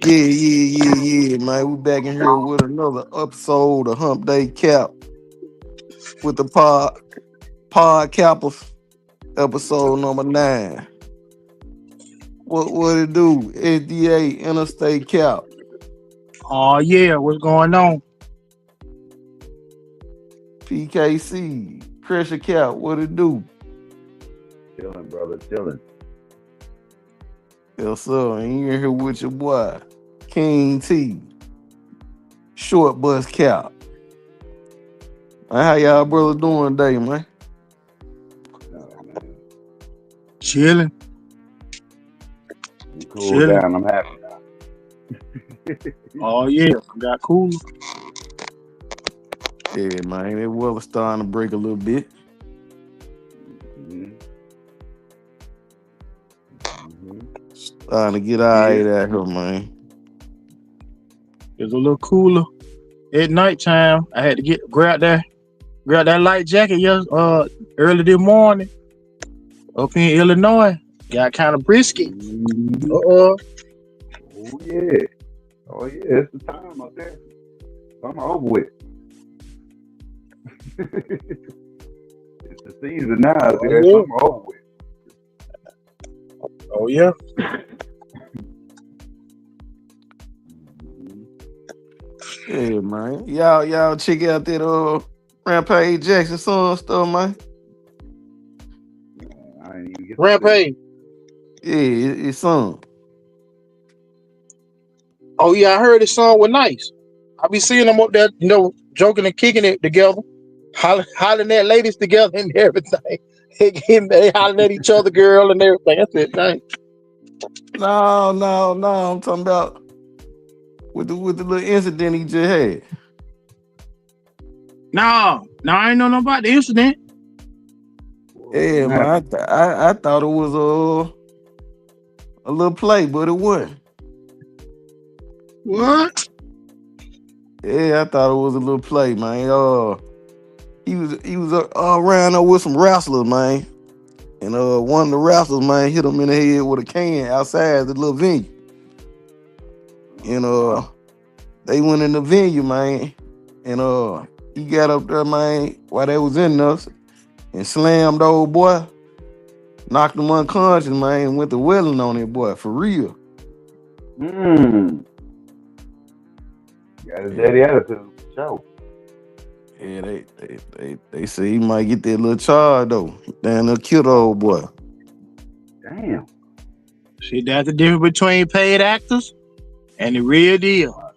Yeah, man. We back in here with another episode of Humpday Cap with the Podcappers, episode number 9. What it do? SDA Interstate Cap, Oh yeah, what's going on? PKC, Pressure Cap, what it do? Chilling, brother, chilling. Yes, sir. And you in here with your boy, King T, Short Bus Cap. Man, how y'all brother doing today, man? Oh, man. Chilling. I'm cool Chilling. down. I'm happy now. Oh yeah, got cool. Yeah, man. That weather's starting to break a little bit. Mm-hmm. Mm-hmm. Starting to get all right out here, man. It's a little cooler at nighttime. I had to grab that light jacket early this morning up in Illinois. Got kind of brisket. Oh yeah. Oh yeah, it's the time up there. I'm over with. It's the season now up there. yeah. I'm over with. Oh yeah. Yeah, man. Y'all check out that Rampage Jackson song stuff, man. I ain't even get Rampage. Yeah, it's song. Oh yeah, I heard this song was nice. I be seeing them up there, joking and kicking it together, hollering at ladies together and everything. They hollering at each other, girl, and everything. That's it, nice. No. I'm talking about with the little incident he just had. No, I ain't know nothing about the incident. Yeah, man. I thought it was a little play, but it wasn't. What? Yeah, I thought it was a little play, man. He was around there with some wrestlers, man. And one of the wrestlers, man, hit him in the head with a can outside the little venue. And they went in the venue, man. And he got up there, man, while they was in there and slammed the old boy, knocked him unconscious, man, and went to wailing on that boy for real. Got his daddy attitude. Show. Yeah, they say he might get that little charge though. Damn, they'll kill the old boy. Damn. See, that's the difference between paid actors and the real deal.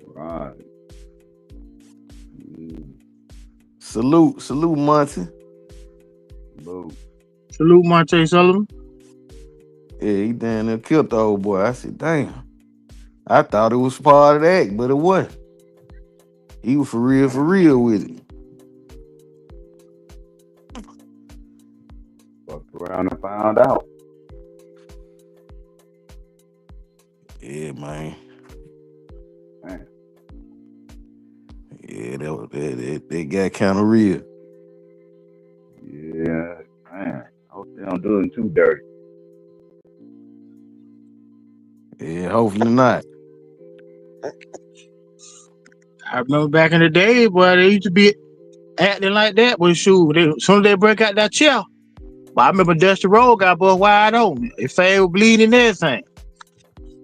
Right. Salute, Monty. Salute, Monte Sullivan. Yeah, he damn near killed the old boy. I said, damn. I thought it was part of the act, but it wasn't. He was for real with it. Fucked around and found out. Yeah, man. Man. Yeah, that got kind of real. Yeah, man. I hope they don't do him too dirty. Yeah, hopefully not. I remember back in the day, boy, they used to be acting like that. But shoot, as soon as they break out that chair. But I remember Dusty Road got boy wide open. His face was bleeding and everything.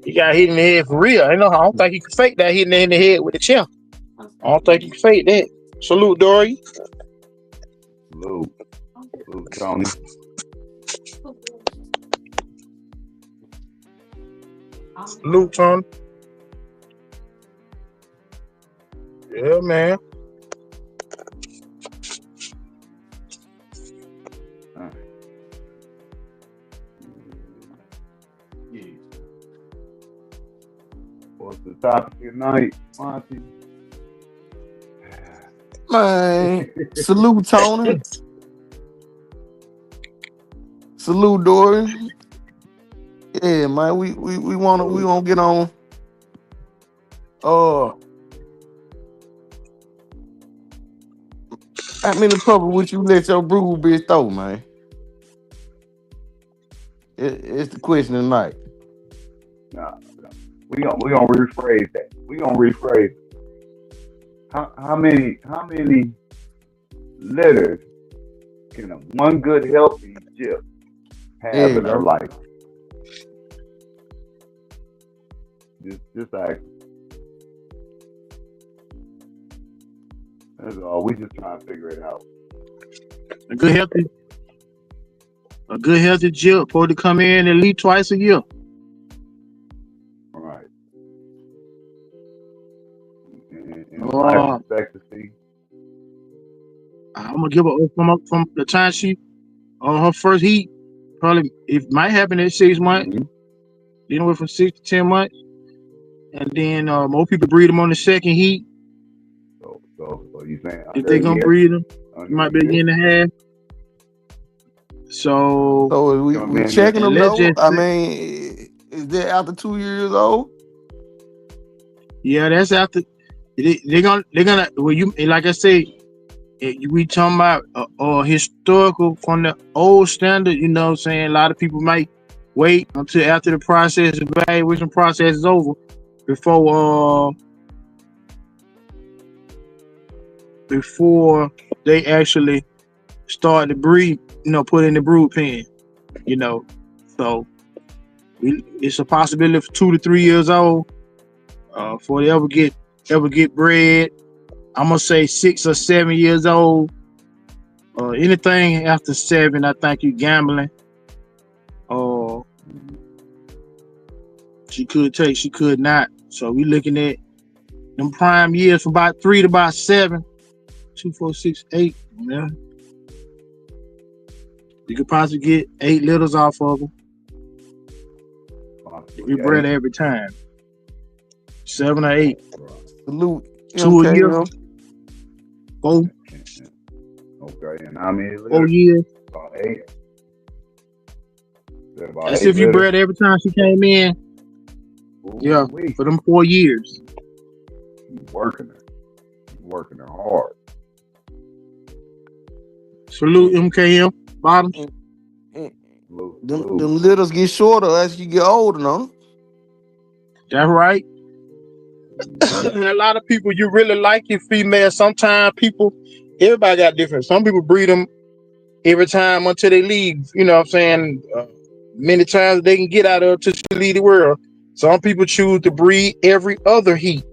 He got hit in the head for real. I don't think he could fake that hitting in the head with the chair. I don't think he could fake that. Salute, Dory. Salute, Tony. Salute, Tony. Yeah, man. What's the topic tonight, Monty? Man, salute Tony. Salute Dory. Yeah, man, we wanna get on. How many trouble would you let your brood bitch throw, man? It's the question tonight. Nah, nah. We gonna rephrase that. We gonna rephrase it. How many litters can a one good healthy Jeep There have you in her go. life? Just like that's all. We just trying to figure it out. A good healthy, a good healthy Jeep supposed to come in at least twice a year. All right. And life Uh, expectancy. I'm gonna give her from the time she on her first heat. Probably it might happen in 6 months, Mm-hmm. anywhere from 6 to 10 months, and then more people breed them on the second heat. So you saying If under they a gonna year? breed them, it Under a might be a year? year and a half. So So Come we in here. checking and them let's though. just I say, mean, is that after 2 years old? yeah, that's after they're gonna well you like I say we talking about historical from the old standard. You know what I'm saying? A lot of people might wait until after the evaluation process is over before they actually start to breed, put in the brood pen, you know. So it's a possibility for 2 to 3 years old before they ever get bred. I'm gonna say 6 or 7 years old. Anything after 7, I think you gambling. Uh, she could not. So we looking at them prime years from about 3 to about 7. 2, 4, 6, 8. Yeah, you could possibly get 8 litters off of them if Possibly you bred 8. every time. 7 or 8. Right. Salute 2 a year. MKM. 4 Okay. And how many 4 litters? years. About 8. Said about That's 8 if you litters. bred every time she came in. Yeah, Ooh wee. for them 4 years. You working her. You working her hard. Salute MKM. Bottoms. And- and Salute, salute. them littles get shorter as you get older, no? That's right. Mm-hmm. And a lot of people, you really like your female. Sometimes everybody got different. Some people breed them every time until they leave. You know what I'm saying? Many times they can get out of it until she leave the world. Some people choose to breed every other heat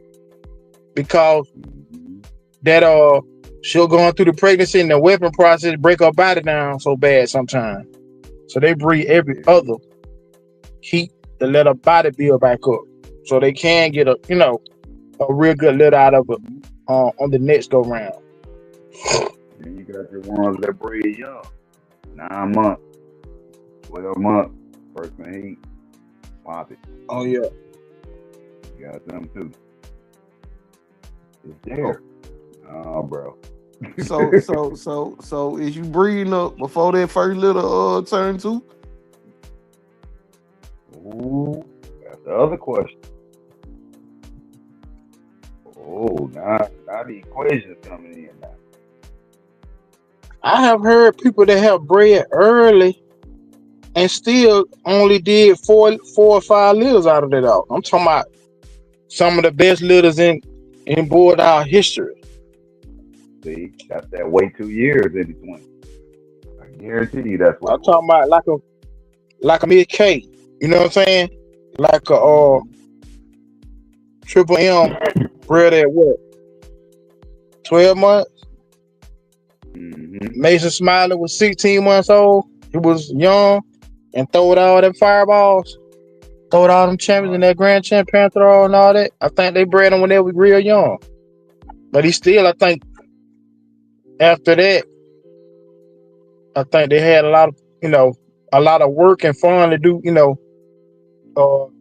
because Mm-hmm. that she'll go on through the pregnancy and the weapon process break her body down so bad sometimes. So they breed every Yeah. other heat to let her body build back up. So they can get a real good litter out of it Mm-hmm. on the next go round. Then you got your ones that breed young. 9 months, 12 months, first in heat, pop it. Oh yeah. You got them too. It's Oh, there. Oh, bro. so is you breeding up before that first little turn 2? Ooh, that's the other question. Oh, now the equation's coming in now. I have heard people that have bred early and still only did four or 5 litters out of it all. I'm talking about some of the best litters in board our history. See, that's that wait 2 years in between. I guarantee you that's what I'm it was. talking about like a mid K. You know what I'm saying? Like a Mm-hmm. triple M bred at what? 12 months. Mm-hmm. Mason Smiley was 16 months old. He was young and throwed all them fireballs. Throwed all them champions and Right. that Grand Champ Panther and all that. I think they bred him when they was real young. But he still, I think, after that, I think they had a lot of work and fun to do,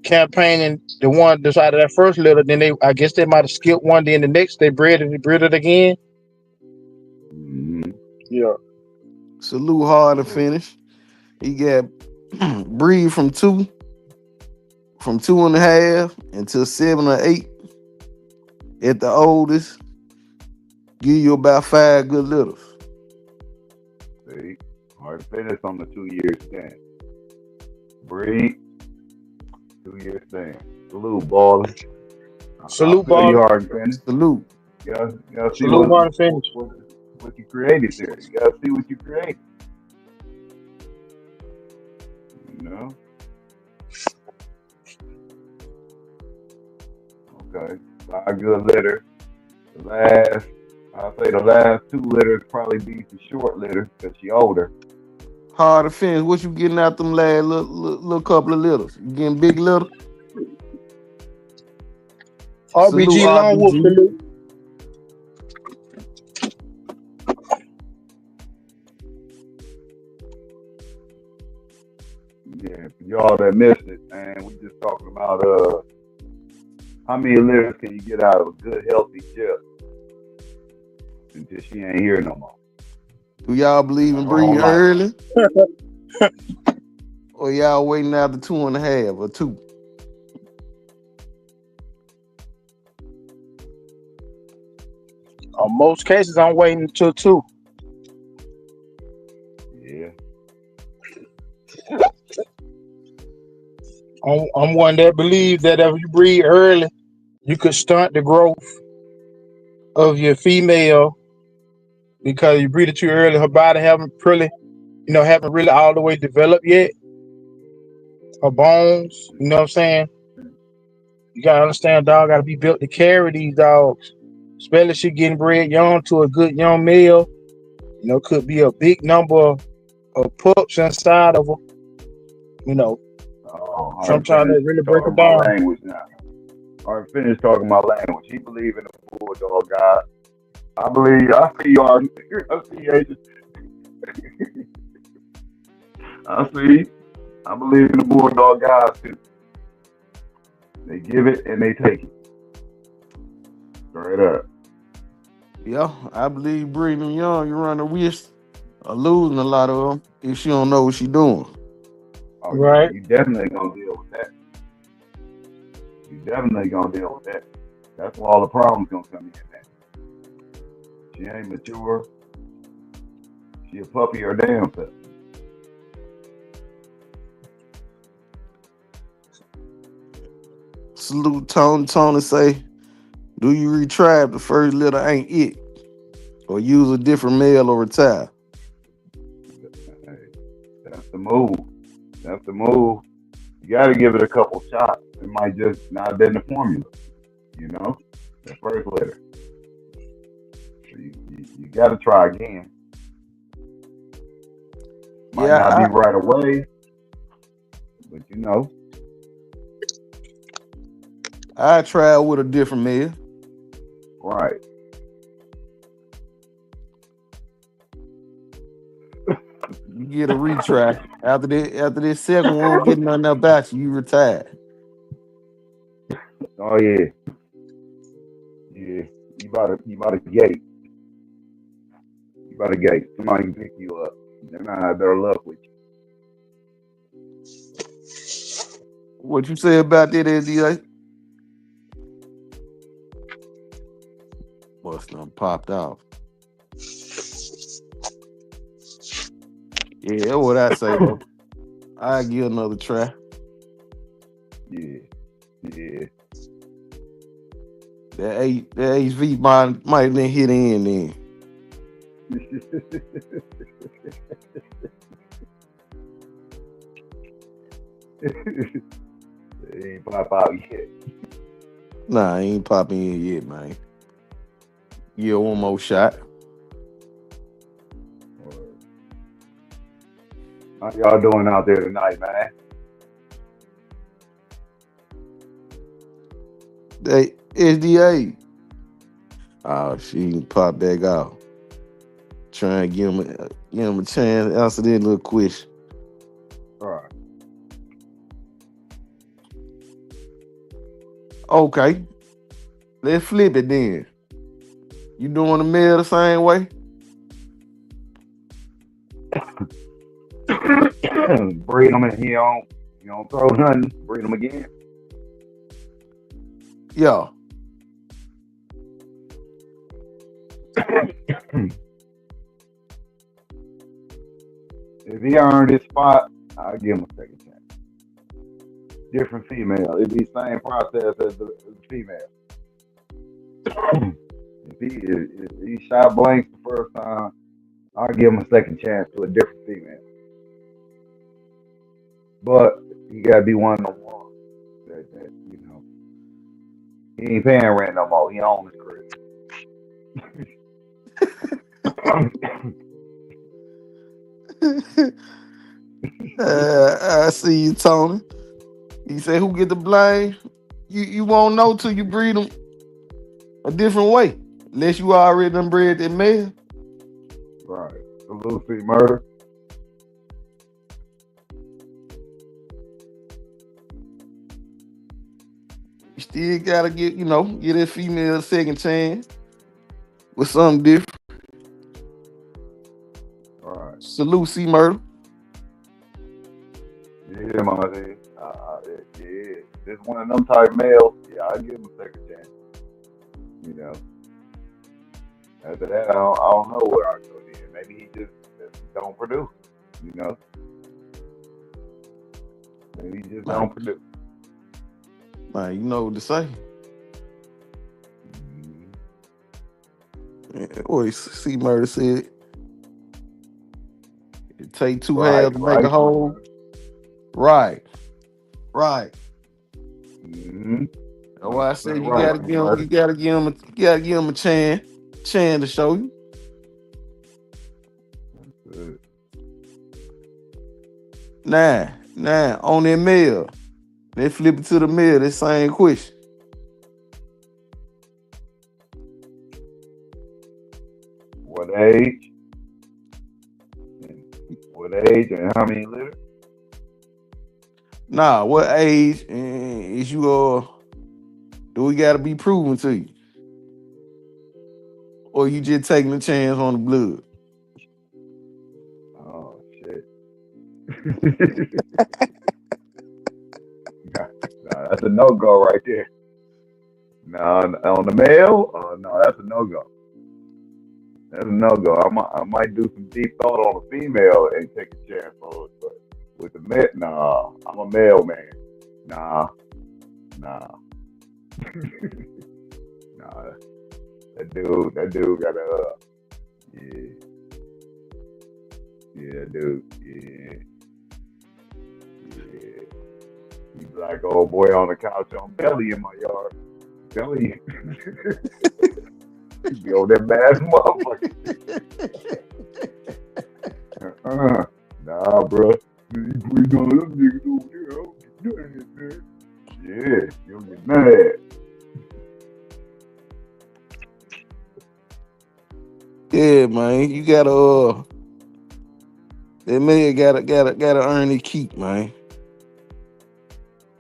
campaigning. The one decided that first litter, then I guess they might have skipped one. Then the next, they bred it again. Mm-hmm. Yeah. Salute hard and Oh, finish. He got breed from 2.5 until 7 or 8 at the oldest. Give you about 5 good litters. see, hard to finish on the 2 year stand. Breed Do your thing. Salute, baller. I Salute, feel you baller. hard and finished. Salute. You gotta see Salute, hard and finish. what you created there. You gotta see what you created. You know? Okay. 5 good litter. I'll say the last 2 litters probably be some short litters because she older. Hard to finish. What you getting out them last little couple of littles? You getting big little? Salute RBG Long Wolf, RBG. salute. Yeah, for y'all that missed it, man, we just talking about how many litters can you get out of a good healthy chip until she ain't here no more. Do y'all believe in Her whole breeding life. early? Or y'all waiting out the 2.5 or 2? On most cases, I'm waiting until 2. Yeah. I'm one that believes that if you breed early, you could stunt the growth of your female because you breed it too early. Her body haven't really all the way developed yet. Her bones, you know what I'm saying? You gotta understand, dog gotta be built to carry these dogs. Especially if she getting bred young to a good young male. Could be a big number of pups inside of her. Oh, I Sometimes they finished really break her talking my down. language now. I finished talking my language. He believe in the bulldog God. I see you are. I see Agent. I see. I believe in the bulldog God too. They give it and they take it. Straight up. Yeah, I believe breeding them young, you run the risk of losing a lot of them if she don't know what she doing. Oh yeah, Right. you definitely gonna deal with that. You definitely gonna deal with that. That's where all the problems gonna come in at. She ain't mature. She a puppy or damn self. Salute Tony. Tony say, do you retrieve the first litter ain't it? Or use a different male or retire? Hey, that's the move. That's the move. You gotta give it a couple shots. It might just not have been the formula, you know? The first litter. So you gotta try again. Might not be Yeah, right away, but I tried with a different male. right. You get a retry. After this second one, don't get nothing about you, you retired. Oh yeah. Yeah. You about to gate. You about to gate. Somebody can pick you up. They might have better luck with What you say about that, SDA? Must done popped off. Yeah, that's what I say though. I give another try. you. Yeah. Yeah. That HV might have been hit in then. They ain't pop out yet. Nah, I ain't popping in yet, man. Yeah, one more shot. How y'all doing out there tonight, man? They SDA. Oh, she pop back out. Trying to give him a chance to answer that little question. All right. Okay, let's flip it then. You doing the mail the same way? Breed them and he don't throw nothing. Breed them again. Yeah. If he earned his spot, I'll give him a second chance. different female. It'd be the same process as the female. If he shot blanks the first time, I'll give him a second chance to a different female. But he gotta be one of them ones that he ain't paying rent no more. He owns his crib. I see you, Tony. He said, "Who get the blame? You won't know till you breed them a different way, unless you already done bred that male." Right. The Lucy murder. You still gotta get that female a second chance with something different. Right. Salute C Murder. Yeah, man. Yeah. This one of them type males. Yeah, I give him a second chance. After that, I don't know where I go then. Maybe he just don't produce. Maybe he just don't produce. Man, you know what to say. Mm-hmm. What C Murder said. It take two Right, halves to make a whole. Right. Mm-hmm. That's why I said you Right, gotta give him a chance to show you. Good. Nah, on that mail. They flip it to the mail, that same question. What age? What age and how many litters? Nah, what age is you do we gotta be proven to you? Or you just taking a chance on the blood? Oh shit. Nah, that's a no-go right there. No, on the male? No, that's a no-go. That's a no-go. I might do some deep thought on a female and take a chance on it, but with the male, nah, I'm a male man. Nah. Nah, that dude got yeah, dude, yeah. You black old boy on the couch on belly in my yard. Belly. Be on that bad motherfucker. Nah, bro. You breathe on them niggas over there. I don't get nothing, man. Yeah, you don't get none of that. Yeah, man. You gotta that man gotta earn his keep, man.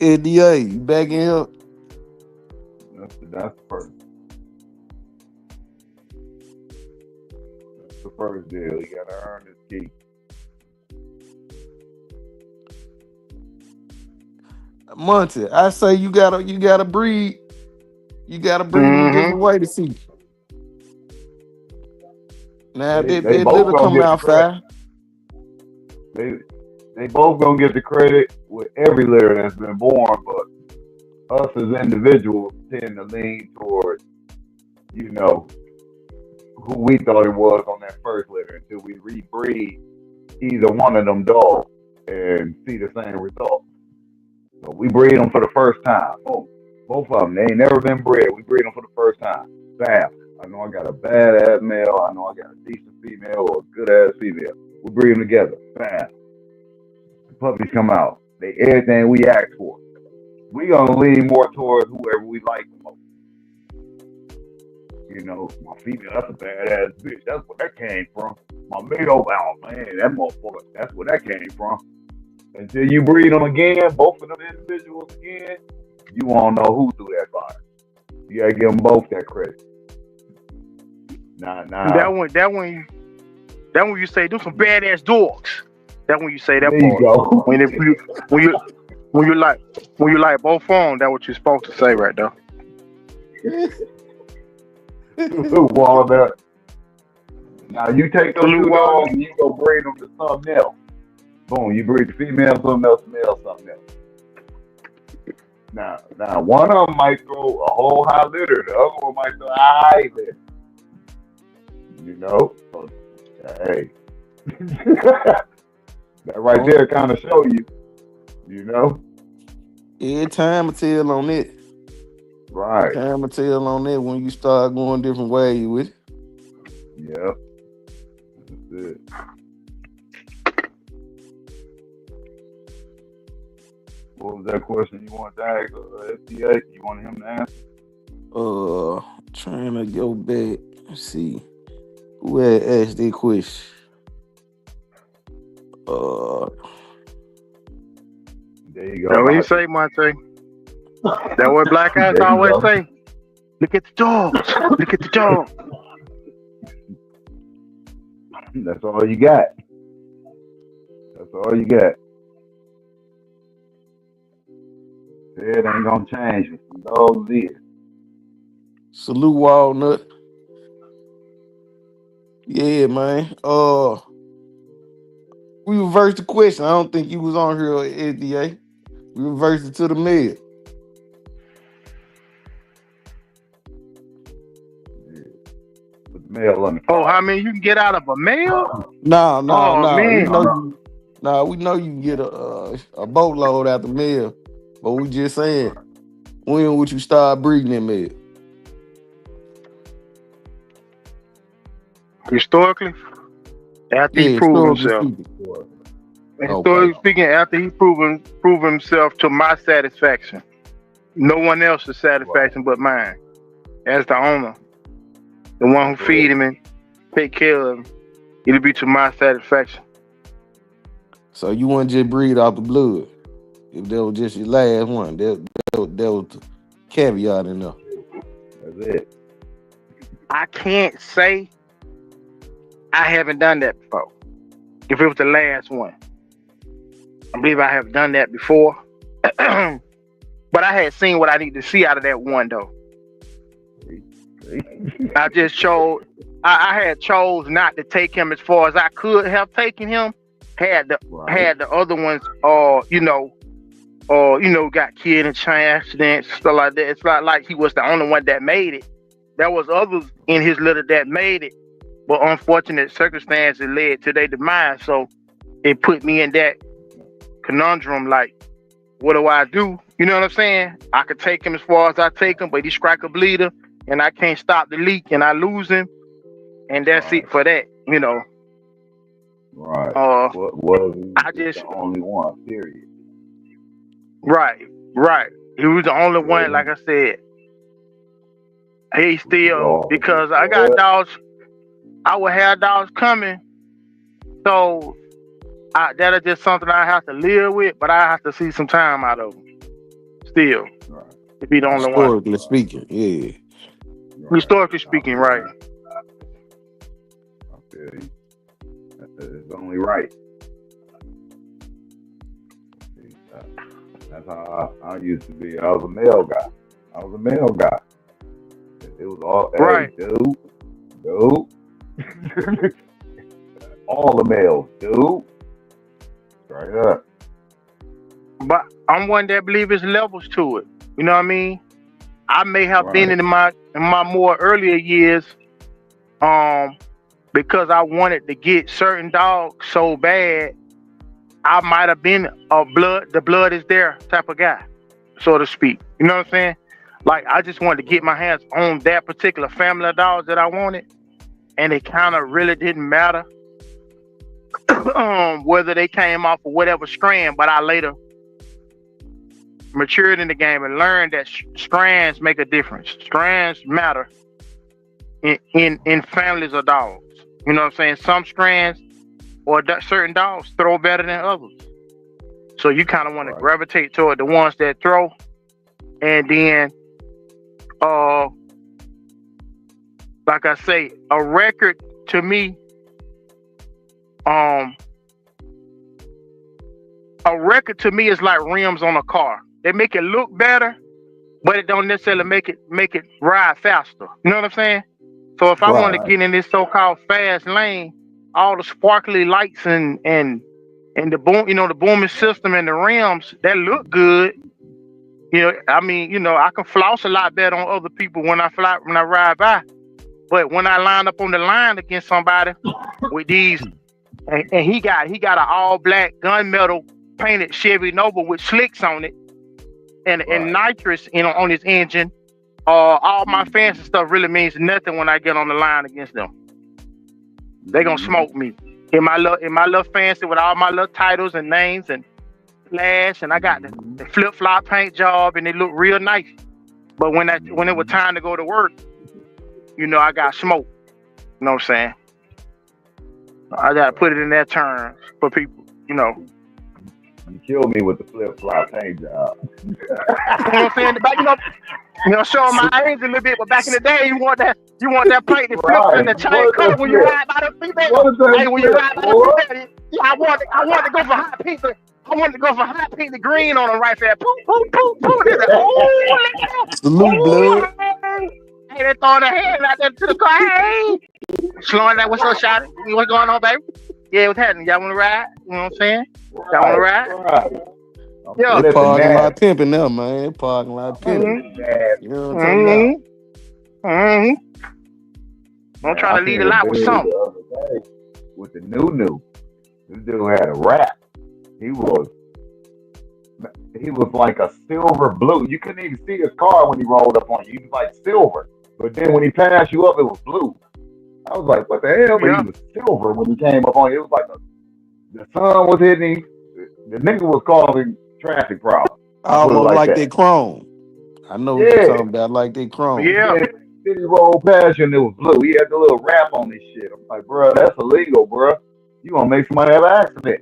ADA, you back in here? That's the first. That's the first deal. You gotta earn his keep. Monty, I say you gotta breed. You gotta breed in a different way to see. Now They that both little gonna come get the out credit. fire. They both gonna get the credit with every litter that's been born, but us as individuals tend to lean towards, who we thought it was on that first litter until we rebreed either one of them dogs and see the same result. So we breed them for the first time. Oh, both of them, they ain't never been bred. We breed them for the first time. Bam. I know I got a badass male. I know I got a decent female or a good ass female. We breed them together. Bam. The puppies come out. They everything we ask for. We gonna lean more towards whoever we like the most. My female, that's a badass bitch. That's where that came from. My male, oh man, that motherfucker, that's where that came from. Until you breed them again, both of them individuals again, you won't know who threw that fire. You gotta give them both that credit. Nah. That one you say do some badass dogs. That when you say that there part. You go. When you like both of them, that's what you're supposed to say right there. Walnut. Now you take those two dogs and you go breed them to something else. Boom, you breed the female, something else, male, something else. Now, one of them might throw a whole high litter. The other one might throw a high litter. You know? So, hey. That right there kind of show you, you know? Yeah, time will tell on it. Right. Time will tell on that when you start going different ways with it. Yep. That's it. What was that question you wanted to ask STA? You wanted him to answer? Trying to go back. Let's see. Who had asked that question? There you go. That's what he say, Monte. That's what black guys There you always go. say. Look at the dogs. Look at the dogs. That's all you got. That's all you got. It ain't gonna change for some dogs either. Salute Walnut. Yeah, man. We reversed the question. I don't think you was on here at SDA. We reversed it to the mail. Put the mail on the Oh, how many you can get out of a mail? No. Man. We know you can get a boatload out the mail, but we just saying, when would you start breeding that mail? Historically, after he proved himself. Historically speaking, after he proved himself to my satisfaction. No one else's satisfaction but mine. As the owner. The one who feed him and take care of him. It'll be to my satisfaction. So you wouldn't just breed off the blood. If that was just your last one, that was the caveat in there. That's it. I can't say I haven't done that before. If it was the last one. I believe I have done that before. But I had seen what I need to see out of that one though. I just chose I had chose not to take him as far as I could have taken him. Had the other ones got killed in train accidents, stuff like that. It's not like he was the only one that made it. There was others in his litter that made it, but unfortunate circumstances led to their demise. So it put me in that conundrum, like, what do I do? You know what I'm saying? I could take him as far as I take him, but he's crack a bleeder, and I can't stop the leak, and I lose him, and that's it for that, you know. Right. I just the only one, period. Right. He was the only one, like I said. He still, because I got dogs, I would have dogs coming, so that is just something I have to live with, but I have to see some time out of him. Still, to be the only one. Historically speaking, yeah. Historically speaking, right. I feel you. It's only right. That's how I used to be. I was a male guy. It was all, right. Hey, dude. All the males, dude. Straight up. But I'm one that believe there's levels to it. You know what I mean? I may have been in my more earlier years, because I wanted to get certain dogs so bad, I might have been the blood is there type of guy, so to speak. You know what I'm saying? Like, I just wanted to get my hands on that particular family of dogs that I wanted, and it kind of really didn't matter whether they came off of whatever strand, but I later matured in the game and learned that strands make a difference. Strands matter in families of dogs. You know what I'm saying? Some strands or certain dogs throw better than others. So you kind of want to gravitate toward the ones that throw. And then, like I say, a record to me, is like rims on a car. They make it look better, but it don't necessarily make it ride faster. You know what I'm saying? So if I want to get in this so-called fast lane, all the sparkly lights and the boom, the booming system and the rims that look good, I mean, I can floss a lot better on other people when I ride by. But when I line up on the line against somebody with these, and he got an all black gunmetal painted Chevy Nova with slicks on it and Right. nitrous on his engine, all my fancy stuff really means nothing when I get on the line against them. They gonna Mm-hmm. smoke me in my little fancy with all my little titles and names and flash, and I got Mm-hmm. the flip flop paint job, and they look real nice. But when it was Mm-hmm. time to go to work, I got smoked. You know what I'm saying? I gotta put it in that terms for people. You killed me with the flip flop paint job. You know what I'm saying? But, showing my age a little bit, but back in the day, you want that paint that flips in Right. the chain What color the when you flip? ride by the What female. is that Hey, when you ride flip, by the boy? female, yeah, I wanted to go for hot pink. I wanted to go for hot pink the green on them right there. Poof, poof, poof, poof. They said, oh, look at that. Salute, blood. Oh, hey, they throwing their hand out there to the car. Hey, slowing that. What's up, shot? What's going on, baby? Yeah, what's happening? Y'all want to ride? You know what I'm saying? Y'all want to Right. ride? Right. I'm Yeah. They flipping parking lot nasty. pimping them, man. They parking lot pimping. Flipping nasty. You know what I'm talking about? Mm-hmm. Mm-hmm. I'm Man, trying I to lead seen a a lot with dude something. the other day with the new. This dude had a rap. He was he was like a silver blue. You couldn't even see his car when he rolled up on you. He was like silver. But then when he passed you up, it was blue. I was like, what the hell? But he Yeah. was silver when he came up on you. It was like the sun was hitting him. The nigga was causing traffic problems. I put it Almost like like they that. chrome. I know what you're Yeah. talking about, like they chrome. Yeah. Then he rolled past you and it was blue. He had the little wrap on his shit. I'm like, bro, that's illegal, bro. You gonna make somebody have an accident.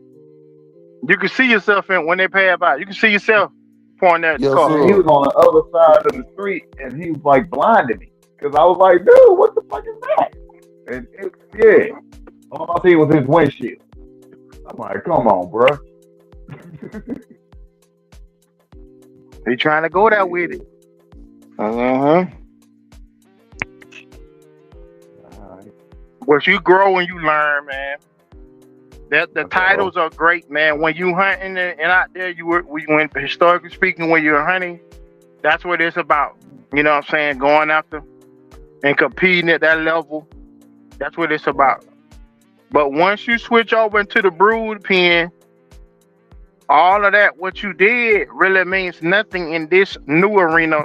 You can see yourself when they pass by. You can see yourself pointing at the Yes, car. And he sir. was on the other side of the street and he was like blinding me. Cause I was like, dude, what the fuck is that? And yeah, all I see was his windshield. I'm like, come on, bro. They trying to go there with it. Yeah. Uh-huh. All right. But you grow and you learn, man. That the That's all. titles are great, man. When you hunting and out there, when historically speaking, when you're hunting, that's what it's about. You know what I'm saying? Going after and competing at that level. That's what it's Right. about. But once you switch over into the brood pen, all of that, what you did really means nothing in this new arena.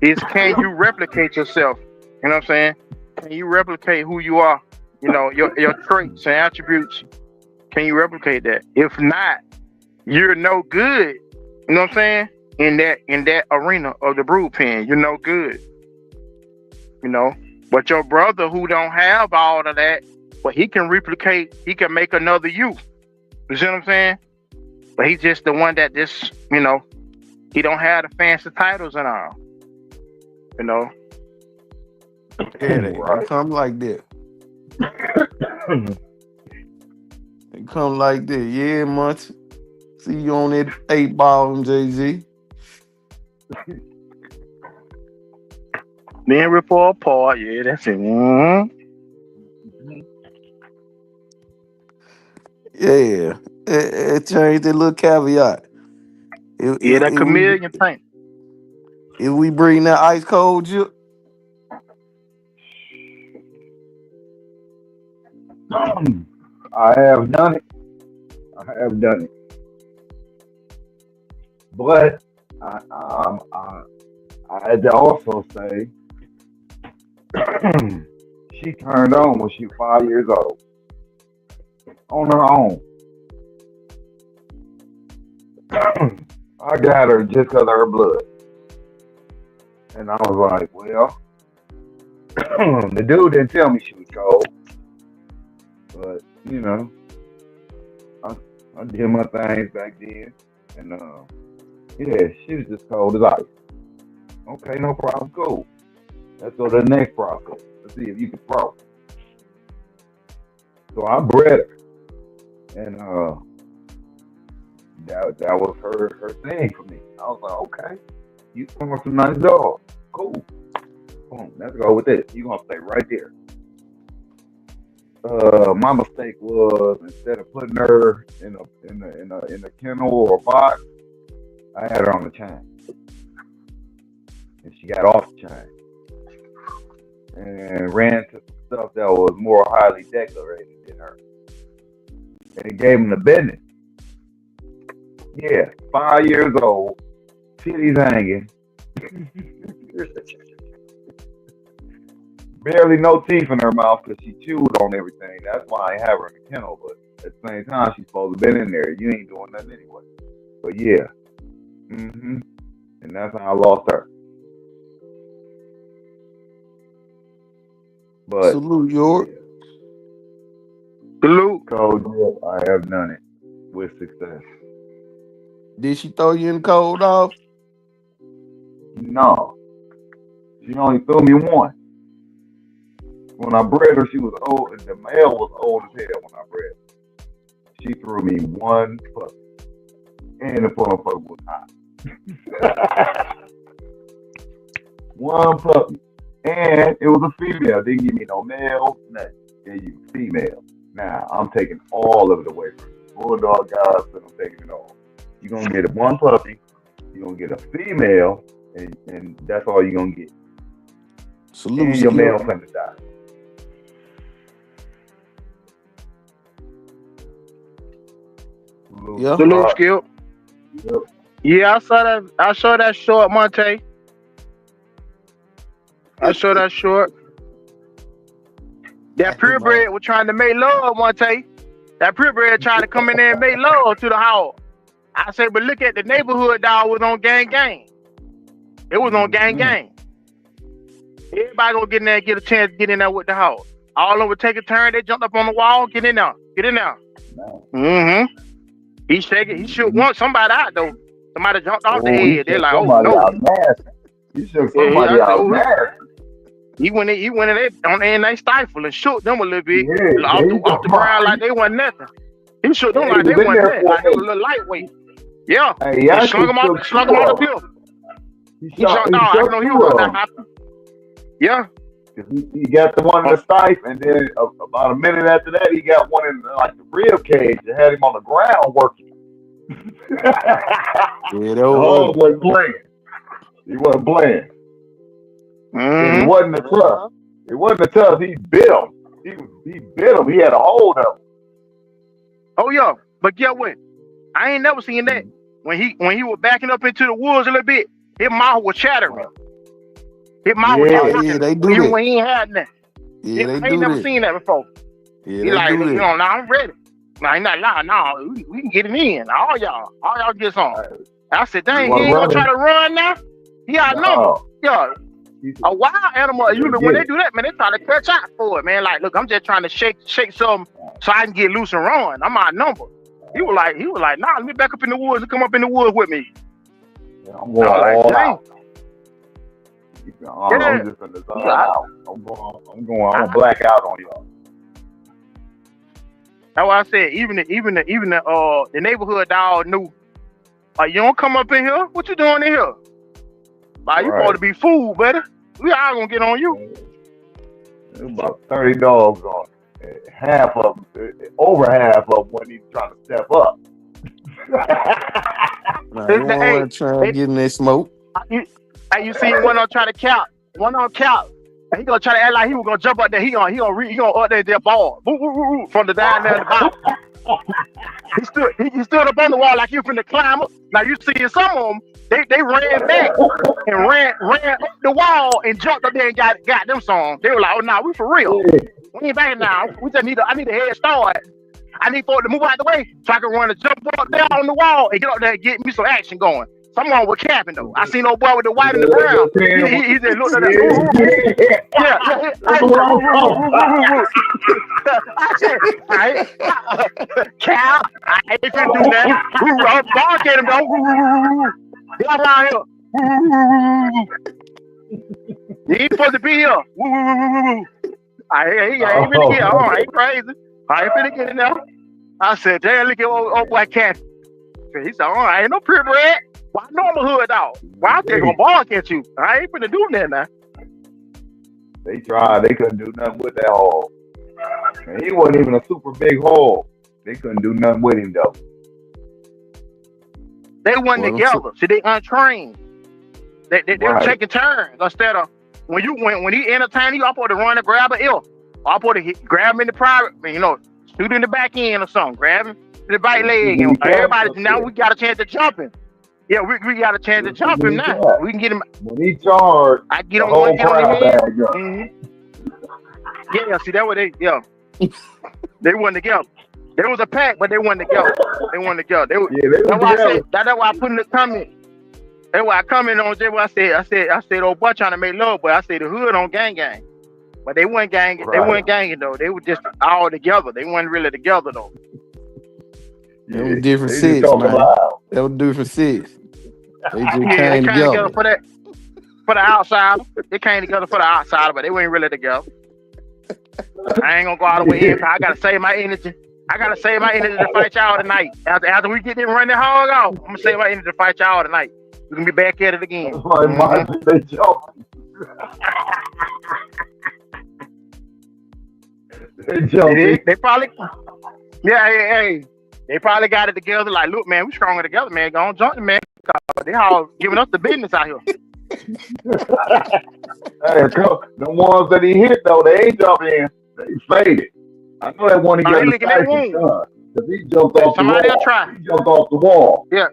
Is can you replicate yourself? You know what I'm saying? Can you replicate who you are? Your traits and attributes. Can you replicate that? If not, you're no good. You know what I'm saying? In that arena of the brood pen, you're no good. You know. But your brother who don't have all of that, but he can replicate, he can make another you. You see what I'm saying? But he's just the one that he don't have the fancy titles and all. You know. Yeah, they Right. come like that. They come like that. Yeah, Munch. See you on that 8 ball, Jay-Z. Then rip all apart, yeah, that's it. Mm-hmm. Yeah. It changed that little caveat. If, Yeah, if, that if we chameleon paint. if we bring that ice cold chip, I have done it. I have done it. But I had to also say she turned on when she was 5 years old on her own. I got her just because of her blood. And I was like, well, the dude didn't tell me she was cold, but I, I did my things back then. And yeah, she was just cold as ice. Okay, no problem, cool. Let's go to the next process. Let's see if you can pro. So I bred her. And that was her thing for me. I was like, okay, you want some nice dog. Cool. Boom, let's go with this. You're gonna stay right there. My mistake was instead of putting her in a kennel or a box, I had her on the chain. and she got off the chain and ran to some stuff that was more highly decorated than her. And it gave him the business. Yeah, 5 years old, titties hanging, barely no teeth in her mouth because she chewed on everything. That's why I ain't have her in the kennel. But at the same time, she's supposed to have been in there. You ain't doing nothing anyway. But yeah, and that's how I lost her. But Salute, York. yeah, Salute. cold, yes, I have done it with success. Did she throw you in the cold off? No, she only threw me one. When I bred her, she was old, and the male was old as hell when I bred her. She threw me one puppy, and the motherfucker was hot. One puppy, and it was a female. Didn't give me no male, nothing. Gave you female. Now I'm taking all of it away from you. Bulldog guys, but I'm taking it all. You're gonna get one puppy, you're gonna get a female, and that's all you're gonna get. Salute, And your Skip. male finna die. Yeah. Salute, Skip. Yep. Yeah, I saw that. I saw that short, Monte. I saw that short. That purebred was trying to make love, Monte. That purebred trying to come in there and make love to the house. I say, but look at the neighborhood dog was on gang gang. It was on gang gang. Everybody gonna get in there and get a chance to get in there with the house. All of them would take a turn, they jumped up on the wall, get in there. Get in there. He shaking, he shook somebody out though. Somebody jumped off the head. They're like, oh no. You shook somebody out nasty. He went in there on there and they stifled and shook them a little bit Yeah, off the ground like they wasn't nothing. He shook them like they wasn't nothing, like they was a little lightweight. Yeah. Hey, He slung them off the cliff. He jumped off. I know he was that happy. Yeah. He got the one in the stifle, and then about a minute after that, he got one in like the rib cage and had him on the ground working. Yeah, that was wasn't playing. He wasn't playing. It wasn't a tough. It wasn't a tough. He bit him. He bit him. He had a hold of him. Oh yeah, but get what? I ain't never seen that. When he was backing up into the woods a little bit, his mouth was chattering. His mouth was chattering. Yeah, they do even that. when he ain't had nothing. Yeah, they I do ain't never that. seen that before. Yeah, He they like, do you that. know, now I'm ready. Now he not lying. Now we can get it in. All y'all get some. I said, dang, he ain't gonna try to run now. He outnumbered. Yeah. A wild animal, usually when they do that, man, they try to catch out for it, man. Like, look, I'm just trying to shake something so I can get loose and run. I'm outnumbered. He was like, nah, let me back up in the woods and come up in the woods with me. Yeah, I'm going all out. Yeah. I'm just in the zone out. I'm gonna black out on y'all. That's why I said, even the neighborhood dog knew, like, you don't come up in here. What you doing in here? Like, you supposed to be fooled, buddy. We all gonna get on you. There's about 30 dogs on it. Over half of them wasn't even trying to step up. Nah, trying to get in that smoke. You see one on try to count. One on count. He gonna try to act like he was gonna jump up there. He gonna up there their ball. Woo, woo, woo, woo, from the down there at the bottom. He stood up on the wall like you finna climb up. Now you see some of them, they ran back and ran up the wall and jumped up there and got them some. They were like, oh nah, we for real. We ain't back now. We just I need a head start. I need for it to move out the way so I can run and jump up there on the wall and get up there and get me some action going. Someone was capping though. I seen old boy with the white in the ground. He just looked at that. I said, Cal, I ain't finna do that. I'm barking him though. Get around here. He ain't supposed to be here. I ain't finna get on. I ain't crazy. I ain't finna get in there. I said, damn, look at old boy cat. He said, I ain't no purebred. Why normal hood dog? Why out there gonna bark at you? I ain't finna do that now. They tried. They couldn't do nothing with that hog. And he wasn't even a super big hog. They couldn't do nothing with him though. They wasn't together. So they untrained. They were taking turns instead of when he entertained you, I'm supposed to run and grab an L. I'm supposed to grab him in the private, shoot in the back end or something, grab him in the back leg. Everybody now we got a chance to jump him. Yeah, we got a chance to jump him now. We can get him. When he charged, I get on one, get on the head. Mm-hmm. Yeah, see that what they they wasn't together. There was a pack, but they wasn't together. They wasn't together. That's why I said that's why I put in the comment. That's why I comment on Jay. I said, old boy trying to make love, but I said the hood on gang. But they weren't gang. Right. They weren't ganging though. They were just all together. They weren't really together though. They were different six, man. They were different six. They just came together for the outsider. They came together for the outsider, but they weren't really together. I ain't gonna go all the way in. I gotta save my energy. To fight y'all tonight. After we get them running hog off, I'm gonna save my energy to fight y'all tonight. We can be back at it again. They probably, hey. They probably got it together. Like, look, man, we stronger together, man. Go on, jump the man. They all giving us the business out here. Hey, the ones that he hit though, they ain't jumping in. They faded. I know that one he got the Tyson son. Because he jumped off the wall. Somebody else try. He jumped off the wall. Yeah.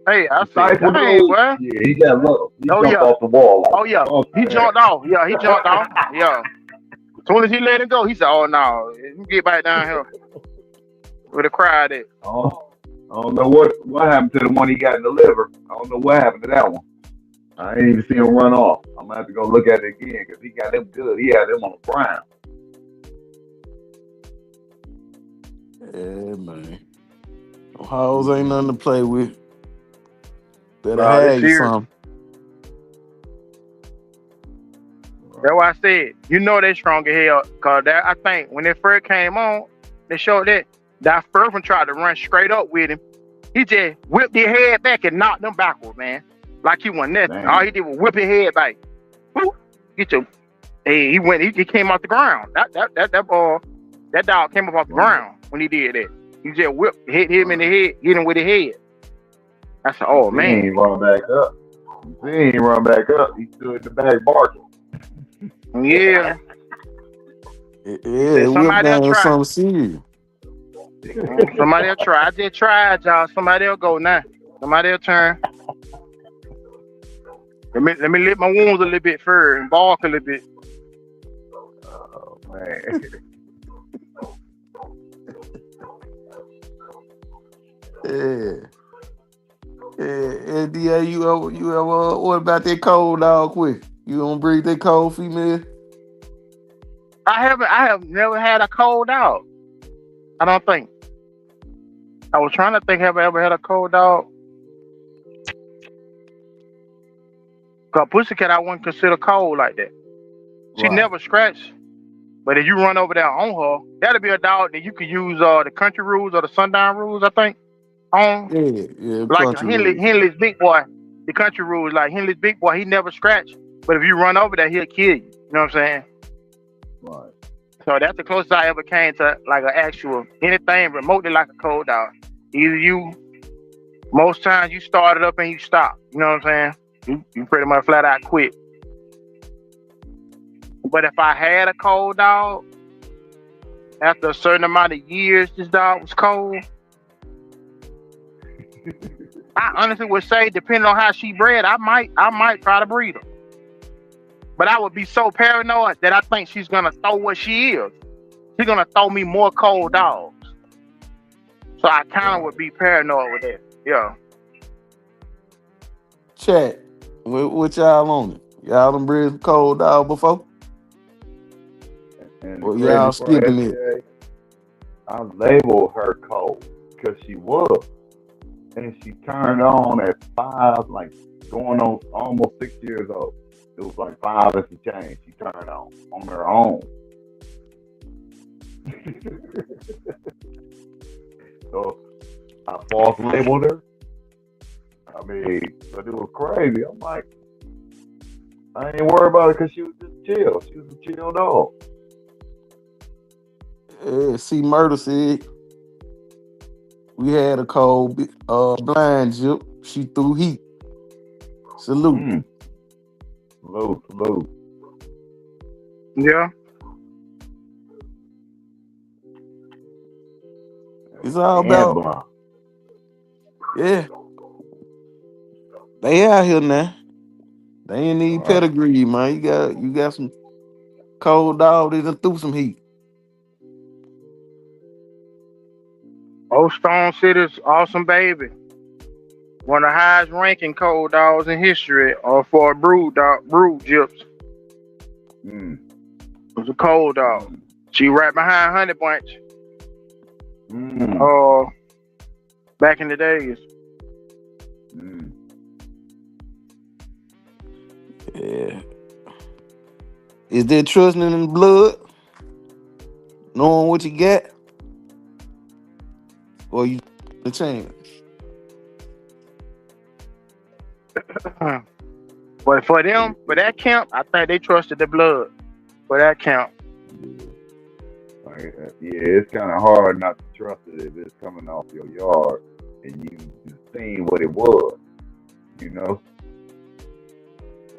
Hey, I see. Hey, yeah, he got love. He jumped off the wall. He jumped off. Yeah, he jumped off. Yeah. As soon as he let it go, he said, "Oh no, you get back down here." With a crowd at. Oh, I don't know what happened to the one he got in the liver. I don't know what happened to that one. I ain't even see him run off. I'm gonna have to go look at it again because he got them good. He had them on the ground. Yeah, man. Hoes ain't nothing to play with. Better have you some. That's why I said, they strong as hell. Cause I think when it first came on, they showed that first one tried to run straight up with him. He just whipped his head back and knocked them backwards, man. Like he wasn't nothing. All he did was whip his head back. Woo, hey, he came off the ground. That dog came up off the ground when he did that. He just hit him in the head, hit him with his head. I said, oh man. He ain't run back up. He stood in the back barking. Yeah. Yeah, somebody else try. Something serious. Somebody else try. I just tried, y'all. Somebody else go now. Somebody else turn. Let me lick my wounds a little bit first and bark a little bit. Oh man. Yeah, you ever what about that cold dog quick? You don't breathe that cold female? I have never had a cold dog. I don't think. I was trying to think, have I ever had a cold dog? Cause Pussycat I wouldn't consider cold like that. She never scratched. But if you run over there on her, that'll be a dog that you could use the country rules or the sundown rules, I think. Yeah. Like Henley's big boy, the country rules, like Henley's big boy, he never scratched. But if you run over there, he'll kill you. You know what I'm saying? Right. So that's the closest I ever came to like an actual anything remotely like a cold dog. Either most times you start it up and you stop. You know what I'm saying? You pretty much flat out quit. But if I had a cold dog, after a certain amount of years this dog was cold, I honestly would say, depending on how she bred, I might try to breed her. But I would be so paranoid that I think she's gonna throw what she is. She's gonna throw me more cold dogs. So I kind of would be paranoid with that. Yeah. Chat. What y'all on it? Y'all done bred some cold dog before? Well, y'all skipping it? I labeled her cold because she was. And she turned on at 5, like going on almost 6 years old. It was like 5 and some change. She turned on her own. So I false labeled her. I mean, but it was crazy. I'm like, I ain't worried about it because she was just chill. She was a chill dog. See, Murder said we had a cold blind jip. She threw heat. Salute. Salute. Yeah. It's all And about, blunt. yeah. They out here now. They ain't need Right. pedigree, man. You got some cold dog that done threw some heat. Old Stone City's awesome baby. One of the highest ranking cold dogs in history, or for a brood gyps. Mm. It was a cold dog. Mm. She right behind Honey Bunch. Mm. Back in the days. Mm. Yeah. Is there trusting in the blood? Knowing what you got? Or you the chance? But for them, for that camp, I think they trusted the blood. For that camp. Like, yeah, it's kind of hard not to trust it if it's coming off your yard and you just seen what it was. You know,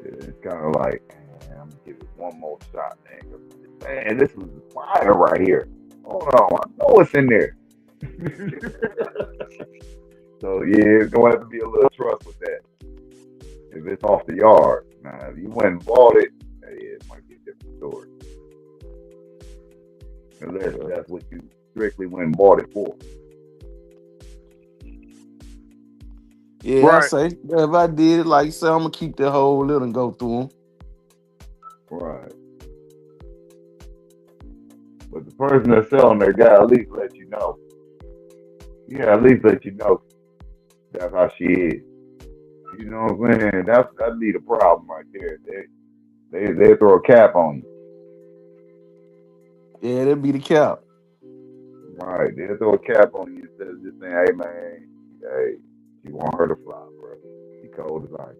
it's kind of like, man, I'm gonna give it one more shot, man. 'Cause, man, this was fire right here. Hold on, I know it's in there. So yeah, it's gonna have to be a little trust with that. If it's off the yard, now if you went and bought it, yeah, it might be a different story. Unless that's what you strictly went and bought it for. Yeah, I Right. say if I did it, like you say, I'm gonna keep that whole little and go through them. Right. But the person that's selling there got to at least let you know. Yeah, at least let you know that's how she is. You know what I'm saying? That'd be the problem right there. They throw a cap on you. Yeah, that'd be the cap. Right. They'll throw a cap on you instead of just saying, hey man, hey, you want her to fly, bro. She cold as ice.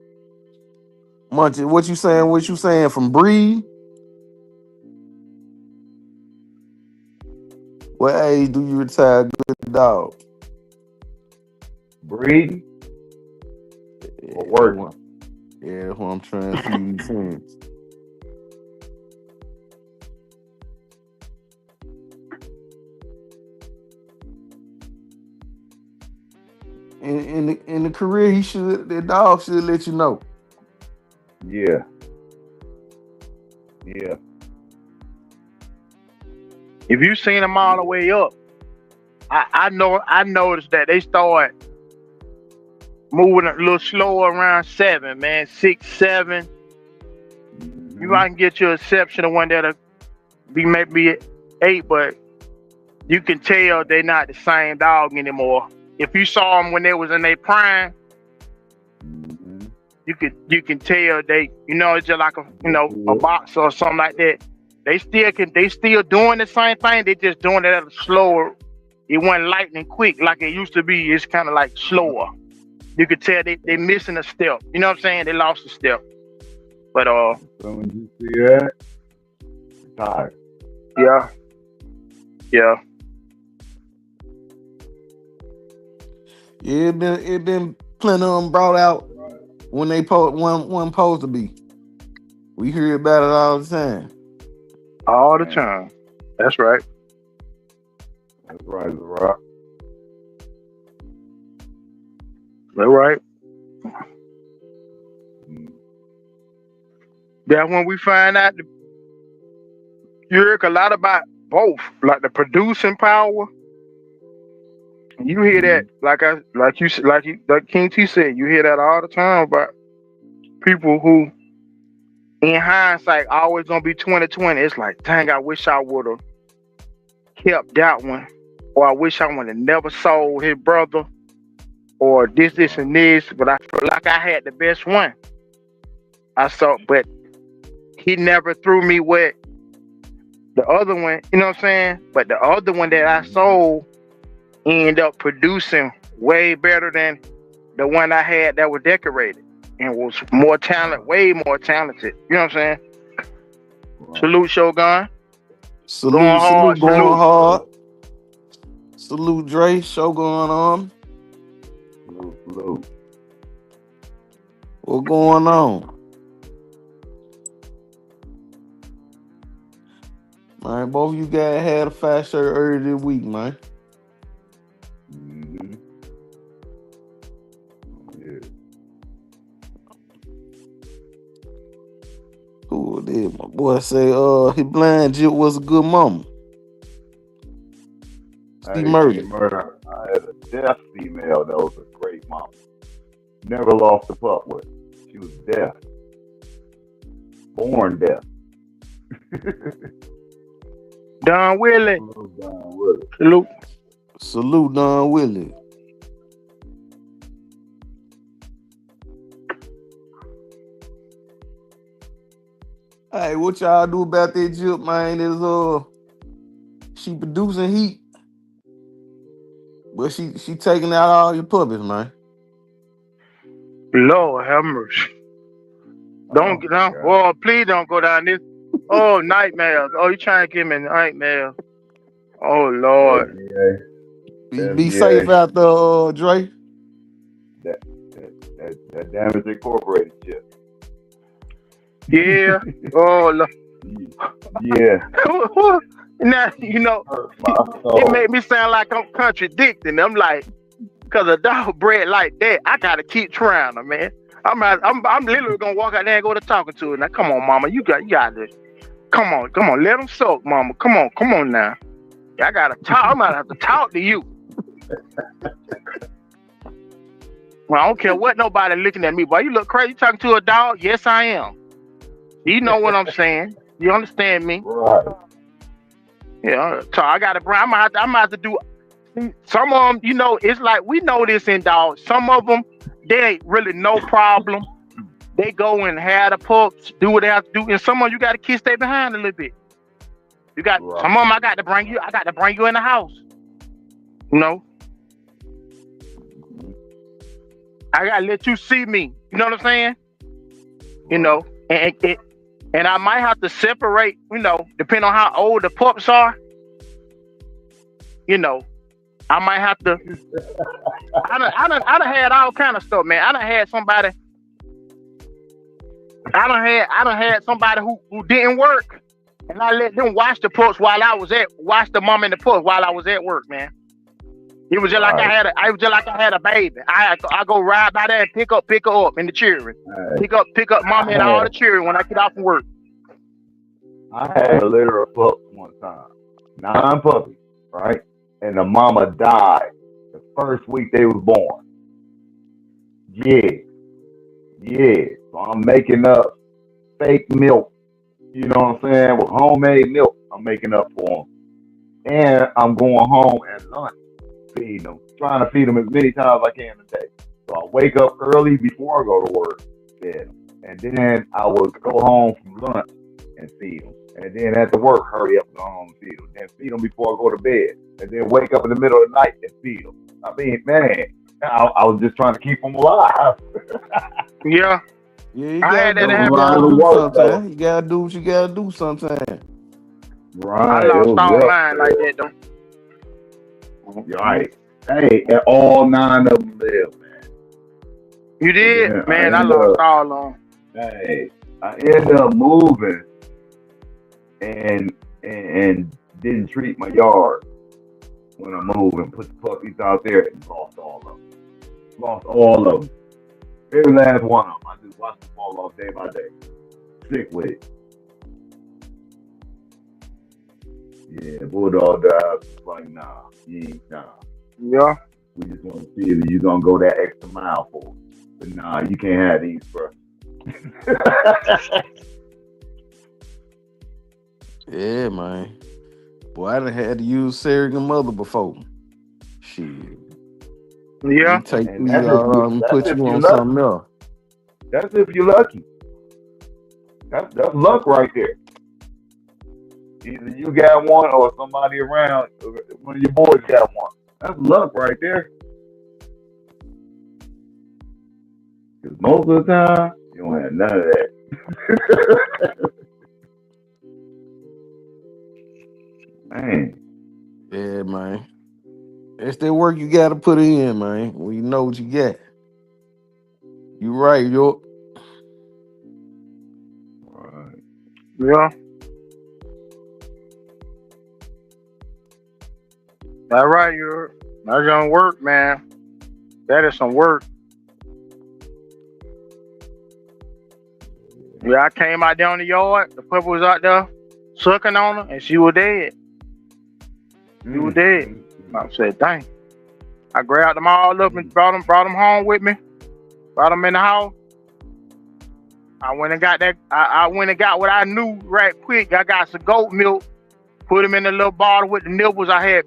Munchie, what you saying? What you saying from breed? What age do you retire good dog? Breeding or Yeah, working? that's what I'm trying to see you saying. In the career, the dog should let you know. Yeah. Yeah. If you seen them all the way up, I noticed that they start moving a little slower around 7, man. 6, 7. You might can get your exception of one that'll be maybe 8, but you can tell they're not the same dog anymore. If you saw them when they was in their prime, Mm-hmm. you can tell they, it's just like a boxer or something like that. They still doing the same thing. They just doing it at a slower. It wasn't lightning quick like it used to be. It's kind of like slower. You could tell they missing a step. You know what I'm saying? They lost a step. But So when you see that, you're tired. yeah. Yeah, it been plenty of them brought out when they one supposed to be. We hear about it all the time. All the time. That's right. That's right, that's right. That's right. Mm. That's when we find out you hear a lot about both, like the producing power. You hear that, like King T said, you hear that all the time about people who, in hindsight, always gonna be 2020. It's like, dang, I wish I would have kept that one, or I wish I would have never sold his brother, or this, and this. But I feel like I had the best one. But he never threw me with the other one. You know what I'm saying? But the other one that I sold ended up producing way better than the one I had that was decorated and was more talented, way more talented. You know what I'm saying? Right. Salute, Shogun. Salute, Going hard, going salute. hard. Salute, Dre. Show going on. Salute. What going on? Man, both of you guys had a fat shirt earlier this week, man. Mm-hmm. Yeah. Who did my boy say his blind jit was a good mama. Steve Hey, Murray. see, murder. I had a deaf female that was a great mom. Never lost a pup with. She was deaf, born deaf. Don Willie. Down with it. Salute. Salute Don Willie. Hey, what y'all do about that jip, man? Is she producing heat, but she taking out all your puppies, man. Lord have mercy. Don't get down. God. Oh, please don't go down this. Oh, nightmares. Oh, you trying to give me nightmares. Oh, Lord. Be safe FBA, out there, Dre. that damage incorporated shit. Yeah. Oh, Lord. Yeah. Now, you know, Hurt my it soul. made me sound like I'm contradicting. I'm like, because a dog bred like that, I got to keep trying her, man. I'm literally going to walk out there and go to talking to her. Now, come on, mama. You got this. Come on. Let them soak, mama. Come on now. I got to talk. I'm going to have to talk to you. Well, I don't care what nobody looking at me. Boy, you look crazy. You talking to a dog? Yes, I am. You know what I'm saying. You understand me? Right. Yeah. So I got to bring. I'm going to have to do. Some of them, you know, it's like we know this in dogs. Some of them, they ain't really no problem. They go and have the pups, do what they have to do. And some of them, you got to kiss their behind a little bit. You got Right. some of them. I got to bring you in the house. You know. I gotta let you see me. You know what I'm saying? You know, and I might have to separate. You know, depending on how old the pups are. You know, I might have to. I done had all kind of stuff, man. I done had somebody who didn't work, and I let them watch the pups watch the mom and the pups while I was at work, man. It was just like I had a baby. I go ride by there and pick her up and the children. Hey, Pick up mommy and all the children when I get off from work. I had a litter of pups one time. 9 puppies, right? And the mama died the first week they was born. Yeah. So I'm making up fake milk, you know what I'm saying, with homemade milk. I'm making up for them. And I'm going home at lunch, feeding them, trying to feed them as many times as I can a day. So I wake up early before I go to work, feed them. And then I would go home from lunch and feed them. And then at the work, hurry up and go home and feed them. Then feed them before I go to bed. And then wake up in the middle of the night and feed them. I mean, man, I was just trying to keep them alive. Yeah. Yeah, you I had gotta that do what you happen. gotta Lot of do work, though. sometimes. You gotta do what you gotta do sometimes. Right, I it lost was all rough. mine like that though. Right. Hey, and all 9 of them lived, man. You did? Yeah, Man, I lost all of them. Hey, I ended up moving and didn't treat my yard when I moved and put the puppies out there and lost all of them. Lost all of them. Every last one of them. I just watched them fall off day by day. Sick with it. Yeah, Bulldog died. Like, nah, nah. Yeah. We just want to see if you're gonna go that extra mile for it. But nah, you can't have these, bro. Yeah, man. Boy, I done had to use surrogate mother before. Shit. Yeah. You take And me that's and put if you you're on lucky. something else. That's if you're lucky. That's luck right there. Either you got one or somebody around, one of your boys got one. That's luck right there. Because most of the time, you don't have none of that. Man. Yeah, man. It's that work you gotta put in, man. When you know what you got. You right, yo. Right. Yeah. All right, that's gonna work, man. That is some work. Yeah, I came out there on the yard. The puppy was out there sucking on her, and she was dead. She was dead. I said, "Dang!" I grabbed them all up and brought them home with me. Brought them in the house. I went and got that. I went and got what I knew right quick. I got some goat milk. Put them in a little bottle with the nipples. I had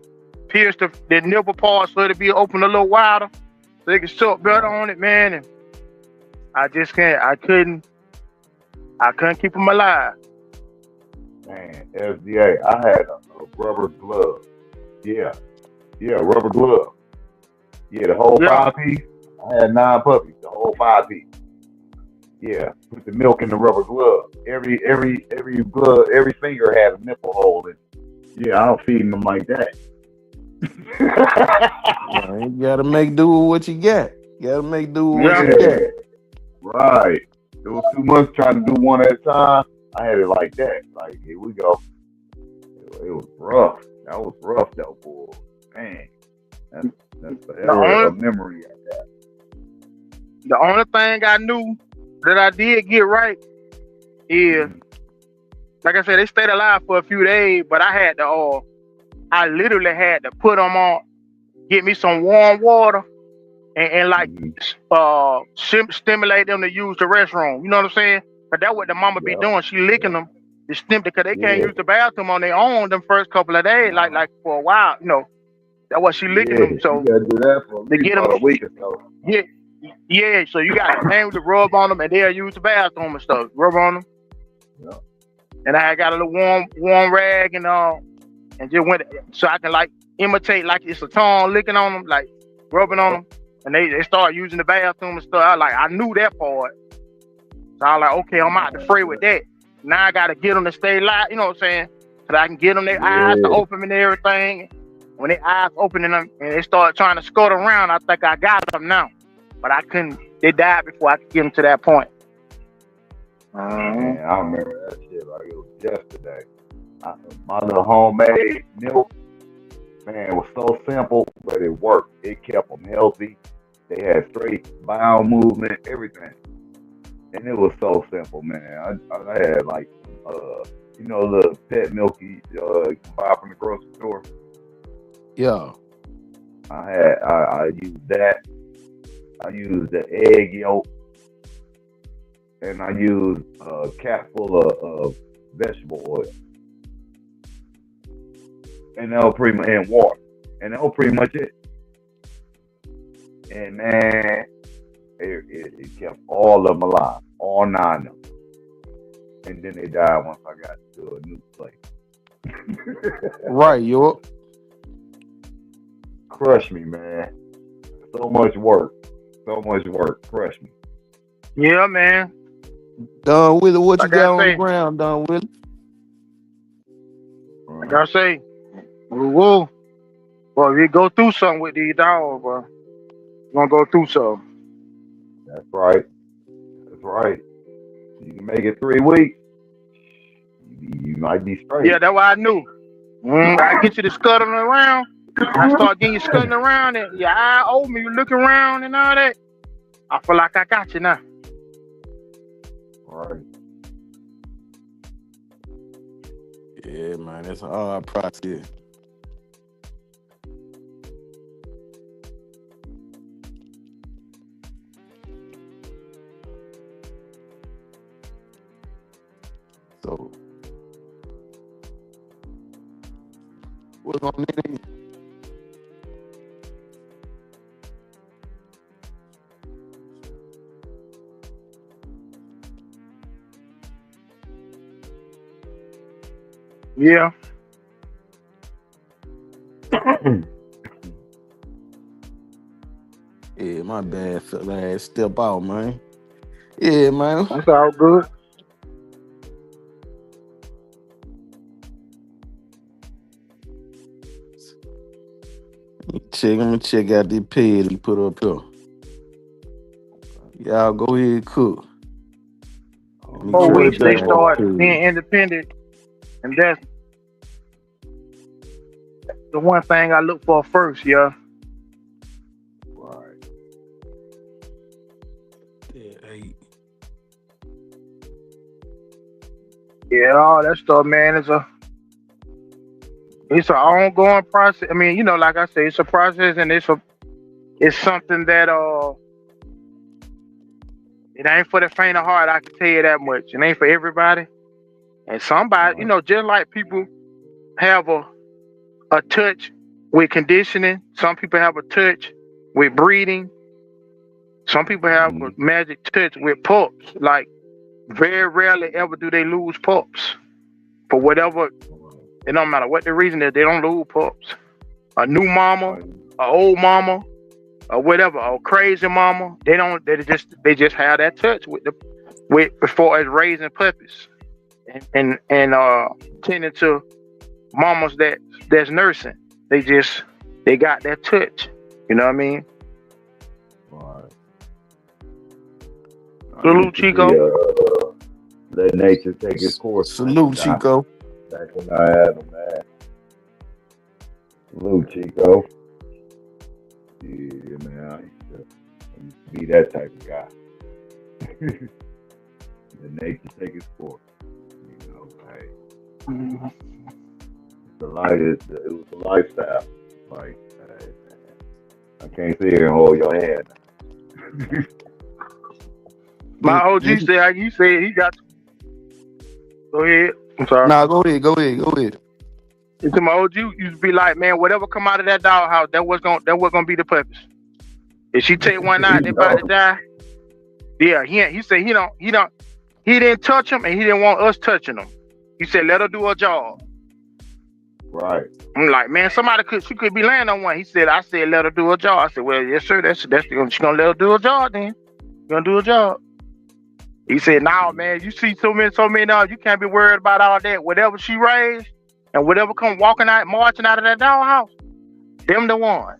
pierced the nipple part so it'd be open a little wider, so they could suck better on it, man. And I just can't. I couldn't keep them alive. Man, SDA, I had a rubber glove. Yeah, rubber glove. Yeah, the whole 5-piece. I had 9 puppies, the whole 5-piece. Yeah, put the milk in the rubber glove. Every glove, every finger had a nipple hole in it. Yeah, I don't feed them like that. You gotta make do with what you got. You gotta make do with what you got. Right. It was too much trying to do one at a time. I had it like that. Like, here we go. It was rough. That was rough though, boy. Man. That's a memory of that. The only thing I knew that I did get right is, like I said, they stayed alive for a few days, but I literally had to put them on, get me some warm water, and stimulate them to use the restroom. You know what I'm saying? But that's what the mama be doing. She licking them to stimulate, because they can't use the bathroom on their own them first couple of days, like for a while. You know, that's what she licking them. So you gotta do that for to get them a week or so. Yeah. So you got to rub on them, and they'll use the bathroom and stuff. Rub on them. Yeah. And I got a little warm rag and just went so I can like imitate like it's a tongue licking on them, like rubbing on them, and they start using the bathroom and stuff. I knew that part. So I was like, okay, I'm out the fray with that. Now I got to get them to stay live, you know what I'm saying? So I can get them their eyes to open and everything. When their eyes opening them and they start trying to scut around, I think I got them now. But I couldn't. They died before I could get them to that point. Man, I remember that shit like it was yesterday. My little homemade milk, man, it was so simple, but it worked. It kept them healthy. They had straight bowel movement, everything. And it was so simple, man. I had like, the pet milk you can buy from the grocery store. Yeah. I used that. I used the egg yolk. And I used a cap full of vegetable oil. And that was pretty much, and water. And that was pretty much it. And man, it kept all of them alive. All 9 of them. And then they died once I got to a new place. Right, yo. Crush me, man. So much work. Crush me. Yeah, man. Don Willie, what you got on the ground, Don Willie? Like I say, whoa. Well, we go through something with these dogs, bro. We're gonna go through something. That's right. You can make it 3 weeks. You might be straight. Yeah, that's what I knew. I get you to scuttling around. I start getting you scuttling around, and your eye open, you looking around and all that. I feel like I got you now. Right. Yeah, man, it's a hard process. So, what's on it? Yeah. Yeah, my bad. Felt like I had to step out, man. Yeah, man. That's all good. I'm gonna check out this pig he put up here. Y'all go ahead and cook. 4 weeks they start being independent, and the one thing I look for first, yeah. Right. Yeah, hey, Yeah, all that stuff, man, it's an ongoing process. I mean, like I say, it's a process, and it's something that it ain't for the faint of heart. I can tell you that much. It ain't for everybody. And somebody, Right. just like people have a touch with conditioning, some people have a touch with breeding. Some people have a Mm-hmm. magic touch with pups. Like very rarely ever do they lose pups for whatever. It don't matter what the reason is. They don't lose pups. A new mama, Right. a old mama, or whatever, or crazy mama. They don't. They just have that touch with as far as raising puppies and tending to mamas that's nursing. They got that touch. You know what I mean? Right. I Salute, used to be Chico. let nature take its course, man. salute, Chico. Back when I had them, man. Salute, Chico. Yeah, man. I used to be that type of guy. Let nature take its course. Hey, Mhm. it was a lifestyle. Like, hey, I can't sit here and hold your hand. My And, OG and, said, he said he got. Go ahead. I'm sorry. nah, go ahead. And to my OG used to be like, man, whatever come out of that doghouse, that was gonna be the purpose. If she take one out, they about to No. die. Yeah, he said he didn't touch him and he didn't want us touching him. He said let her do her job. Right. I'm like, man, she could be laying on one. I said let her do her job. I said, well, yes sir, she gonna let her do her job then. She gonna do her job. He said, "Nah, man, you see so many now, you can't be worried about all that. Whatever she raised and whatever come marching out of that doghouse, them the ones.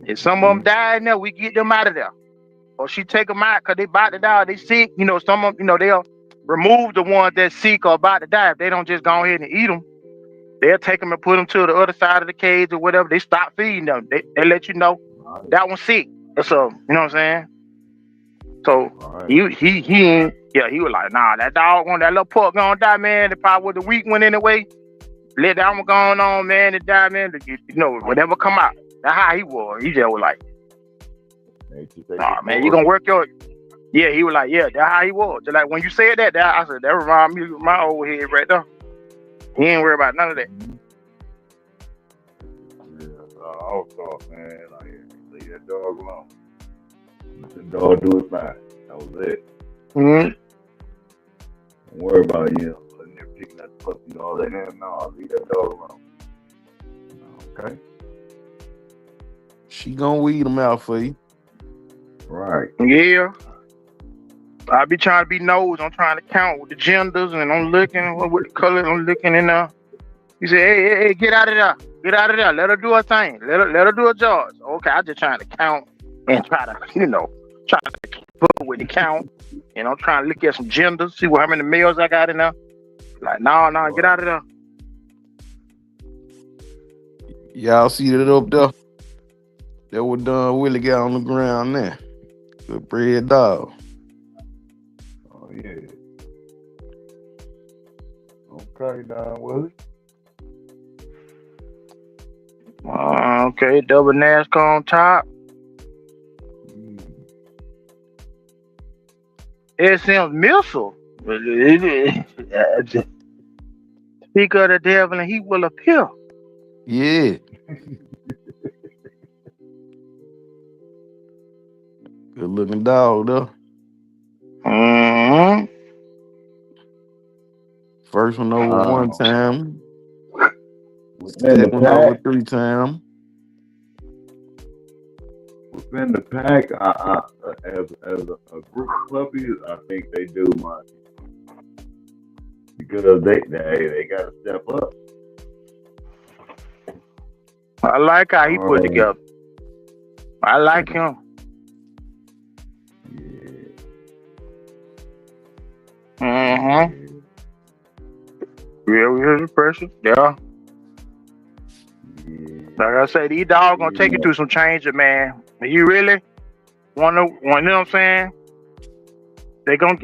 If some of them Mm-hmm. die in there, we get them out of there. Or she take them out because they about to die, they sick. Some of them, they'll remove the ones that's sick or about to die. If they don't just go ahead and eat them, they'll take them and put them to the other side of the cage or whatever. They stop feeding them. They let you know Right. that one's sick. That's you know what I'm saying? So Right. he ain't, yeah, he was like, nah, that little pup gonna die, man. If I was the weak one anyway, let that one going on, man, and die, man. Whatever come out. That's how he was. He just was like, Nature take nah, its man, you course. gonna work your. Yeah, he was like, yeah, that's how he was. Just like when you said that, I said that remind me of my old head right there. He ain't worry about none of that. Mm-hmm. Yeah, I was thought, man, like, leave that dog alone. Let the dog do his thing. That was it. Mm-hmm. Don't worry about letting them picking that puppy and all that. No, leave that dog alone. Okay? She gonna weed them out for you. Right. Yeah. I be trying to be nosed. I'm trying to count with the genders and I'm looking with the colors. I'm looking in there. He said, hey, get out of there. Get out of there. Let her do her thing. Let her do her job. Okay, I just trying to count and try to, try to keep up with the count. And I'm trying to look at some genders, see how many males I got in there. Like, no, get Right. out of there. Y'all see that up there? That what done Willie got on the ground there. The bread dog. Oh, yeah. Okay, Don Willie. Okay, double NASCAR on top. Mm. SM missile. Speak of the devil and he will appear. Yeah. Good looking dog though. Mm-hmm. First one over one time. Within the Second one over pack, 3 times. within the pack, as a group of puppies, I think they do much because they got to step up. I like how he put Um, together. I like him. yeah, Mm-hmm. yeah. Yeah, we hear the pressure. Yeah. Like I said, these dogs gonna take you through some changes, man. If you really wanna, you know what I'm saying? They gonna,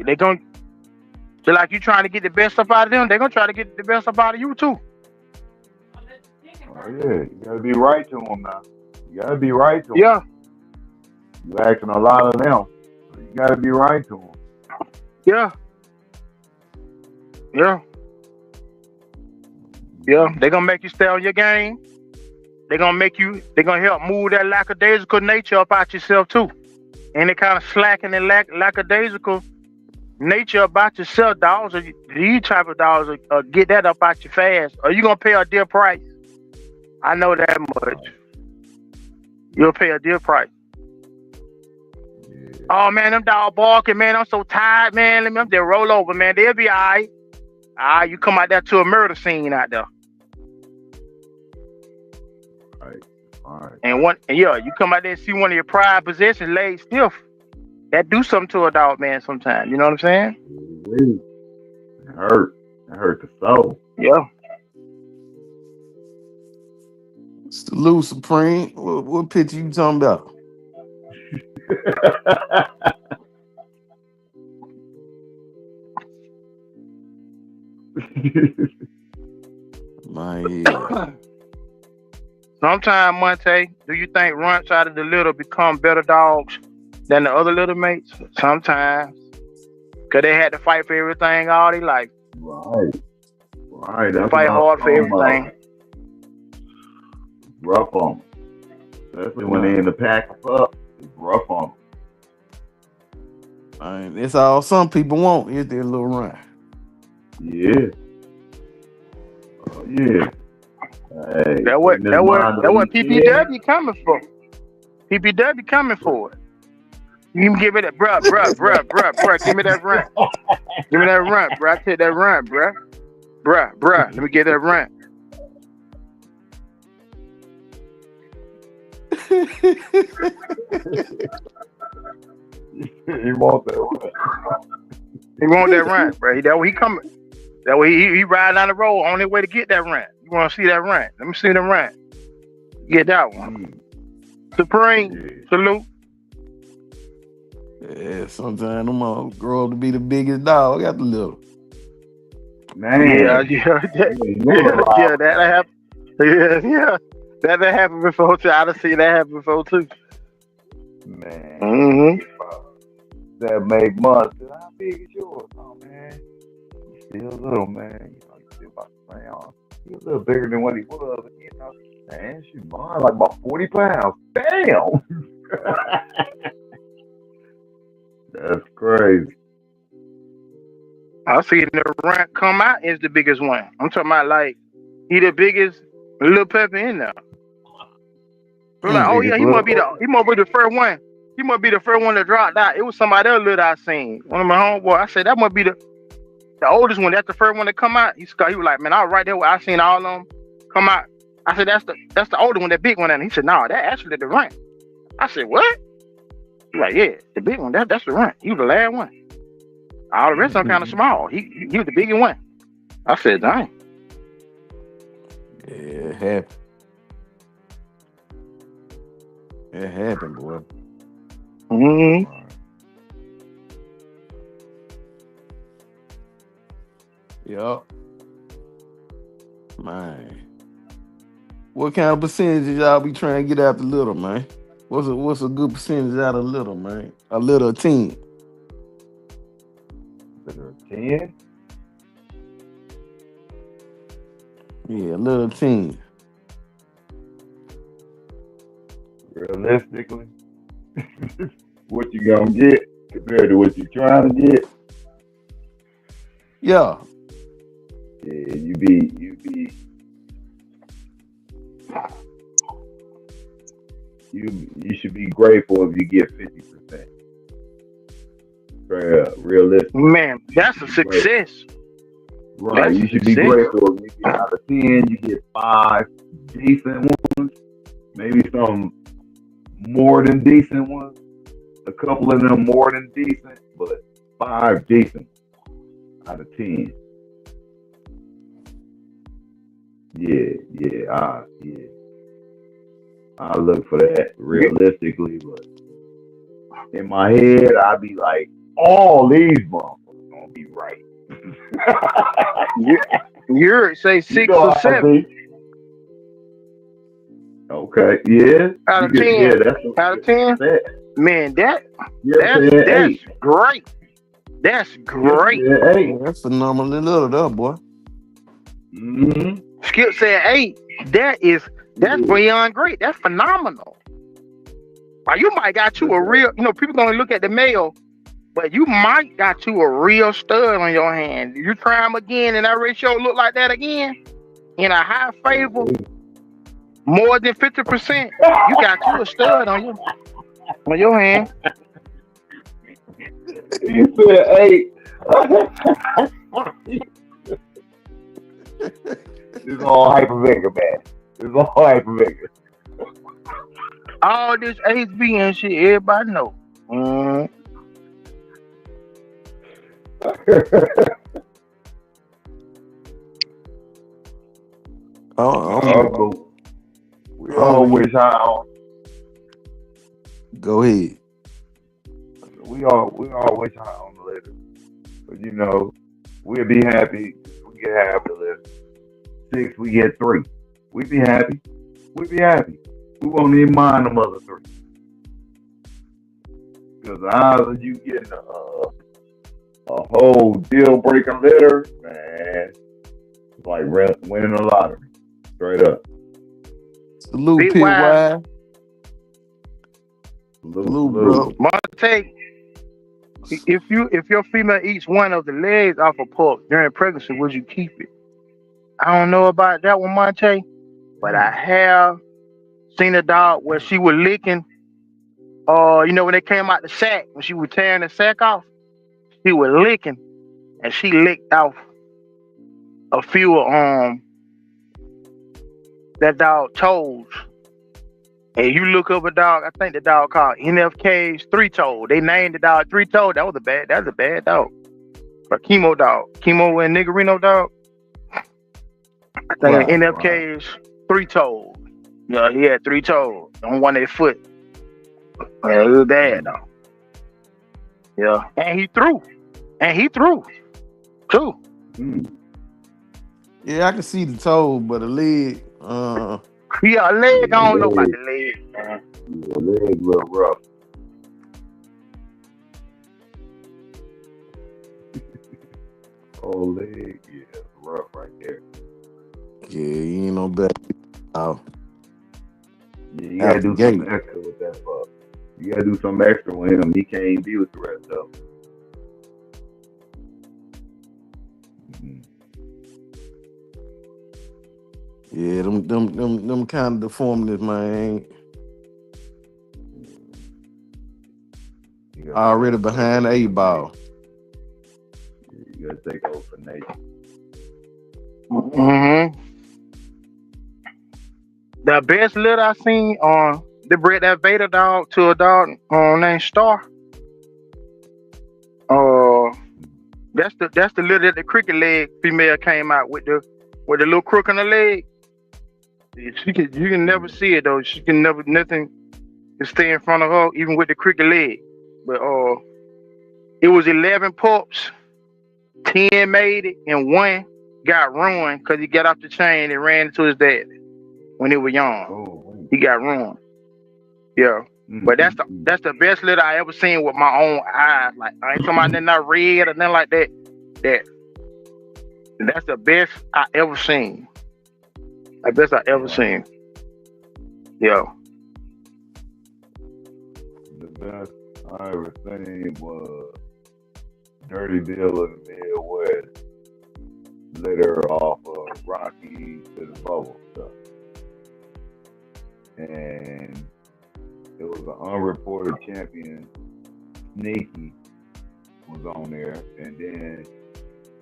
just like you trying to get the best stuff out of them, they gonna try to get the best stuff out of you too. Oh yeah, you gotta be right to them now. You gotta be right to them. Yeah, You asking a lot of them, so you gotta be right to them. yeah, yeah, yeah. They gonna make you stay on your game. They gonna help move that lackadaisical nature up out yourself too. Any kind of slacking and lackadaisical nature about yourself, dogs, or these type of dogs, get that up out you fast, or you gonna pay a dear price. I know that much. You'll pay a dear price. Yeah. Oh man, them dog barking, man. I'm so tired, man. Let me just roll over, man. They'll be alright. You come out there to a murder scene out there. All right. And you come out there and see one of your pride possessions laid stiff. That do something to a dog, man, sometimes. You know what I'm saying? It hurt. It hurt the soul. Yeah. Salute, Supreme. What picture you talking about? My head. Sometimes, Monte, do you think runts out of the litter become better dogs than the other little mates? Sometimes. Because they had to fight for everything all their life. Right. They fight hard for everything. Rough on them. Especially when they're in the pack of pups. It's rough on them. That's all some people want is their little run. Yeah. Oh, yeah. Hey, That what PPW coming for. PPW coming for it. You can give me that, bruh. Give me that run. Give me that run, bruh. I take that run, bruh. Bruh. Let me get that run. He want that run. He want that run, bruh. That way he coming. That way he ride down the road on his way to get that run. You want to see that run? Let me see the run. Get that one. Supreme, salute. Yeah, sometimes them all grow up to be the biggest dog. I got the little. Man. Yeah, that happened. Yeah. That happened before too. I done seen that happen before too. Man. Mm-hmm. That make months. How big is yours? Oh man. He's still little, man. You know, he's still about the same. He's a little bigger than what he was. You know, man, she's mine like about 40 pounds. Damn. That's crazy. I seen the runt come out is the biggest one. I'm talking about like he the biggest little pepper in there. We're like, oh yeah, he must be the first one. He must be the first one that dropped out. It was somebody else that I seen. One of my homeboys. I said that must be the oldest one. That's the first one to come out. He was like, man, I was right there where I seen all of them come out. I said that's the older one, that big one. And he said, no, that actually the runt. I said, what? He like, yeah, the big one. That's the runt. He was the last one. All the rest of them kind of small. He was the biggest one. I said, dang. Yeah, it happened. It happened, boy. Mm-hmm. Yup. Man. What kind of percentage y'all be trying to get out the little, man? What's a good percentage out of little, man? A little team. Little 10? Yeah, a little team. Realistically, what you gonna get compared to what you're trying to get? Yeah. Yeah, you should be grateful if you get 50%. Realistic. Man, that's a success. Right, That's you should success. be grateful if you get out of 10, you get 5 decent ones, maybe some more than decent ones, a couple of them more than decent, but 5 decent out of 10. Yeah. I look for that realistically, but in my head, I be like, all these motherfuckers gonna be right. You you say You 6 know or how I 7 be. Okay, yeah, out you of get, yeah, 10. that's what Out of you 10, said. man, You're saying that's 8. great. That's You're great. saying 8. Man, that's phenomenally little, though, boy. Mm-hmm. Skip said 8. That's Yeah. beyond great. That's phenomenal. Like you might got you But a real, people gonna look at the male, but you might got you a real stud on your hand. You try him again, and that ratio look like that again in a high favor, more than 50%. You got you a stud on your hand. you said 8. This is all hypervigor, man. This is all hypervigor. All this HB and shit, everybody know. Mm. I'm, But we I'm all with you. wish how Go ahead. we all wish how on the list. But we'll be happy if we get half the list. 6, we get 3. We be happy. We be happy. We won't even mind them other 3. Because the odds of you getting a whole deal breaker litter, man, it's like winning a lottery. Straight up. Salute, Big Pit Y, Wide. Salute, Salute, salute. bro. Monte, if your female eats one of the legs off a pup during pregnancy, would you keep it? I don't know about that one, Monte, but I have seen a dog where she was licking. When they came out the sack, when she was tearing the sack off, she was licking, and she licked off a few of that dog toes. And you look up a dog, I think the dog called NFK's Three Toe. They named the dog Three Toe. That was a bad dog. A chemo dog. Chemo and Niggerino dog. I think Right, right. NFK's Three Toe. Yeah, he had 3 toes on one of their foot. Yeah, it was bad though. Yeah. And he threw. Too. Mm. Yeah, I can see the toe, but the leg, Yeah, a leg, Yeah, I don't know about leg, the leg, man. yeah, leg look rough. Oh, leg, yeah, it's rough right there. yeah, you ain't no better out Yeah, you gotta out the do something gate. extra with that fuck. You gotta do something extra with him. He can't be with the rest of them. Mm-hmm. Yeah, them kind of deformities, man, You gotta let already him take behind the over eight for nature. ball. You gotta take over for nature. Mm-hmm. The best litter I seen they bred that Vader dog to a dog named Star. Uh, that's the litter that the cricket leg female came out with the little crook in the leg. You can never see it though. She can never nothing can stay in front of her even with the cricket leg. But it was 11 pups, 10 made it, and one got ruined because he got off the chain and ran into his dad when he was young. Oh, He got ruined. Yeah. But mm-hmm. that's the best litter I ever seen with my own eyes. Like I ain't talking about nothing not red or nothing like that. That's the best I ever seen. The best I ever Right. seen. Yeah. The best I ever seen was Dirty Bill in the Midwest. Litter off of Rocky to the Bubble stuff. And it was an unreported champion. Sneaky was on there. And then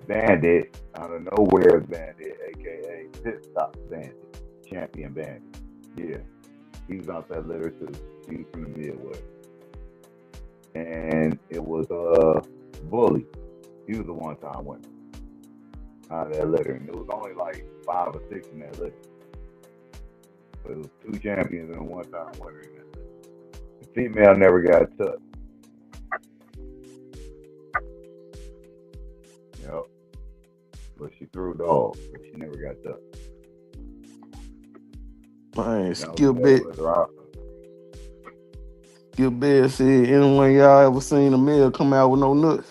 Bandit, out of nowhere, Bandit, aka Pit Stop Bandit, Champion Bandit. Yeah, he was out that litter too. He was from the Midwest. And it was Bully. He was the one-time winner out of that litter. And it was only like 5 or 6 in that litter. It was 2 champions and a one-time winner. The female never got touched. Yep. But she threw dogs, but she never got touched. Man, That was Skip Bet. Mayweather. Skip Bet said, anyone y'all ever seen a male come out with no nuts?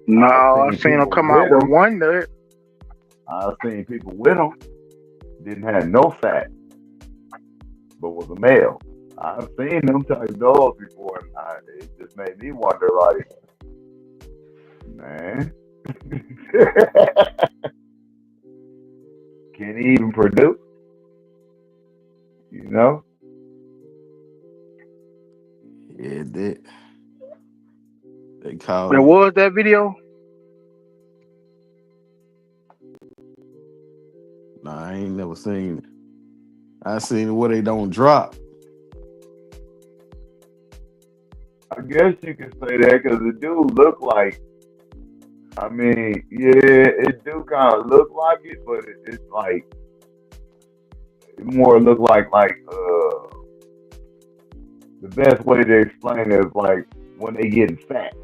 No, I I've seen him people come out with with 'em. one nut. I've seen people with them didn't have no fat, but was a male. I've seen them type dogs before, and it just made me wonder, like, man, can he even produce? You know? Yeah, they There call it. was that video. Nah, I ain't never seen it. I seen it where they don't drop. I guess you can say that because the dude look like. I mean, yeah, it do kind of look like it, but it's like it more look like the best way to explain it is like when they getting fat,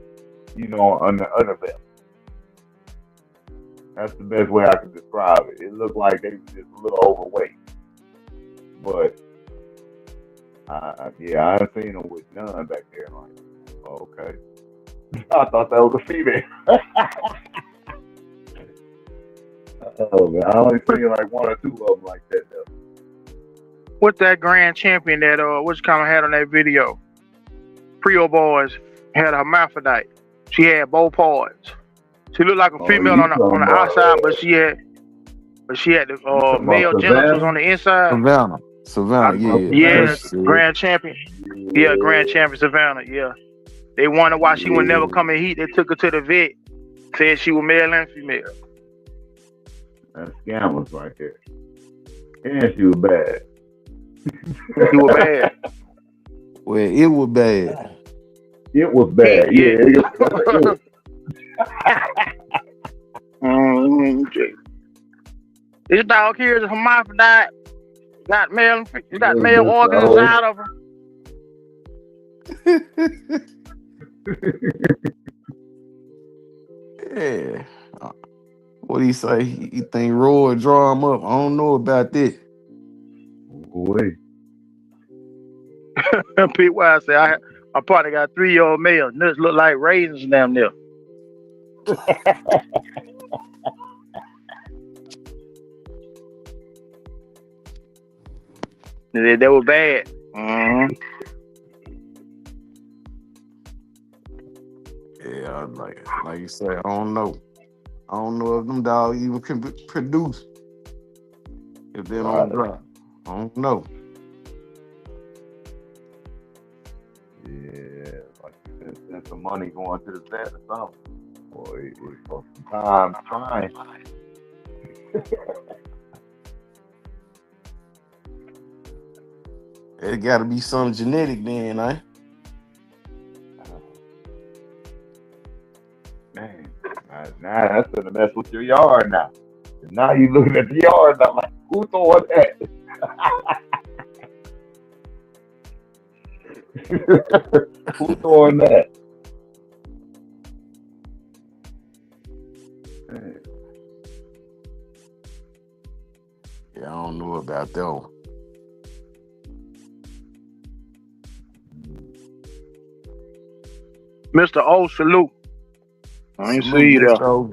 you know, on the underbelly. That's the best way I can describe it. It looked like they was just a little overweight, but yeah, I ain't seen them with none back there. Like, oh, okay, I thought that was a female. Oh man, I only seen like 1 or 2 of them like that though. What's that grand champion that which kind of had on that video? Prio Boys had a hermaphrodite. She had both parts. She looked like a Oh, female you on talking the about outside, but she had the you talking male about genitals Savannah? on the inside. Savannah, Oh, yeah. Yeah, That's Savannah. shit. grand champion. Yeah, grand champion Savannah. Yeah, they wondered why she would never Yeah, come in heat. They took her to the vet. Said she was male and female. that's scammers right there. And she was bad. She was bad. Well, it was bad. It was bad. Yeah. Yeah, it. This dog here is a hermaphrodite. Got male Just organs so. inside of her. Yeah. What he say? He think Roy draw him up. I don't know about that. Wait. Pete Wise said, I probably got 3-year-old male. Nuts look like raisins down there. They were bad. Mm-hmm. Yeah, like you say, I don't know. I don't know if them dogs even can produce if they don't drop. I don't know. Yeah, like send some money going to the vet or something. Or for some time trying. It got to be some genetic then, eh? Man, now that's gonna mess with your yard now. And now you looking at the yard, and I'm like, who throwing that? Who throwing that? Man. Yeah, I don't know about that one. Mr. O, salute. I ain't see you there. So,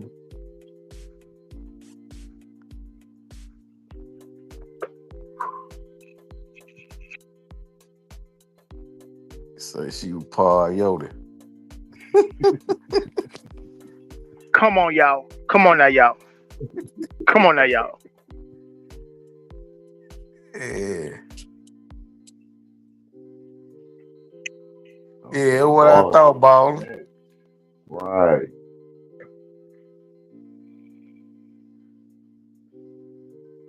say she was Pa Yoda. Come on, y'all. Come on now, y'all. Come on now, y'all. Yeah. Yeah, what I thought, ball. Right.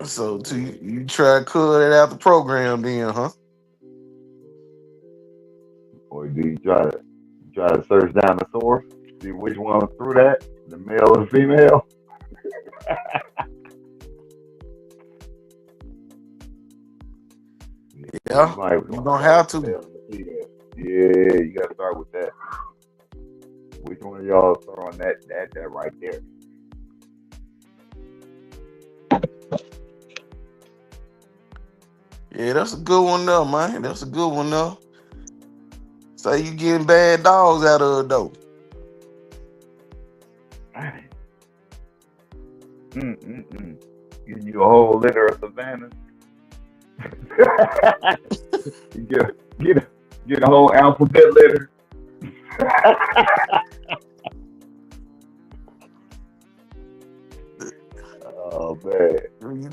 So you try to cut it out the program then, huh? Or do you try to search down the source, see which one threw that, the male or the female? Yeah, might you want to don't start have with to. sales and see that. Yeah, you gotta start with that. Which one of y'all throwing that right there? Yeah, that's a good one though, man. That's a good one though. Say you getting bad dogs out of it though. Mm. Give you a whole litter of Savannah. get get a, get a whole alphabet litter. Oh man. You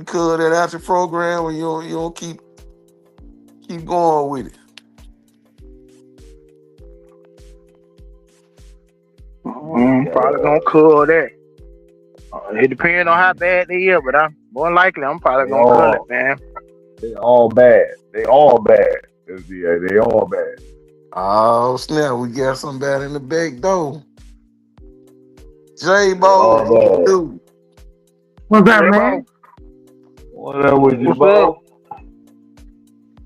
cut it out your program, and you don't keep going with it. Probably gonna cull that. It depends on how bad they are, but I'm more likely I'm probably They gonna cull it, all man. they all bad. They all bad. Yeah, they all bad. Oh snap! We got something bad in the back door. They J-Bo, all what you bad. do? What's up, Hey, man? Bo, What up with you, what's up? Bo?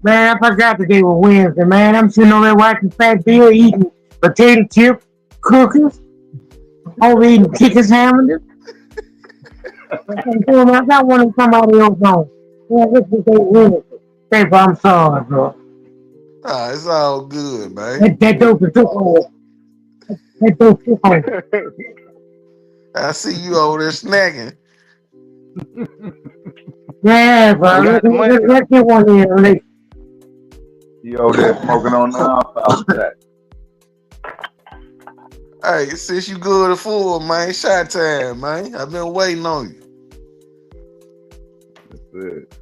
Man, I forgot today was Wednesday, man. I'm sitting over there watching Fat Bill eating potato chip cookies, over eating chicken sandwiches. I got one of somebody else on. Yeah, this is a Wednesday. Hey, bro, I'm sorry, bro. Ah, it's all good, man. That dope is took over. That dope took over. I see you over there snacking. Yeah, We bro. got the money. Let's get one in. You over there smoking on non-stop that. Hey, since you good at full, man, shot time, man. I've been waiting on you. That's it.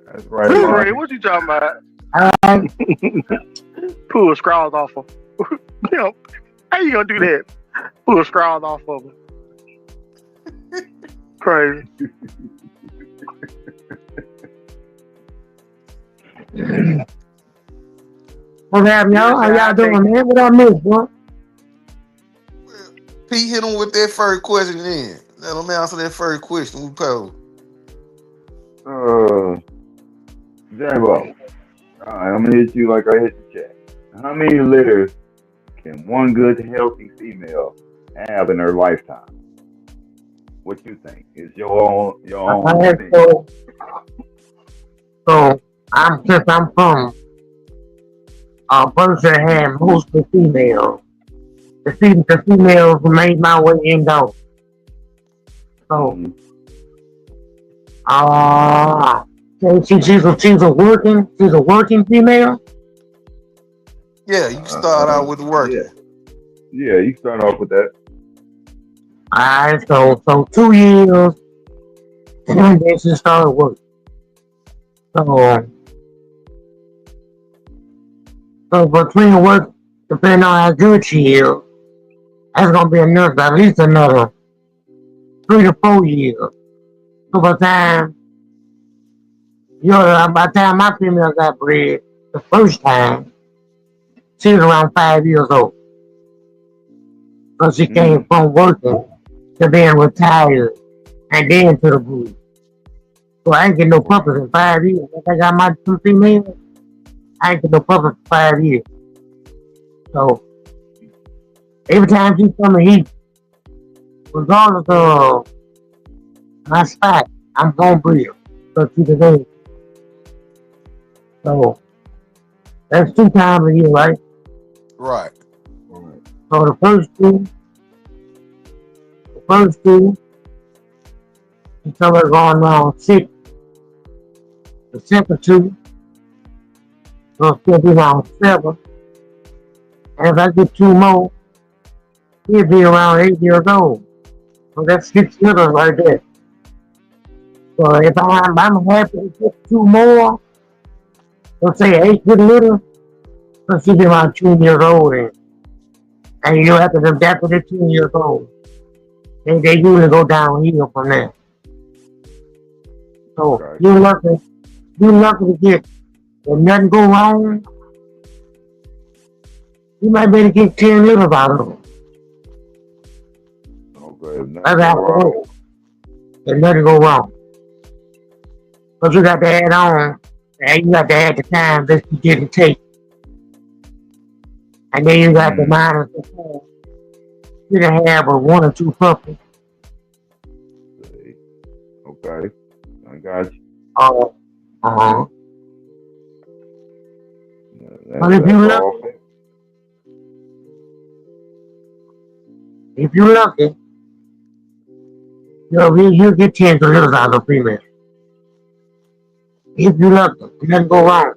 That's right, Ray, Lonnie. what you talking about? Alright. Pull scrawls off of. You know, how you gonna do that? Pull scrawls off of it. Crazy. What's happening, y'all? How y'all doing, man? What I miss, bro? Pete hit him with that first question then. Let him answer that first question we posed. J-Bo. Alright, I'm gonna hit you like I hit the chat. How many litters can one good, healthy female have in her lifetime? What you think? Is your own opinion? So since I'm from a person that had mostly females. The females made my way in though. So she's a working female. Yeah, you can start out with the working. Yeah, you start off with that. Alright, so 2 years and then she started working. So between work, depending on how good she is, that's gonna be at least another 3 to 4 years. So by the time my female got bred the first time, she was around 5 years old. So she came from working to being retired and then to the breed. So I ain't get no puppies in 5 years. If I got my 2 females, I ain't get no puppies for 5 years. So every time she come and eat, regardless of my spot, I'm gonna breed her. So she can go. So that's 2 times a year, right? Right. So the first two, she's somewhere going around 6. The second 2 will still be around 7. And if I get 2 more, he'll be around 8 years old. So that's 6 litters right there. So if I'm happy to get 2 more, let's say 8 good litters, so she'll be around 2 years old. And you have to adapt to the 2 years old. And they usually go downhill from there. So you're lucky to get, if nothing go wrong, you might be able to get 10 litters out of them. Okay, That's how it goes. If nothing go wrong. But you got to add on, and you got to add the time that you didn't take. And then you got the minus the time you didn't have a 1 or 2 puppies. Okay. I got you. Oh, uh-huh. But That's all. if you lucky, you'll get 10 litters out of a female. If you lucky, it doesn't go wrong.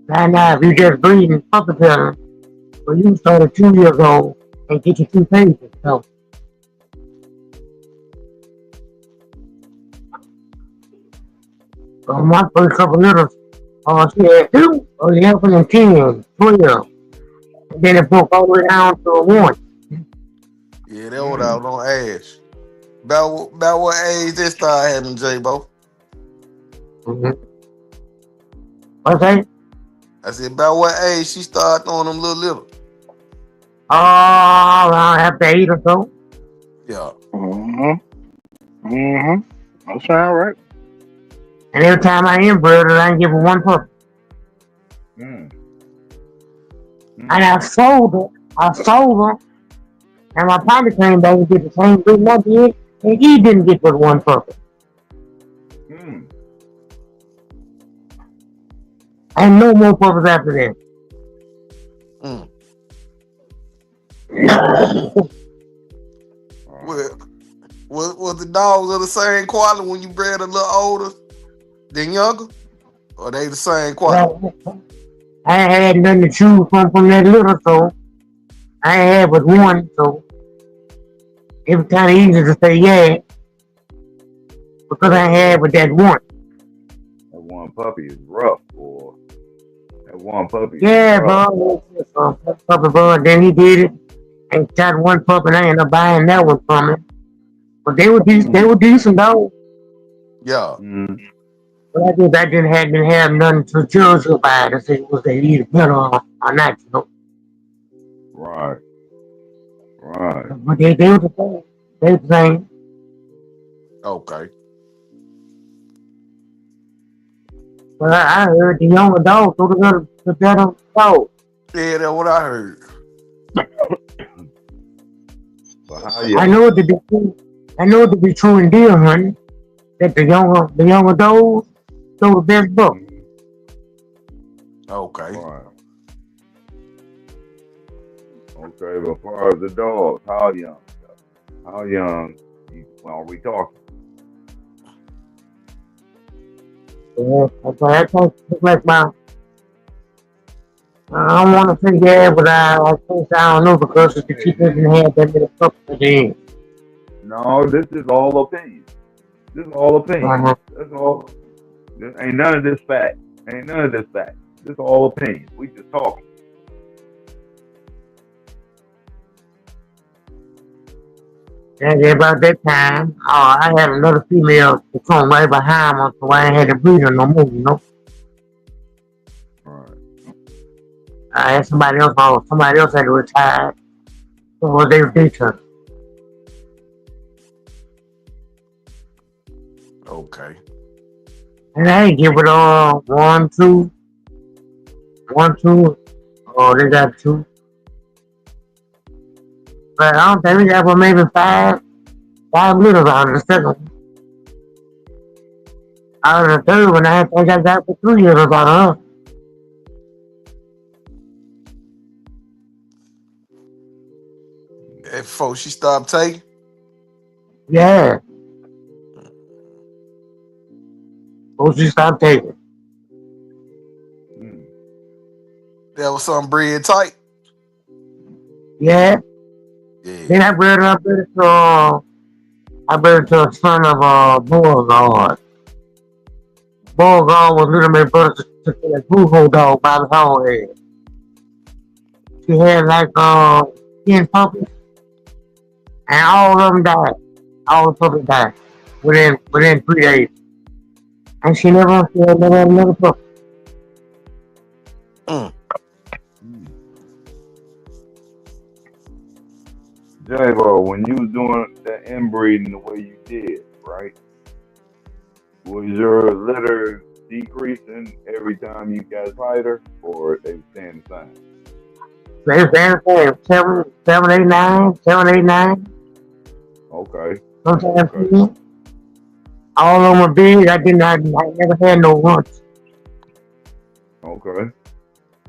Now, if you just breeding puppy parents, well, you start at 2 years old and get your 2 pages. So, my first couple litters, she had 2, 11 and 10, 12. And then it broke all the way down to a 1. Yeah, that's what I was gonna ask. About what age they start having J-Bo? Mm-hmm. What's that? I said, about what age she started throwing them little? Around after 8 or so. Yeah. That sound right. And every time I inbred her, I give her 1 puppy. And I sold her. And my partner came back and did the same thing I did, and he didn't get but 1 puppy. And no more puppies after that. Was the dogs of the same quality when you bred a little older than younger? Or they the same quality? I ain't had nothing to choose from that little, so I ain't had but 1, so it was kind of easy to say yeah, because I had but that 1. That 1 puppy is rough, boy. That 1 puppy. Yeah, bro. Puppy, bro. Then he did it and shot 1 puppy, and I ended up buying that one from him. But they were decent. They were decent, though. Yeah. But I didn't have nothing to judge about to say was they either better or not, you know. Right. But they were the same. They were the same. Okay. But I heard the younger dog throw the better dog. Yeah, that's what I heard. I know it to be true in deer hunting that the younger dogs throw the best buck. Okay. Right. Okay, but as far as the dogs, how young are we talking? Yeah, that's like I don't want to say yeah, but I think I don't know because the chief doesn't have that many pups today. No, this is all opinion. That's all. Ain't none of this fact. This is all opinion. We just talking. And about that time, I had another female to come right behind me, so I ain't had to breed her no more, you know. Right. I had somebody else had to retire, so they beat her. Okay. And I ain't give it all 1, 2. Oh, they got 2. But I don't think we got maybe 5 litters out of the second one. Out of the third one, I think I got for 3 litters out of her. Before she stopped taking? Yeah. Before she stopped taking. That was some breed type? Yeah. Then I bred it to a son of Beauregard. Beauregard was little bit brother to that bull dog by the whole head. She had like 10 puppies, and all of them died. All the puppies died within 3 days, and she never had another puppy. J-Bo, when you was doing that inbreeding the way you did, right? Was your litter decreasing every time you got tighter, or they were staying the same? They say 7, 7, 8, 9. Okay, Sometimes okay, 10. All of them were big. I never had no lunch. okay.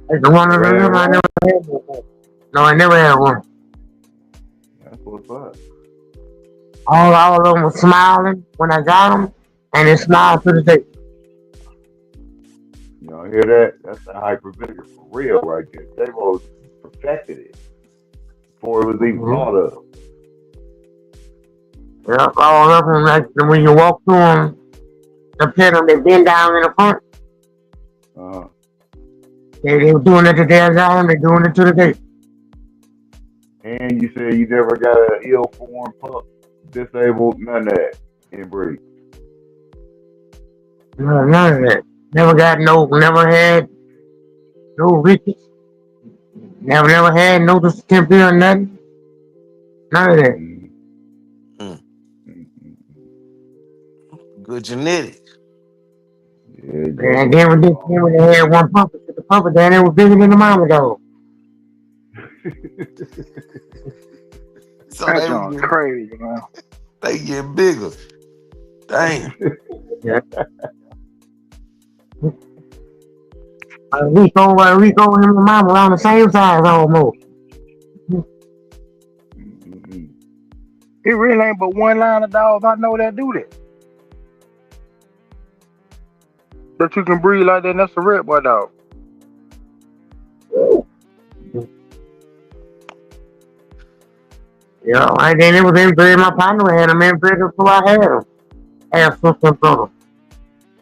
Like the one of Never had them, I one. never had no lunch. No, I never had one. That's what's up. All of them were smiling when I got them, and they smiled to the day. You know, hear that? That's the hyper vigor for real right there. They both perfected it before it was even Mm-hmm. thought of. Yeah, all of them, like when you walk through them, the pit them, they bend down in the front. Uh, They were doing it to their time, they're doing it to the day. and you said you never got an ill-formed pup, disabled, none of that inbreed. No, none of that. Never had no rickets. Never had no distemper or nothing. None of that. Mm, Mm. mm, mm, mm. Good genetics. Yeah, And definitely. then when they had one puppet, the puppet down there was bigger than the mama dog. So That joint's crazy, man. they get bigger. Damn. Yeah. Rico and him and mama around the same size almost. Mm, mm, mm. It really ain't but one line of dogs I know that do that. That you can breed like that, and that's a red boy dog. Yeah, and then it was inbred. My partner had him inbred before I had him. I had sister and brother.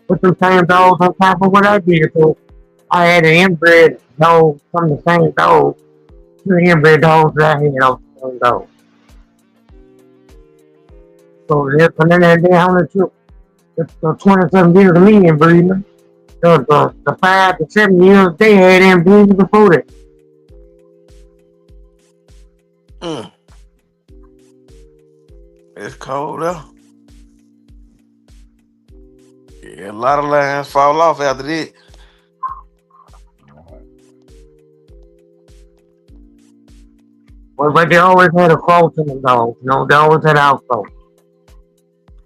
Put them same dogs on top of what I did. So I had an inbred dog from the same dog. Two inbred dogs that I had on the same dog. So and then they only took the 27 years of me inbreeding. The 5 to 7 years they had inbreeding before that. Mm. It's cold though. Yeah, a lot of lines fall off after that. But they always had a cross in the dog. You know, they always had an outcross.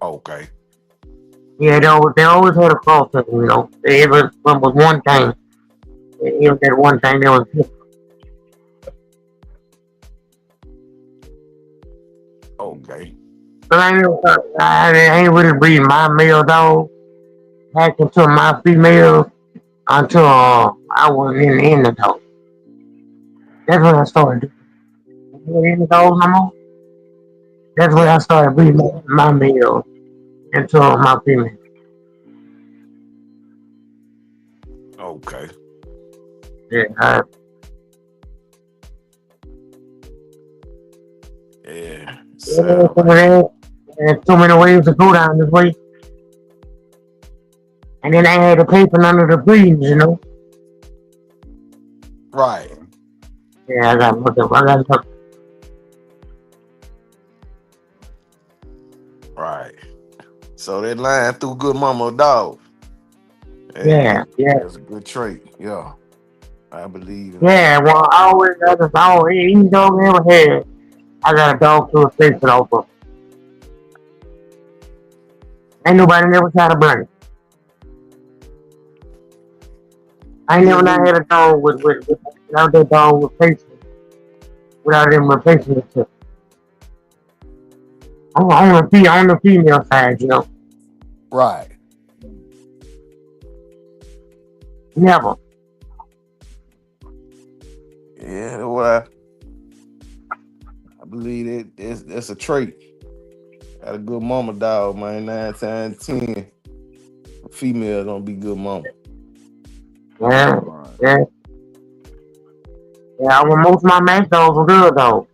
Okay. Yeah, they always had a cross in them, you know. It was one thing. It was that one thing that was different. Okay. But I ain't really breed my male dog back into my female until I was in the dog. That's when I started doing in the dog no more. That's when I Yeah. started breeding my male into my female. Okay. Yeah, Yeah. yeah, Sound like there's too many ways to go down this way. And then I had the paper under the breeds, you know. right. Yeah, I got to look up. I got to look. Right. So that line through good mama dog. Yeah, yeah. That's a good trait. Yeah. I believe in that. Yeah, well, I always got a dog. Any dog I ever had, I got a dog to replace it off of. Ain't nobody never tried to burn it. I ain't Yeah, never not me. had a dog without that dog replacing it, without them replacing it. Too. On the female side, you know. Right. Never. Yeah, well, I believe that's a trait. Got a good mama dog, man. 9 times 10. Female don't be good mama. Yeah, Right. yeah. Yeah, most of my match dogs were good dogs.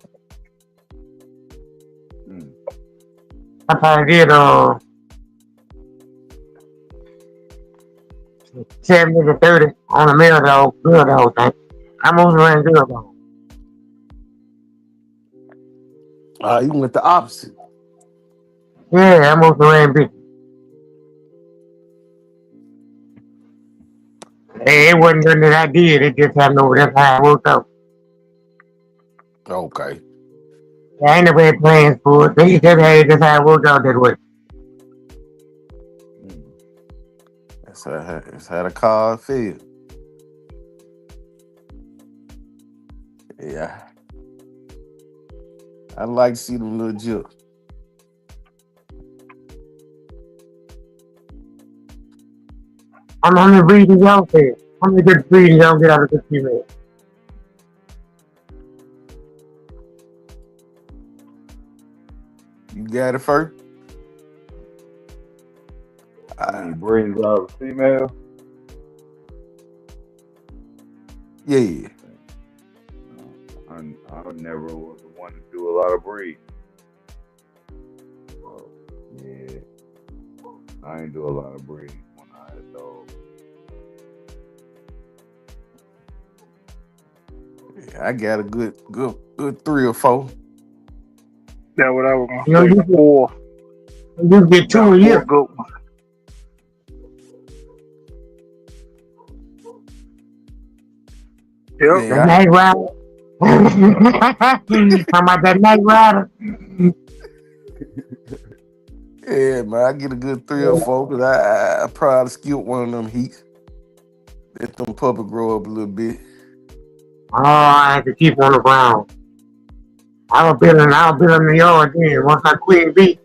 Mm. I probably did 70 to 30 on a male dog, good dog thing. I mostly ran good dogs. You went the opposite. Yeah, I mostly ran big. It wasn't nothing that I did. It just happened over. That's how it worked out. Okay. I ain't never had plans for it. They just had that's how it worked out that way. Mm. That's how the car feel. Yeah. I like to see them little jips. How many breeding y'all say? How many good breeding y'all get out of this female? You got it first? How many breeds out of a female? Yeah. I never was the one to do a lot of breeds. So, yeah, I ain't do a lot of breeds when I had dogs. Yeah, I got a good 3 or 4. That's what I was gonna You know, say. Four. you get 2 a Four year. good ones. Yep. The Yeah, night rider. How about that night rider? yeah, man. I get a good 3 or 4 because I probably skipped one of them heats. Let them puppy grow up a little bit. Oh, I had to keep on the ground. I was building the yard then. Once I queen bee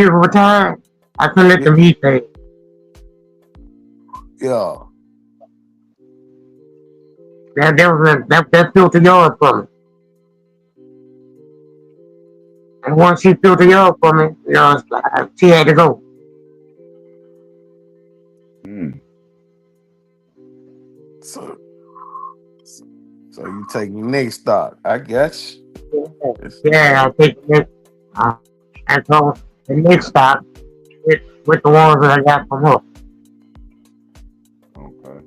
retired, I couldn't let Yeah. them heat things. Yeah. That built the yard for me. And once she built the yard for me, it's like, she had to go. Mm. So you take the next stop. I got you. Yeah, I think and so the next stop with the ones that I got from her. Okay.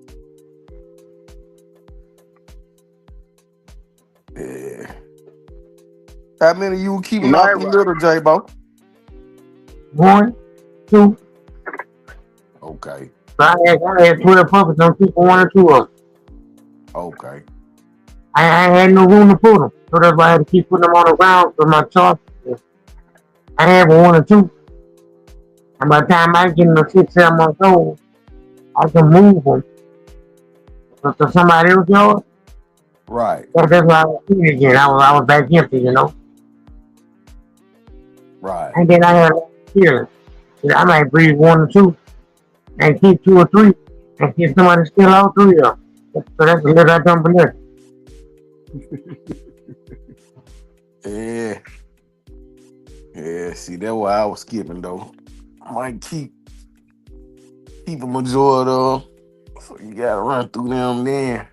Yeah. How many you were keeping Night out them ride. little J-Bo? 1, 2. Okay. So I had 12 puppies on people 1 or 2 of them. Okay. I had no room to put them. So that's why I had to keep putting them on the ground for my charge. I had 1 or 2. And by the time I get them 6, 7 months old, I can move them to somebody else's yard. Right. So that's why I was clean again. I was back empty. Right. And then I had feelings. I might breed 1 or 2 and keep 2 or 3 and keep somebody steal all 3 of them. So that's a little I done for nothing. Yeah. Yeah. See, that's why I was skipping though. I might keep a majority of them. So you gotta run through them then.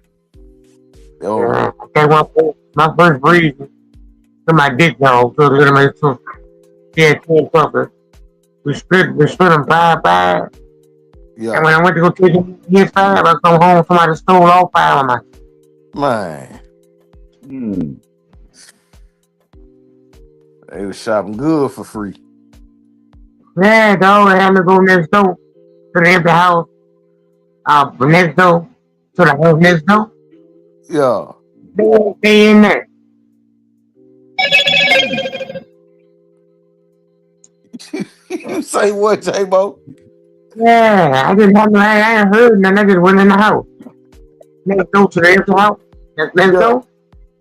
Oh, Okay, my first breed to my dick dog, so literally, so she had 10 puppies. We split them 5-5. And yeah. when I went to go take his 5, I come home, somebody stole all 5 of mine. Man. Mm. They was shopping good for free. Yeah, dog, I had to go next door to the empty house. Next door to the house next door. Yeah. They in there. Mm. You say what, J-Bo? Yeah, I ain't heard nothing. I just went in the house. Next door to the empty house. Next Yeah. door.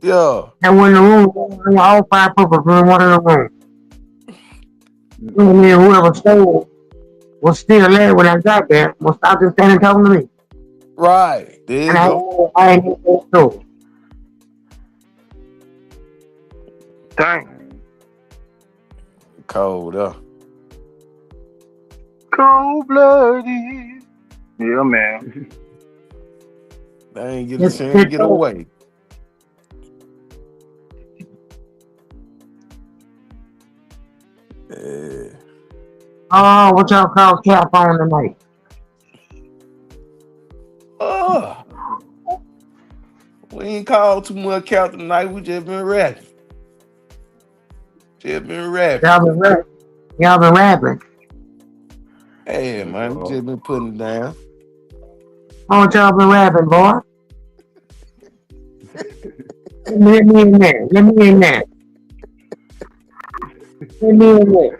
Yeah. And when the room, all 5 puppies were in one of the rooms. Mm. And then whoever stole was still there when I got there. Was stop just standing talking to me. Right. There And you go. I ain't hit that store. Dang. Cold, Cold blooded. Yeah, man. They ain't get a chance to get away. Yeah. Oh, what y'all call cap on tonight? Oh, we ain't called too much count tonight. We just been rapping. Y'all been rapping. Hey, That's man, we all. just been putting it down. Oh, y'all been rapping, boy. Let me in there. Let me in there. Let me in there.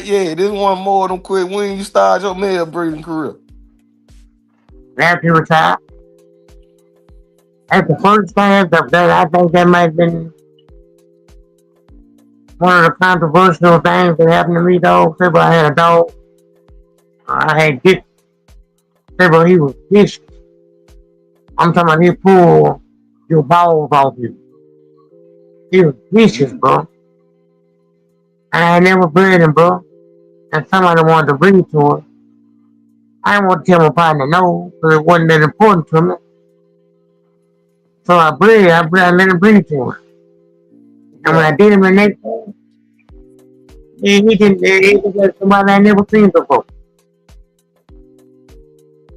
Yeah, this one more of them quick. When you start your male breeding career? After you retire. At the first time, that I think that might have been one of the controversial things that happened to me, though. People, I had a dog. I had get. People, he was vicious. I'm talking about he pulled your balls off you. He was vicious, bro. And I had never bred him, bro. And somebody wanted to breed to him. I didn't want to tell my partner no, because it wasn't that important to me. So I let him breed to him. And when I did him the next time, he was like somebody I never seen before.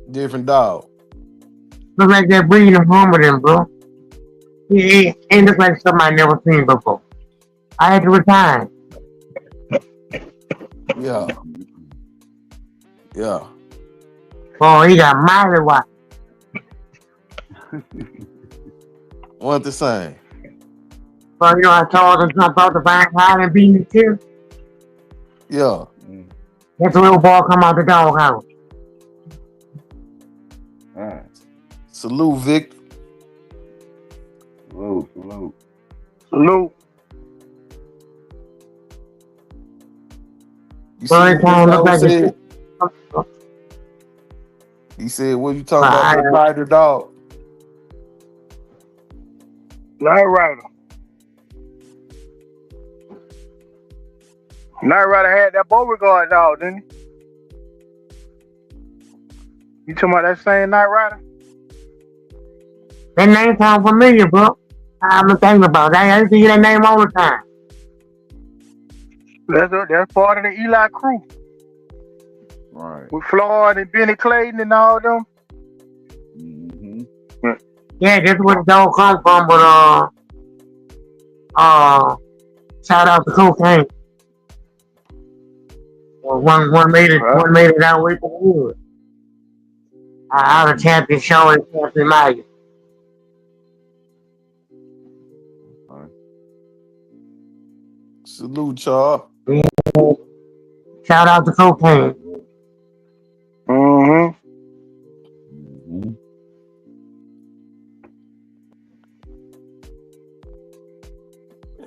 Different dog. Look like that breeding harmed him, bro. He looked like something I never seen before. I had to retire. Yeah. Yeah. Oh, he got mighty wide. What the same? Well, you know, I told him something about the vine hide and being too. Yeah. That's a little boy come out the doghouse. All right. Salute, Victor. Salute, salute. Salute. You see Well, what it kind of this looked like said? He said, what you talking about, that tiger dog? Night Rider. Night Rider had that Beauregard dog, didn't he? You talking about that same Night Rider? That name sounds familiar, bro. I'm thinking about that. I used to hear that name all the time. That's part of the Eli crew. Right. With Floyd and Benny Clayton and all them. Mm-hmm. Yeah, that's where the dog comes from, but shout out to Cocaine. One made it out with the wood. Out of champion show and champion Maya. Right. Salute, Charles. Yeah. Shout out to Cocaine. Mm-hmm. Mm-hmm.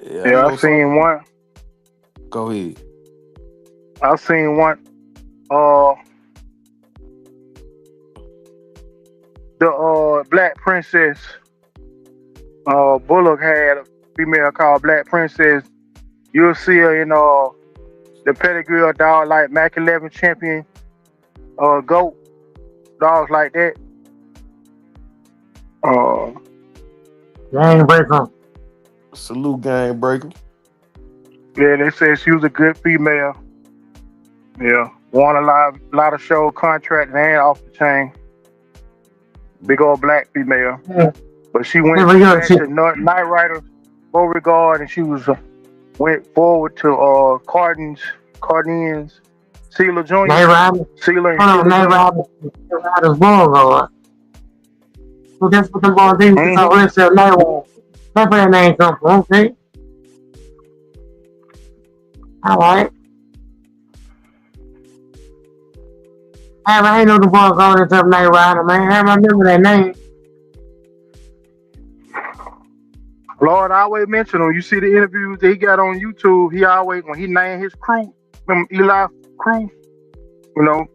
Yeah, I seen one. Go ahead. I seen one. The Black Princess. Bullock had a female called Black Princess. You'll see her in the pedigree of dog like Mac 11 champion, goat, dogs like that. Gang breaker. Salute, gang breaker. Yeah, they said she was a good female. Yeah, won a lot of show contracts and off the chain. Big old black female. Yeah. But she went back to Night Rider, Beauregard, and she went forward to Cardin's, Sealer Jr. Night Rider. Sealer and Night Rider's Beauregard. So that's what the boys do. Mm-hmm. So let's say Night Rider. That's where that name come from, okay? Alright. I ain't know the boy called himself Night Rider, man. I remember that name. Lord, I always mention him. You see the interviews that he got on YouTube, he always, when he named his crew, them Eli crew, you know,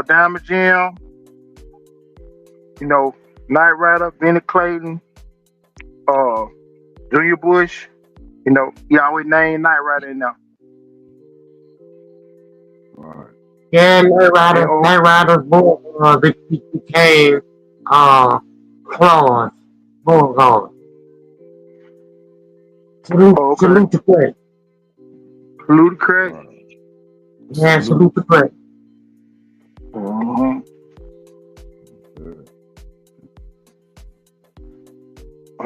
Diamond Jim, you know, Night Rider, Benny Clayton, Junior Bush, you know, he always named Night Rider in there. Right. Yeah, Night Rider's Beauregard became Claude Beauregard. Salute to Craig. Salute to Craig. Right. Yeah, salute to Craig. Mm-hmm.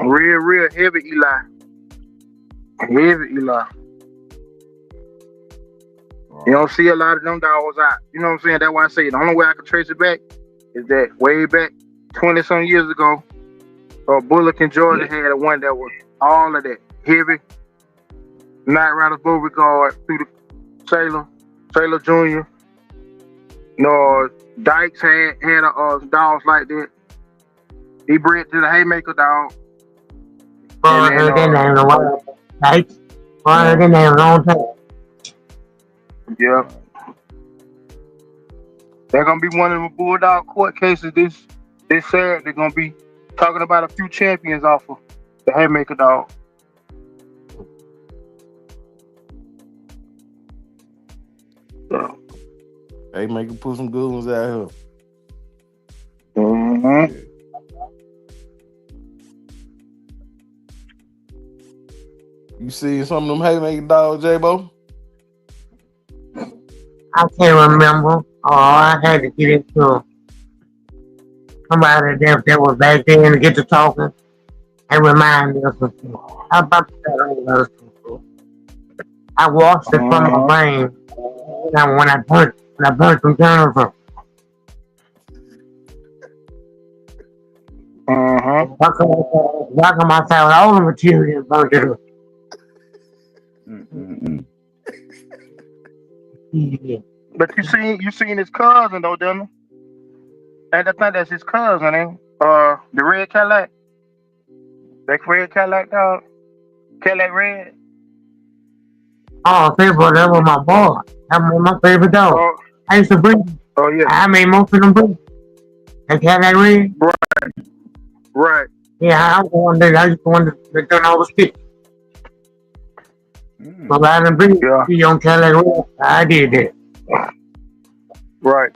Real heavy Eli. Heavy Eli. Right. You don't see a lot of them dogs out. You know what I'm saying? That's why I say the only way I can trace it back is that way back 20 some years ago, Bullock in Georgia had a one that was all of that heavy Night Rider Beauregard through the Taylor Jr. No, Dykes had dogs like that. He bred to the Haymaker dog. I heard that name a while. Right? I heard that name a long time. Yeah. They're gonna be one of the Bulldog court cases this Saturday. They're gonna be talking about a few champions off of the Haymaker dog. So. Haymaker put some good ones out here. Mm-hmm. You see some of them Haymaker dogs, J-Bo? I can't remember. Oh, I had to get into somebody that was back then to get to talking and remind me of something. How about that? I washed it from my brain. Now when I burnt some journals up. Why come I found all the material burnt it up? Yeah. But you seen his cousin though, didn't you? And I think that's his cousin, eh? The red Cadillac. That red Cadillac dog. Cadillac red. Oh, favorite, that was my boy. That was my favorite dog. I used to breed. Oh yeah. I made most of them breed. That Cadillac red. Right. Yeah, I used to want to turn all the sticks. But I didn't breed on Cadillac red. I did that. Right.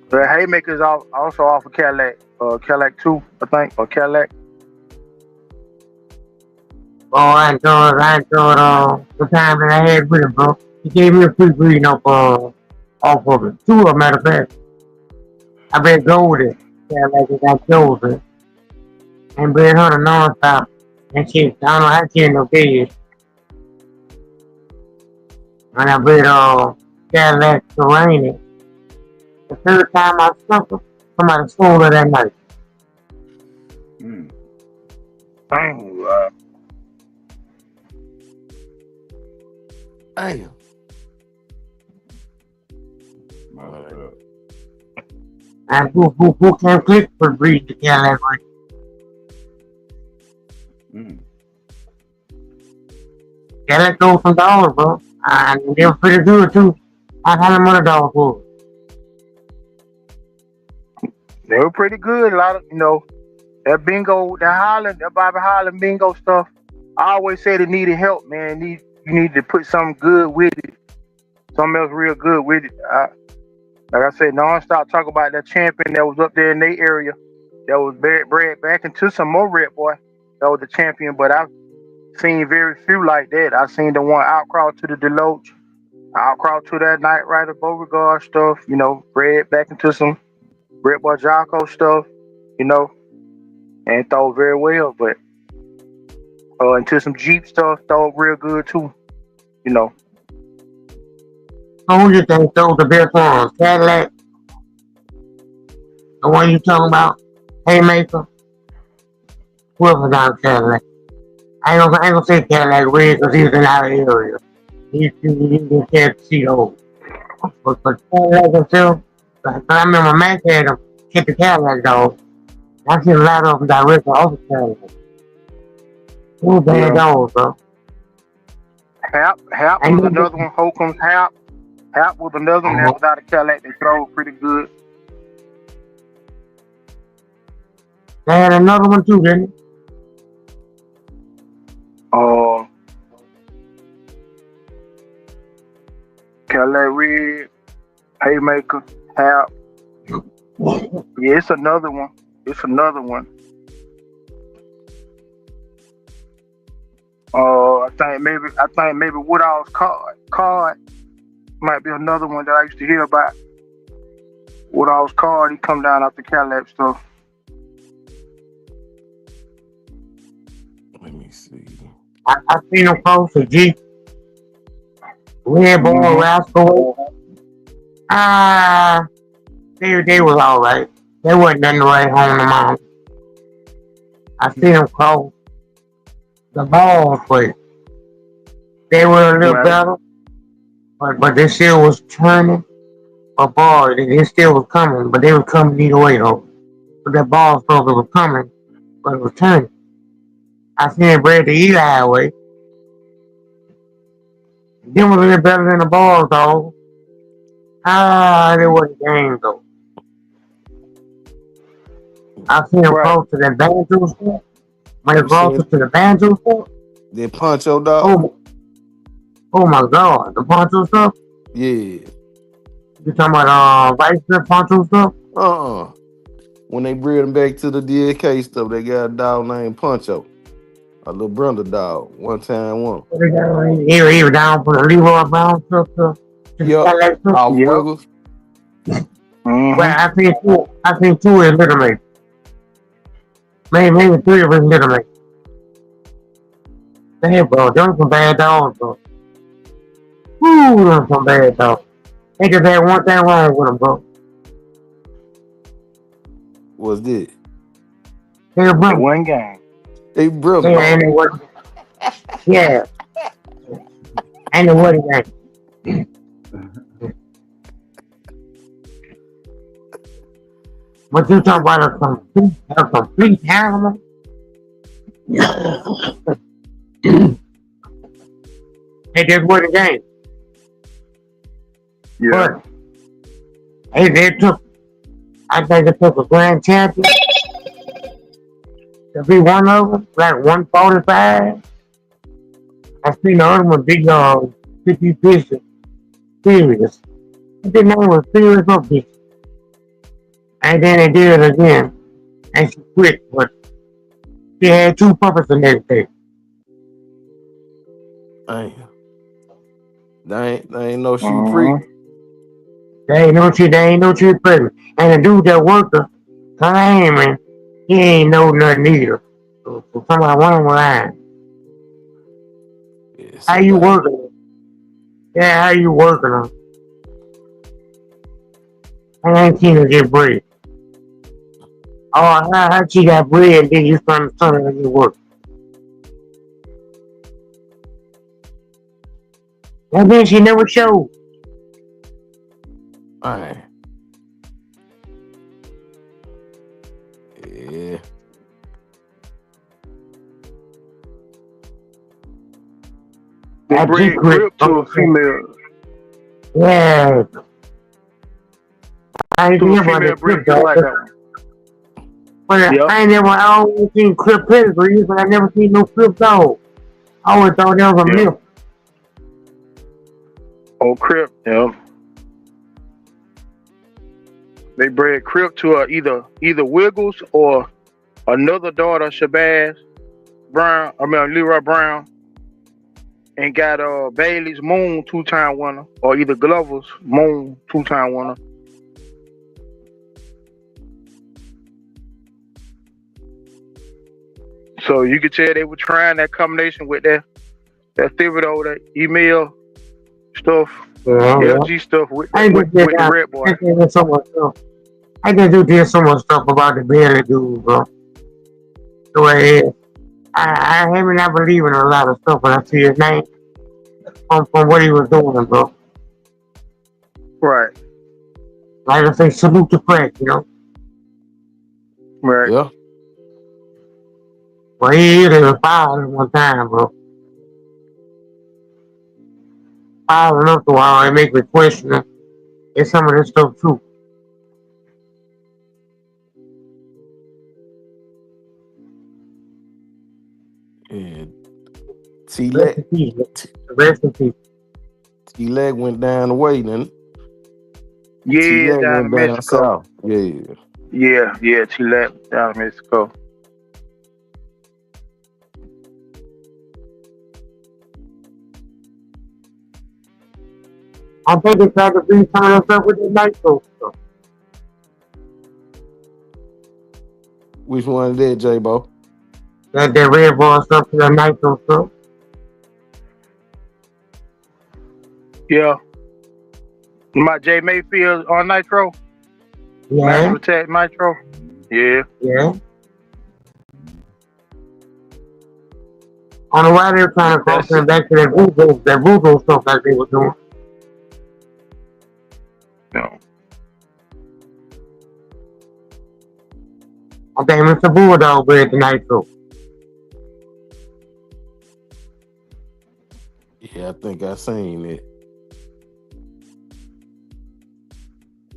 The Haymaker's also off of Cadillac. Cadillac 2, I think, or Cadillac. Oh, I enjoyed the time that I had with him, bro. He gave me a free breeding off of it. 2 of them, matter of fact. I bred Golden. Cadillac and got chosen. And bred her to nonstop. And shit, I don't know how she ended up dead. And I bred Cadillac to Rainy. The third time I suffered, somebody stole her that night. Dang, Damn. And who can't click for breed the Cadillac right? Cadillac stole some dollars, bro. And they were pretty good too. I had them other dollars for. They were pretty good. A lot of, that bingo, that Bobby Holland bingo stuff. I always said it needed help, man. You need to put something good with it. Something else real good with it. Like I said, nonstop talk about that champion that was up there in their area that was bred back into some more red boy. That was the champion, but I've seen very few like that. I've seen the one outcross to the Deloach, outcross to that Night Rider Beauregard stuff, bred back into some Red Boy Jocko stuff, and throw very well, but into some Jeep stuff, throw real good too, Who you think throws the best ones? Cadillac? The one you talking about? Haymaker? Whoever down Cadillac. I ain't gonna say Cadillac red because he was in our area. He didn't care to see those. But Cadillac himself, I remember Mac had him get the Cadillac dog. I seen a lot of them direct off the Cadillac. They were bad dogs, bro. Hap was another one. Holcomb's Hap. Hap was another one that was out of Cadillac. They throw pretty good. They had another one too, didn't they? Cadillac Red, Haymaker, Hap. Yeah, it's another one. I think maybe Woodall's card might be another one that I used to hear about. Woodall's card, he come down off the Cadillac stuff. Let me see. I seen him post a Jeep. Red Boy Rascal. Ah, they was all right. They wasn't nothing right home to mom. I see them close the balls, but they were a little Right. better. But they still was turning. A ball, they still was coming, but they were coming either way though. But that ball stuff was coming, but it was turning. I seen it bread the Eli way. Them was a little better than the balls though. Ah, they wasn't games though. I seen them Right. close to that banjo stuff. When it You closer said to the banjo stuff, that Poncho dog? oh, oh my god, the poncho stuff. Yeah. You talking about vice grip poncho stuff? Uh-uh. When they bring them back to the DK stuff, they got a dog named Poncho. A little brother dog. One time one. Even down for the Leroy Brown stuff. Yup. That stuff. Off Yep. Wiggles. Well, Mm-hmm. I think two is little mate. Maybe three of us little mate. Damn, bro, those some bad dogs, bro. Ooh, those some bad dogs. They just had one thing wrong with them, bro. Was this? They were The brothers. one game. They brother Yeah, and dog. they was. Yeah, and the what again? But you talk about a complete animal. They just won the game. Yeah. But they took, I think they took a grand champion to be one of them, like 145. I seen the other one, big 50 Bishop, serious. I think that was serious or Bishop. And then they did it again, and she quit, but she had two puppets in that day. Damn. They ain't know she Mm-hmm. pregnant. They ain't no she pregnant. And the dude that worked her, claiming he ain't know nothing either. So somebody wrong with line. Yeah, How you somebody. working her? Yeah, how you working her? I ain't seen her get bread. Oh, how she got bread and then you trying to turn her to work. And then she never showed. Man. Yeah. They That bred secret. Crip to a female. Yeah. I ain't To a never female understood breed just that. like that one. But Yep. I always seen Crip pedigrees, but I never seen no Crip dog. I always thought that was a Yep. myth. Oh, Crip. Yep. They bred Crip to either Wiggles or another daughter, Shabazz Brown. Leroy Brown, and got Bailey's Moon 2-time winner, or either Glover's Moon 2-time winner. So you could tell they were trying that combination with that Thibodeau, that email stuff, Yeah. LG stuff with I with, just did with the Red Boy. I just did so much stuff. I just did so much stuff about the Bailey dude, bro. The way it is. I him not believe in a lot of stuff when I see his name from what he was doing, bro. Right, Like I say, salute the crack, you know. right. Yeah. But he was fired one time, bro. Fired enough to while it make me question it. It's some of this stuff too. And Rest in peace. Rest in peace. T-Leg went down the way, then. Yeah, T-Leg down went in down Mexico. south. Yeah. Yeah, she left down in Mexico. I think they tried to do some of stuff with the nitro stuff. Which one is that, J-Bo? That Red Bull stuff to the nitro stuff. Yeah. My J Mayfield on Nitro, Yeah, Massive Attack Nitro. Yeah. yeah. I don't know why they're trying to That's cross back to that voodoo stuff like they were doing. no. I think Mr. Bulldog bred tonight too. Yeah, I think I seen it.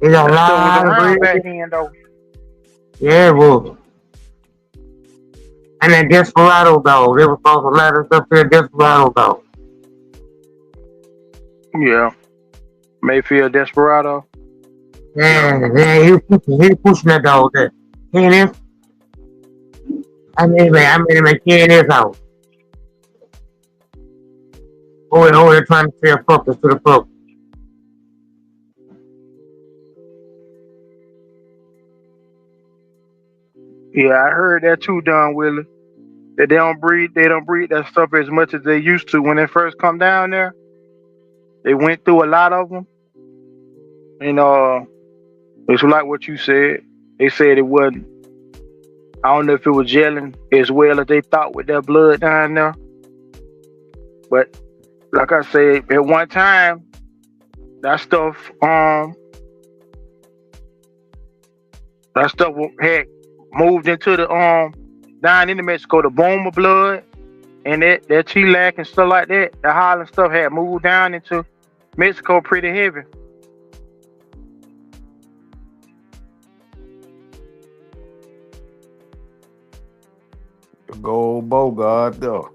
He got a That stuff was lot of around breed. back then though. Yeah, it was. And that Desperado dog. They was supposed to let us up there, Desperado dog. Yeah. Mayfield Desperado. Yeah, he was pushing that dog there. KNS, I made him at KNS house. Oh, they're trying to sell puppets to the pup. Yeah, I heard that too, Don Willie. That they don't breed that stuff as much as they used to when they first come down there. They went through a lot of them, and it's like what you said. They said it wasn't. I don't know if it was gelling as well as they thought with their blood down there, but like I said, at one time, that stuff had moved into the down into Mexico, the Boma blood and that Chilac and stuff like that. The Holland stuff had moved down into Mexico pretty heavy. The gold Bogart though.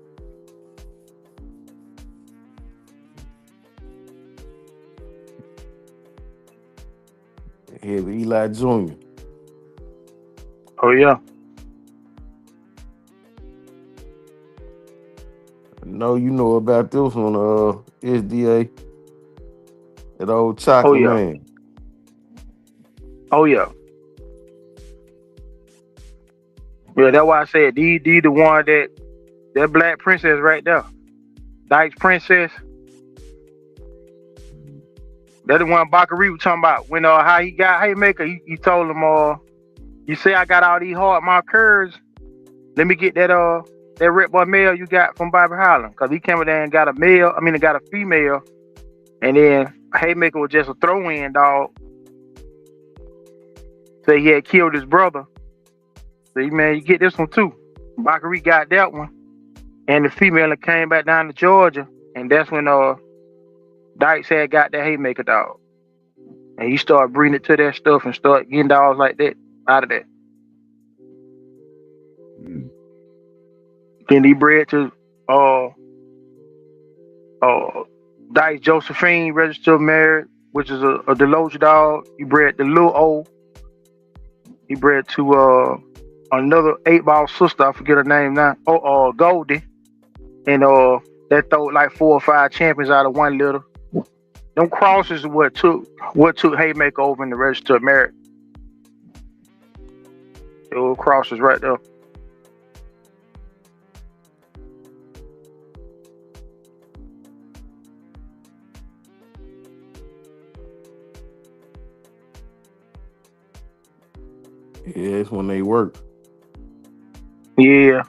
Heavy Eli Jr. Oh yeah. I know you know about this one, SDA. That old chocolate Oh yeah. man. Oh yeah. Yeah, that's why I said D the one that black princess right there. Dyke's princess. That's the one Bakary was talking about. When how he got Haymaker, he told him you say I got all these hard markers. Let me get that Red Boy male you got from Bobby Holland. Cause he came in there and got a female, and then Haymaker was just a throw-in dog. So he had killed his brother. So man, you get this one too. Bakary got that one. And the female came back down to Georgia. And that's when Dykes had got that Haymaker dog. And he started breeding it to that stuff and started getting dogs like that out of that. Then he bred to Dykes Josephine, registered married, which is a Deloach dog. He bred the Lil O. He bred to another 8-ball sister, I forget her name now. Goldie. And that throw like 4 or 5 champions out of one litter. Them crosses is what took Haymaker over in the registered marriage. Those crosses right there. Yeah, it's when they work. Yeah.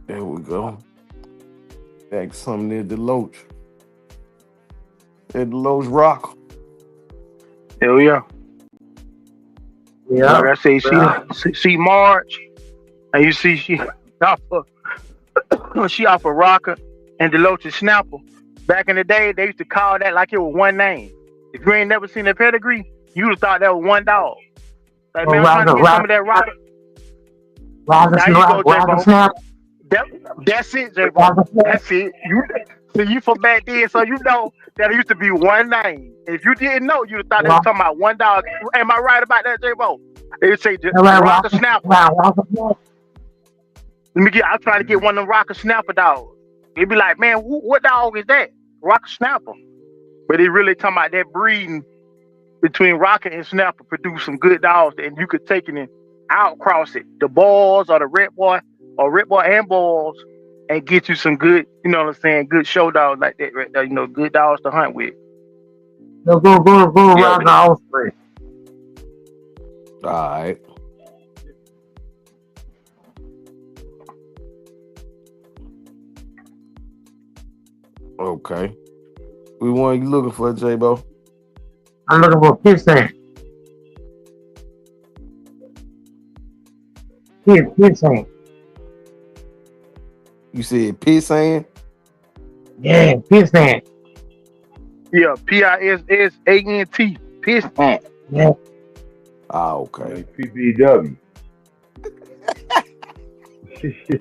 There we go. Back to something near Deloach. At Deloach Rock. Hell yeah. Yeah. Like I say, see Marge, and you see she off a rocker and Deloach's snapper. Back in the day, they used to call that like it was one name. If you ain't never seen a pedigree, you would have thought that was one dog. Like, man, I'm trying to get some of that rocker. Rocker snap. That's it, J-Bo. That's it. You from back then, so you know that it used to be one name. If you didn't know, you'd have thought they were talking about one dog. Am I right about that, J-Bo? They would say just rocker snapper. I'm trying to get one of them rocker snapper dogs. They'd be like, man, what dog is that? Rocker snapper. But they really talking about that breeding between rocker and snapper produce some good dogs, and you could take it outcross it, the balls or the red boy or red boy and balls, and get you some good, you know what I'm saying, good show dogs like that right there, you know, good dogs to hunt with. So go Yeah, around the offspring. All right. Okay. We want you looking for, J-Bo? I'm looking for pissant. Pissant. You said pissant? Yeah, pissant. yeah, PISSANT, piss ant. Yeah. Ah, okay. Like PPW.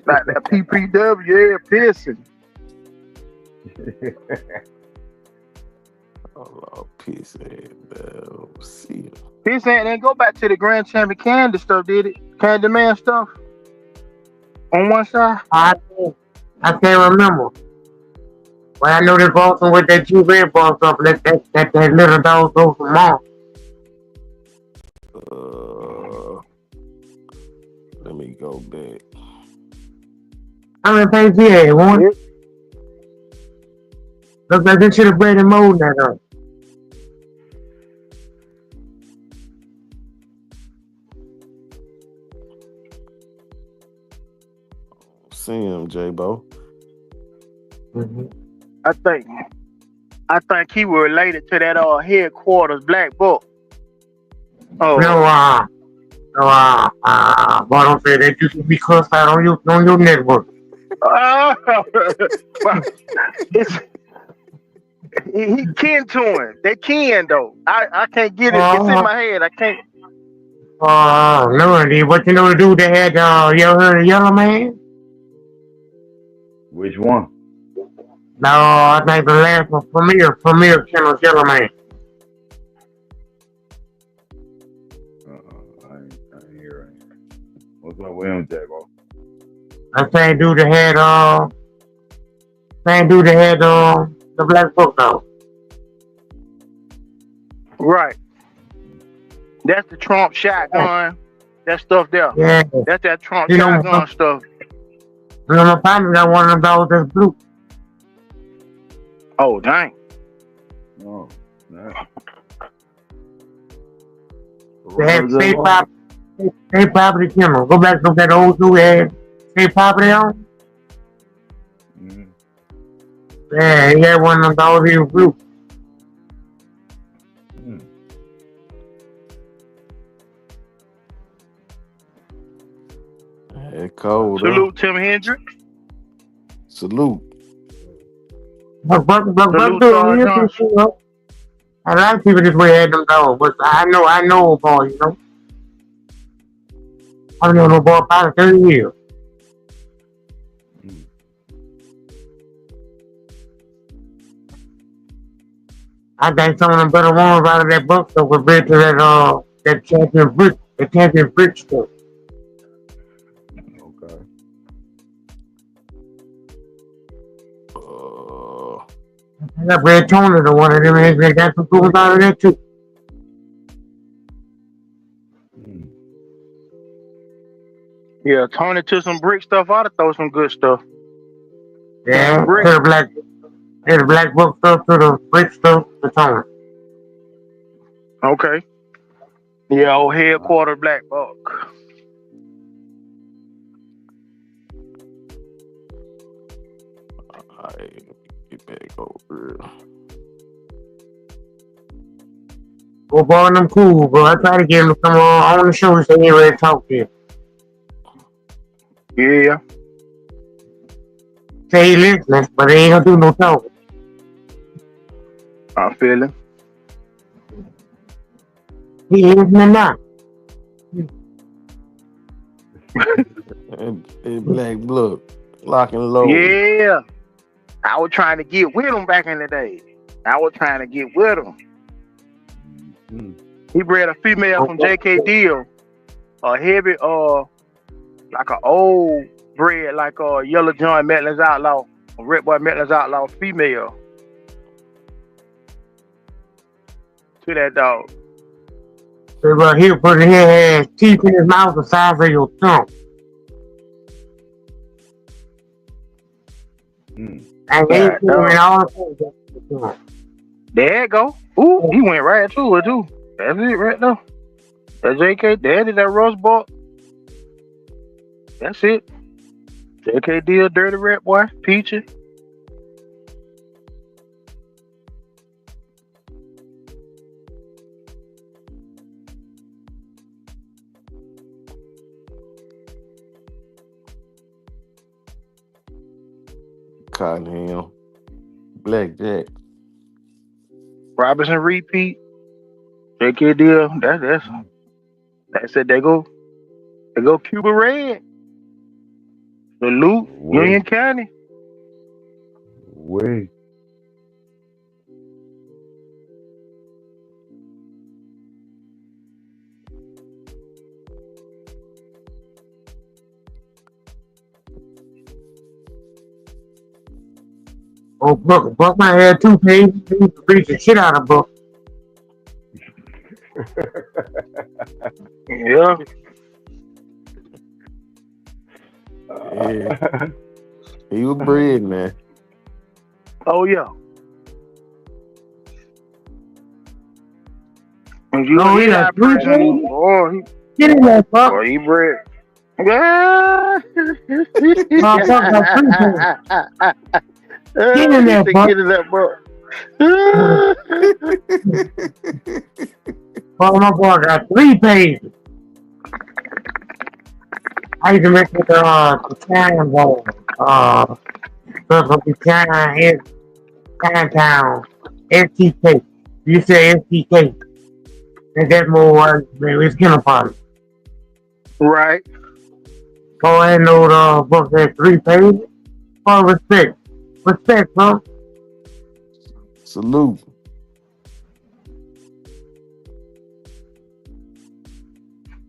Like that PPW, yeah, pissing. Oh, pissant. See. Piss ant didn't go back to the Grand Champion Candy stuff, did it? Candyman stuff on one side. I can't remember. But I know they're Boston with that two red ball stuff. That little dog goes from mom. Let me go back. How many pages he had? One? Yeah. Look like they should have bred and molded that up. See him, J-Bo. Mm-hmm. I think he was related to that headquarters black book. Oh, Boy, don't say that. You should be cussed out on your network. he kin to him. They kin though. I can't get it. It's in my head. I can't. No, indeed. What you know to do? They had you ever heard of Yellow Man? Which one? No, I think the last one, Premier channel Yellow Man. I ain't hear it. What's up with him, J-Bo? That same dude that had the black book though. Right. That's the Trump shotgun. That stuff there. Yeah. That's that Trump You know, shotgun stuff. You know, my partner got one of them dogs that's blue. Oh dang. No. No. They had state property kennel. Go back to that old dude had state property on. Mm-hmm. Yeah, he had one of them dogs. He was blue. It's cold. Salute Tim Hendricks. Salute. But Salute dude, a lot of people this way had them dogs, but I know a boy, you know. I've known a boy about 30 years. I think some of them better ones out of that book stuff was bred to that champion brick stuff. Okay. I got bred Tony to one of them, and they got some cool out of that too. Yeah, Tony took some brick stuff out to throw some good stuff. Yeah, Brick. the black book stuff to the brick stuff to Tony. Okay. Yeah, old headquarter black buck. Alright, get back over. Well, boy, and I'm cool, bro. I try to get him to come on the show so he ain't ready to talk to you. Yeah. Say he listening, but he ain't gonna do no talking. I'm feeling. He listening now. and black blood. Lock and load. Yeah. I was trying to get with him back in the day. I was trying to get with him. He bred a female from JK Deal. A heavy, like an old bred, like a Yellow John Metlin's Outlaw, a Red Boy Metlin's Outlaw female. To that dog. But he put his had teeth in his mouth the size of your thumb. Mm. And they God, put him in dog. all the things. There you go. Ooh, he went right to it too. That's it right there. That JK Daddy, that Rust Ball. That's it. JK deal, Dirty Rat Boy, Peachy. Cottonham, Blackjack. Robinson repeat. JK deal. That's it. They go Cuba Red. Salute, Way, Union County. way. Oh, Buck might have 2 pages. He used to beat the shit out of Buck. Yeah. Yeah, he was bred, man. Oh yeah. And you No, he hear had that 3 person? pages. Oh, Get in there, Buck. he bred. Ah. Buck got 3 pages. Get in there, Buck. Get in that book. Buck, my boy got 3 pages. I used to make it the China ball. The China is Chinatown. STK. You say STK. And that's more it's Kennel Party. Right. Oh, I know the book had 3 pages. Oh, respect. Respect, bro. Salute.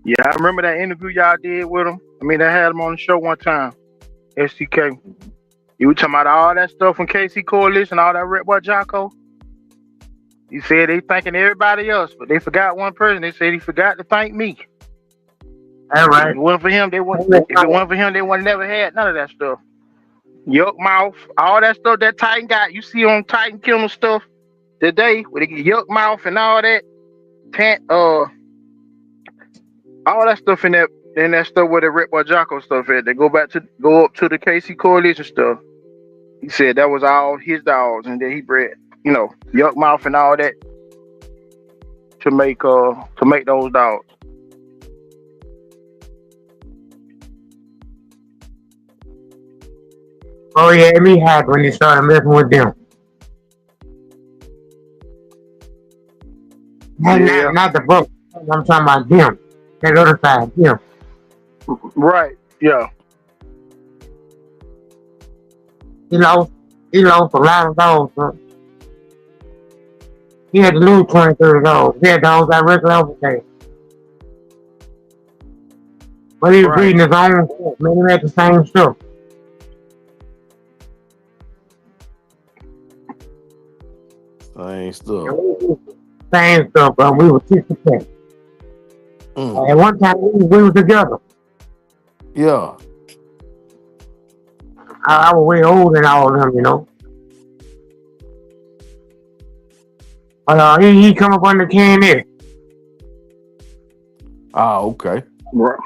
Yeah, I remember that interview y'all did with him. I mean, I had him on the show one time. STK. You were talking about all that stuff from KC Coalition, all that Red Boy Jocko. You said they thanking everybody else, but they forgot one person. They said he forgot to thank me. All right. If it wasn't for him, they wouldn't. If it wasn't for him, they would never had none of that stuff. Yuck mouth, all that stuff that Titan got. You see on Titan Kennel stuff today with the yuck mouth and all that. All that stuff in that stuff where the Red Boy Jocko stuff at. They go up to the KC Coalition stuff. He said that was all his dogs, and then he bred, yuck mouth and all that to make those dogs. Oh, yeah, me had when they started messing with them. Yeah. Not the book. I'm talking about them. That other side, them. Right. Yeah. He lost a lot of dogs, huh? He had to lose 20, 30 dogs. He had dogs that regular everything. But he was breeding his own stuff. Man, he had the same stuff. Same stuff. Same stuff, but we were 6%. At one time, we were together. Yeah. I was way older than all of them, But he come up under KNS. Ah, okay. Right.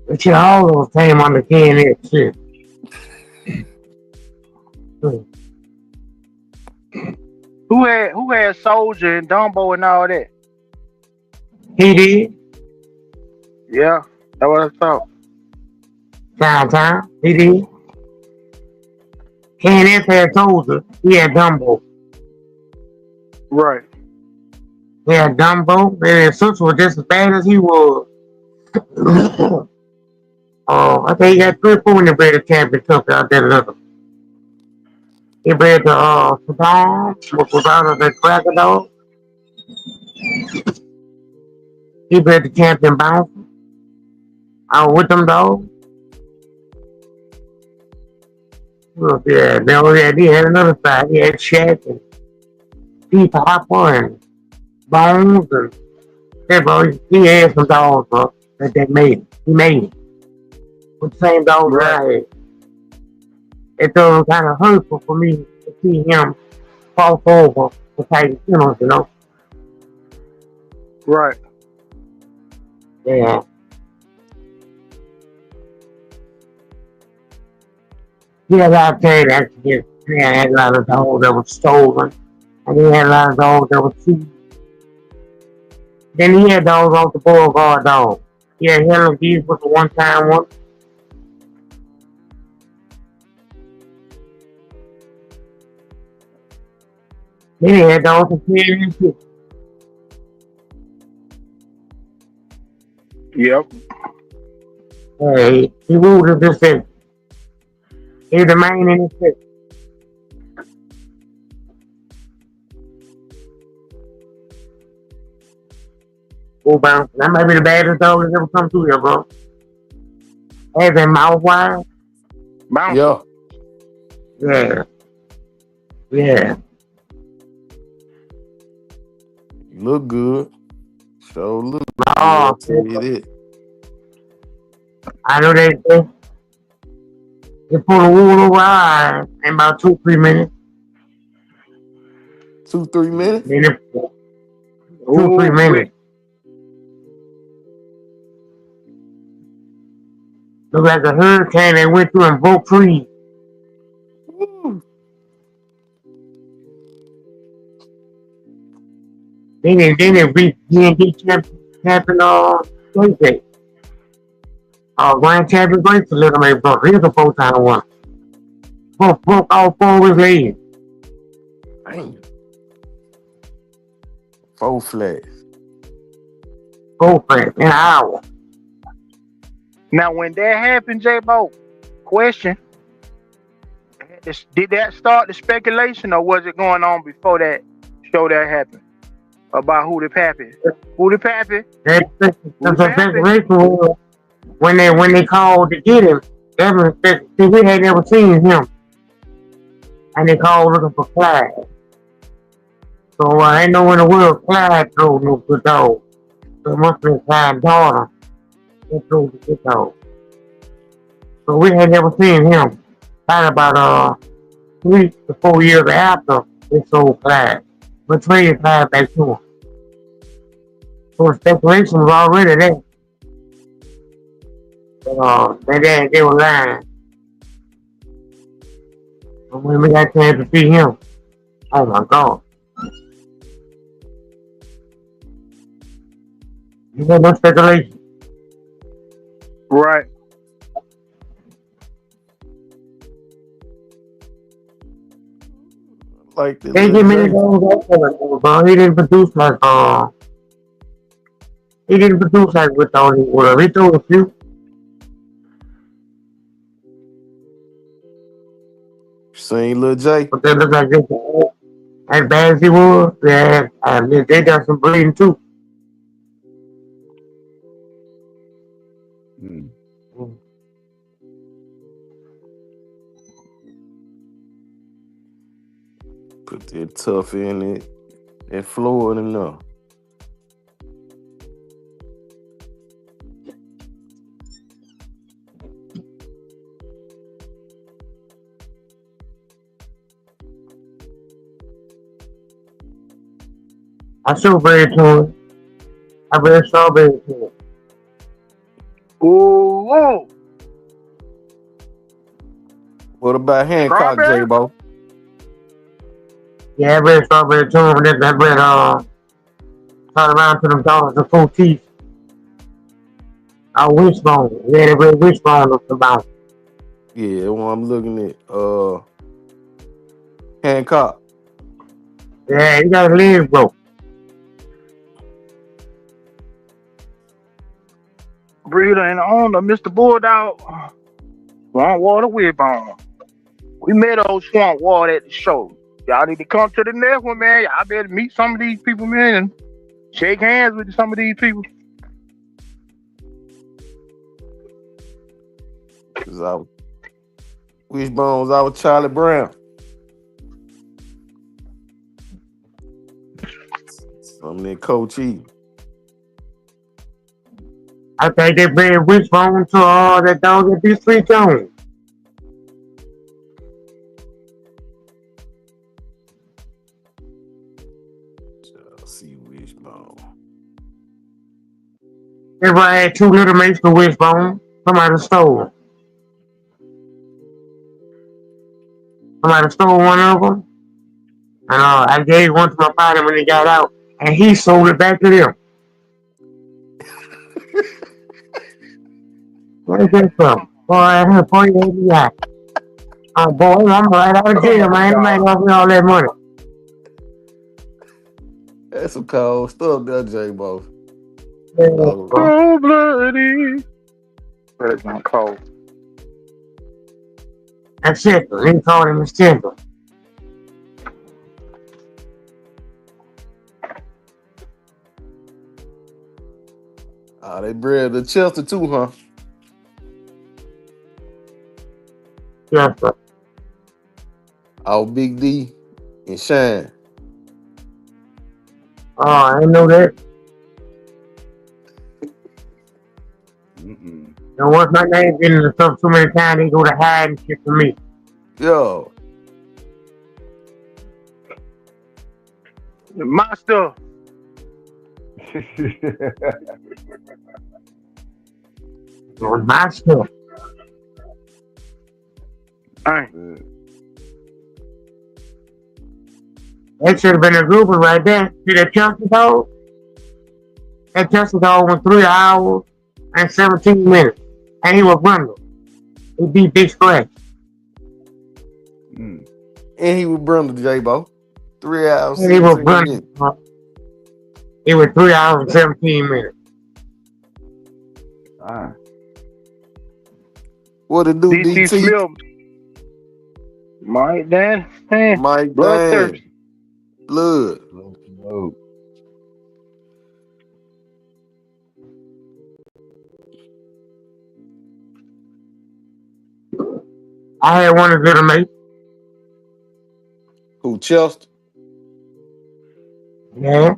But shit, all of us came under KNS shit. Who had Soldier and Dumbo and all that? He did. Yeah, that's what I thought. Time. He did. KNS had Soldier. He had Dumbo. Right. He had Dumbo. And his sister was just as bad as he was. I think he got 3 or 4 in the bred of champion took out there little. He bred the Saddam, which was out of the Cracker Dog. He bred the champion bouncer. With them dogs. Yeah, he had another side. He had Shaq and Tha Podcappers and Bones and yeah, bro. He had some dogs, bro. That made it. He made it. With the same dogs that Right, I had. It was kind of hurtful for me to see him fall over for taking funerals, you know. right. Yeah. He had a lot of trade accidents. He had a lot of dogs that were stolen. And he had a lot of dogs that were cheap. Then he had dogs off the boulevard dog. He had Helen Geese was the one time one. Then he had dogs for 10 and 6. Yep. He ruled in this city. He's the main in this city. Oh, bounce. That might be the baddest dog that's ever come through here, bro. Has that mouth wide? Bouncer. Yeah. Yeah. Yeah. You look good. So look good. Oh, I'll tell you that. I know they put a wool over our eyes in about 2-3 minutes. 2-3 minutes. Then it, 2-3 Oh, minutes. Look like a hurricane that went through and broke trees. Woo. Then it reached D&D champion Thursday. Grand champion Grace a little bit, bro. Here's a 4-time one. Broke all 4 of his legs. Dang. 4 flags. Go for it in an hour. now when that happened, J-Bo, question: did that start the speculation, or was it going on before that show that happened about who the pappy? Who the pappy? That's Who the the pappy? speculation was when they called to get him. See, we had never seen him, and they called looking for Clyde. So I ain't know in the world Clyde drove no good dog. So it must be Clyde's daughter that drove the good dog. So we had never seen him. Probably about 3 to 4 years after they sold Clyde, but traded Clyde back to him. So the speculation was already there. But they were lying. But when we got a chance to see him, oh my God. You had no speculation. Right. Like the They little give me the J. dogs also, bro. He didn't produce like with all these whatever. He threw a few. Seen Lil J. But they look like this. As bad as he was, yeah, they got some bleeding too. Mm. Put that tough in it. That Florida enough. I still very to it. I very strawberry to it. Ooh, What about Hancock, strawberry? J-Bo? Yeah, I very strawberry to him. And that red turn around to them dogs, the full teeth. Wishbone. Yeah, the red wishbone looks about. Yeah, what I'm looking at. Hancock. Yeah, he got his legs broke. Breeder and owner, Mr. Bulldog. Swamp Water Wishbone. We met old Swamp Water at the show. Y'all need to come to the next one, man. Y'all better meet some of these people, man, and shake hands with some of these people. Wishbone's our Charlie Brown. Some of that Coach E. I think they bring Wishbone to that dog at this Street Jones. See Wishbone. Everybody had 2 little mates for Wishbone. Somebody stole. Somebody stole one of them. And I gave one to my father when he got out. And he sold it back to them. Where's that from? Boy, I heard 48 yeah. Oh boy, I'm right out of jail, man. I ain't offering all that money. That's some cold stuff, there, J-Bo. Cold blooded. But it's not cold. That's simple. He called him a simple. They bred the Chester too, huh? Yes, sir. Oh, Big D and Shine. Oh, I didn't know that. Mm-mm. And once my name get into stuff too many times, they go to hide and shit for me. Yo. My stuff. It was my stuff. Hey. That should have been a grouper right there. See that Chelsea dog? That Chelsea dog went 3 hours and 17 minutes. And he was bundled. He beat Big Scratch. And he was Brenda J-Bo. 3 hours. And he was bundled. It was 3 hours and 17 minutes. What it do, DT DT? Smith. Mike Dan. Hey. Mike Blood. Dan. Blood. Slow. I had one of his little mates. Who, Chester? Yeah.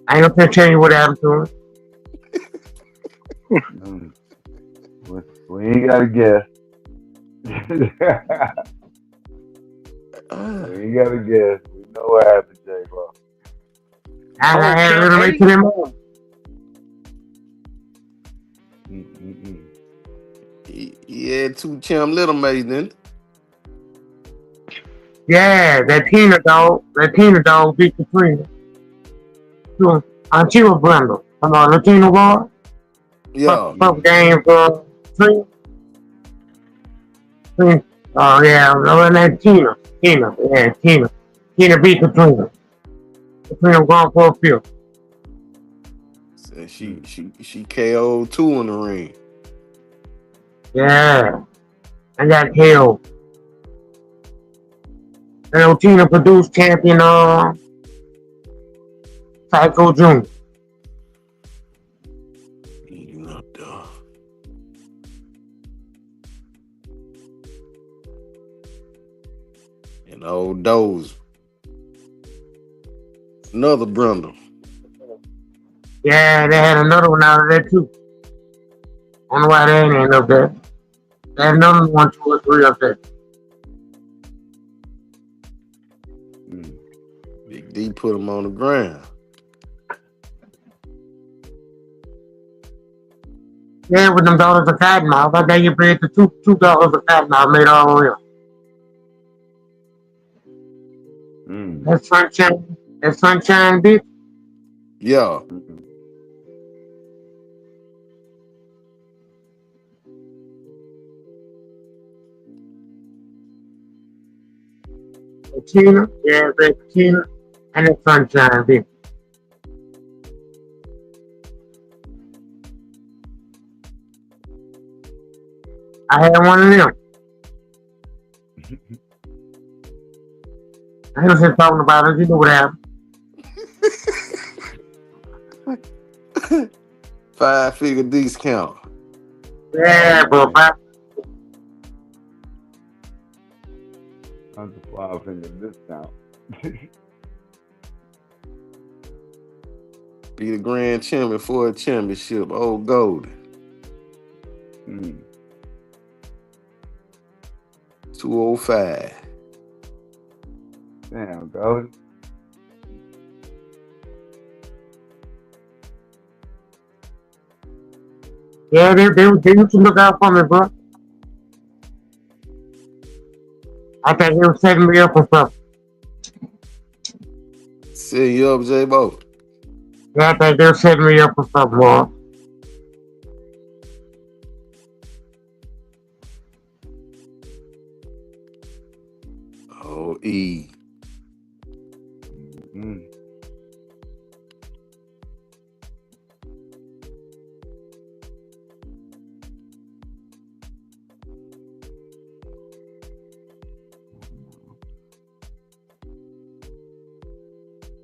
I ain't gonna tell you what happened to him. We ain't got to guess. We ain't got to guess. We know what happened, J-Bo. I had a little mate to them all. He had 2 Chim little mates, then. Yeah, that Tina dog beat Katrina. She was Brenda. Come on, Latino boy. Yeah. Fuck game for Katrina. Oh yeah, that Tina. Tina beat Katrina. Katrina going for a few. Said she KO'd 2 in the ring. Yeah. I got killed. And Tina produced champion Psycho June. Eating up dog. And old Doze. Another Brundle. Yeah, they had another one out of there too. I don't know why they ain't end up there. They had another 1, 2, or 3 up there. Big D put him on the ground. Yeah, with them dollars of cottonmouth. I think you paid the $2 of cottonmouth made all real. That sunshine bitch. Yeah. Tina, yeah, that Tina, and that sunshine bitch. I had one of them. I was just talking about it. You know what happened. 5-figure discount. Yeah, bro. That's a 5-finger discount. Be the grand champion for a championship. Old Gold. Mm. 205. Damn, Goldie. Yeah, they used to look out for me, bro. I think he was setting me up for something. Set you up, J-Bo. Yeah, I think they were setting me up for something, bro. Oh, E. Mm.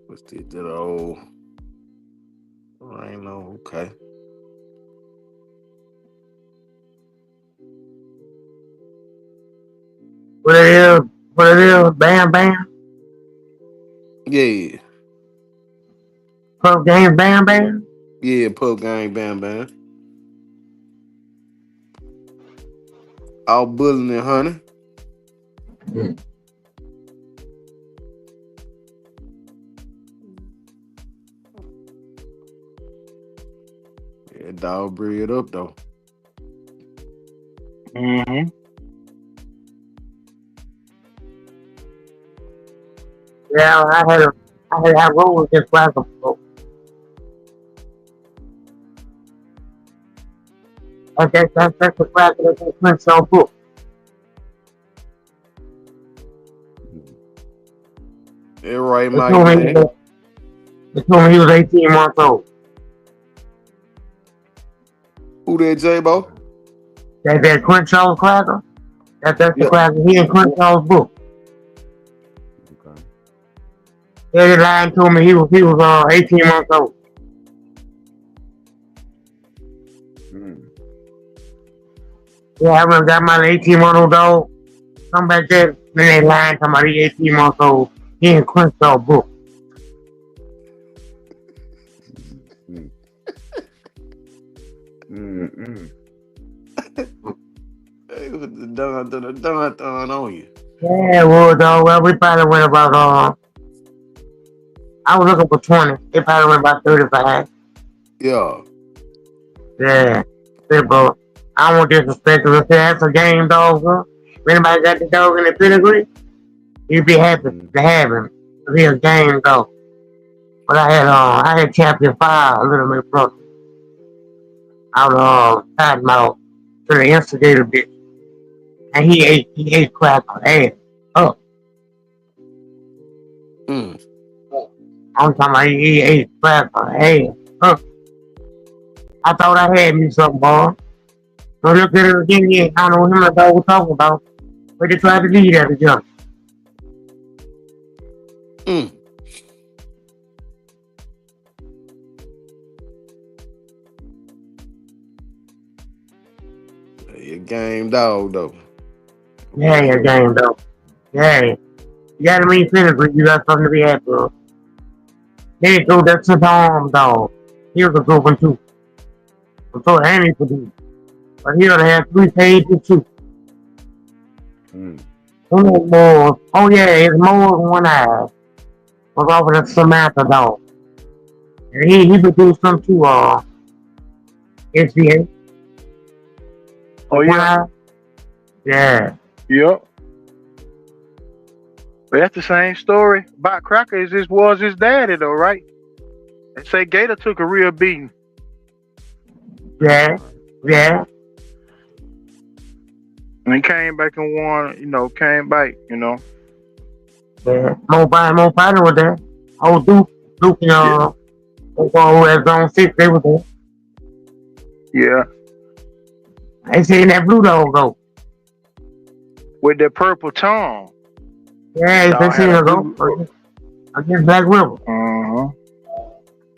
What's that old? I ain't know. Okay. What it is, bam, bam. Yeah. Pub game, bam, bam. Yeah, Pub Gang Bam Bam. All bullying and honey. Yeah, dog breed up though. Mm-hmm. Yeah, I had to roll with this rapper, bro. That's the rapper that just went so book. Yeah, right, They Mike, told me, man. they told me he was 18 months old. Who that, J-Bo? That Crenshaw cracker. That's the Yeah. cracker. He in Crenshaw's book. Okay. Yeah, they lied to me. He was 18 months old. Mm. Yeah, I remember got my 18-month old dog. Come back there. Then they lied to me. He 18 months old. He in Crenshaw's book. Mm. Mm. Hey, with the dun on you. Yeah, well, dog. Well, we probably went about I was looking for 20. They probably went about 35. Yeah. Yeah. Yeah, bro. I don't want disrespect to that's a game dog, bro. If anybody got the dog in the pedigree, you'd be happy to have him. Cause he a game dog. But I had Champion 5, a little bit brother. Out of Cottonmouth to the instigator bitch. And he ate crap on ass. Up. Mm. I'm talking about he ate crap on ass. Up. I thought I had me something, boy. So look at it again, yeah. I don't know what him and the dog was talking about. But they tried to lead at each other. Mm. You game dog though. Yeah, your game though. Yeah. You gotta mean physically, you got something to be happy with. Then he threw that to the arm dog. He was a good one too. So Annie could do. But he would have had 3 pages too. Mm. One of more. Oh yeah, it's more than one eye. Was over the Samantha dog. And he produced some too SBA. Oh One yeah. eye. Yeah. Yep. But that's the same story about Cracker as this was his daddy though, right? They say Gator took a real beating. Yeah. Yeah. And he came back and won, came back, Yeah. More fighting with that. Oh Duke, Yeah. who had zone 6, they were there. Yeah. They seen that blue dog go. With that purple tongue. Yeah, they Dog seen had a her go blue. against Black River. Uh-huh.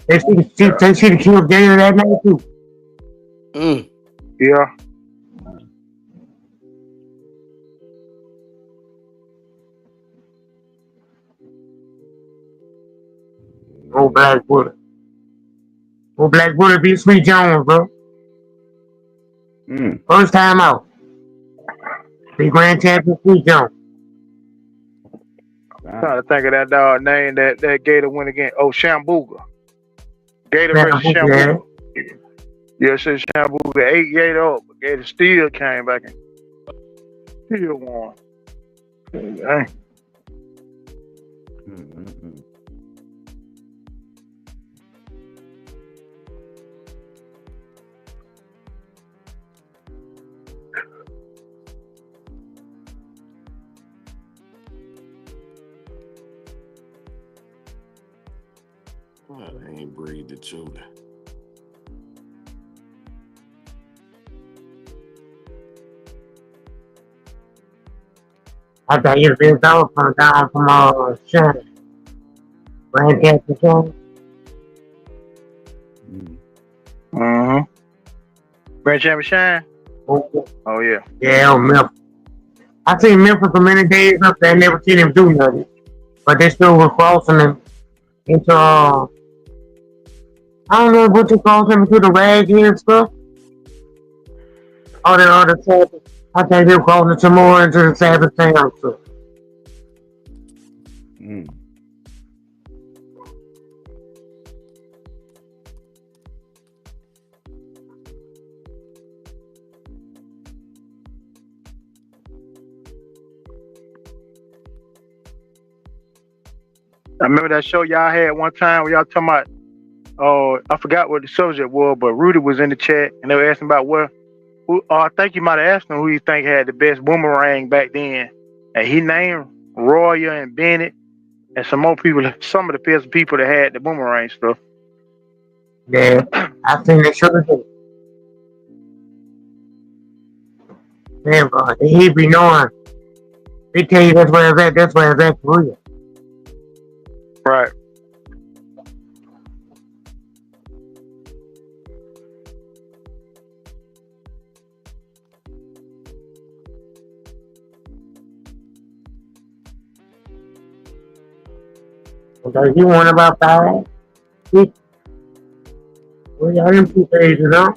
They see the kill Gator that night too. Mm. Yeah. Oh, Black River. Well, Black Bullet beat Sweet Jones, bro. First time out. The grand champion Sweet Jones. Trying to think of that dog name that Gator went against. Oh, Shambuga. Gator versus Shambuga. Yeah, so Shambuga 8 Gator up, but Gator still came back and still won. Dang. I ain't breed the children. I thought you'd been down from Shannon. Grand champion Shannon. Grand champion Shine? Oh yeah. Yeah, Memphis. I seen Memphis for many days up there. I never seen him do nothing. But they still were crossing him into, I don't know what you call him, into the rag and stuff. All the other Sabbath. I think they were calling it some more into the Sabbath town stuff. I remember that show y'all had one time where y'all talking about, I forgot what the subject was, but Rudy was in the chat and they were asking about I think you might have asked him who you think had the best boomerang back then. And he named Roya and Bennett and some more people, some of the best people that had the boomerang stuff. Yeah, I think they should have done. Man, bro, he be knowing. They tell you that's where it's at for real. Right. Okay, you want about 5? 6? Well, y'all them 2 pages, huh?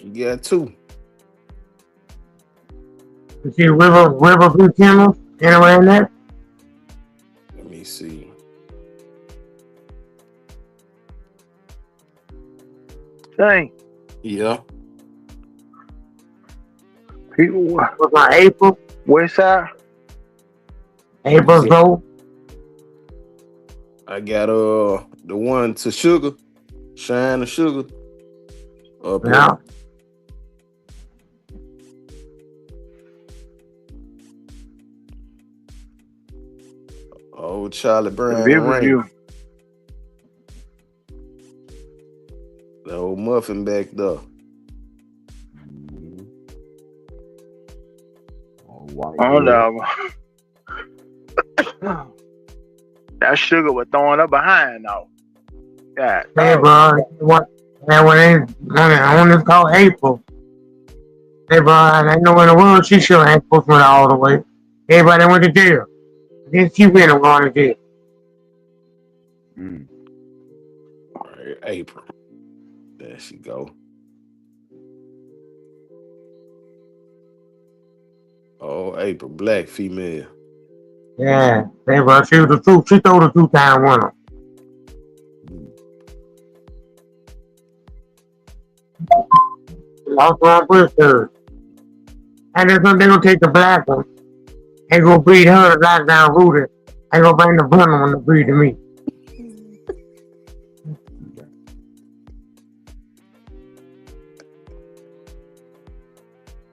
You got 2. You see Riverview Kennels anywhere in there? Let me see. Dang. Yeah. People was my April. West Side. April's gold. I got the one to Sugar, Shine to Sugar. Up Yeah. here. Oh, Charlie Brown and Riverview. Rain. The old muffin back there. Oh no. That Sugar was throwing up behind though. Yeah. Hey, bro. What? And when it's called April. Hey, bro, I know in the world she sure ain't supposed to win all the way. Everybody went to jail. Then she win them going to jail. All right, April. There she go. Oh, April, black female. Yeah, hey, bro, she was the two. She threw the 2-time winner. Lost one Bristol. And then they gonna take the black one and go breed her to lock down Rudy. And go bring the blonde one to breed to me.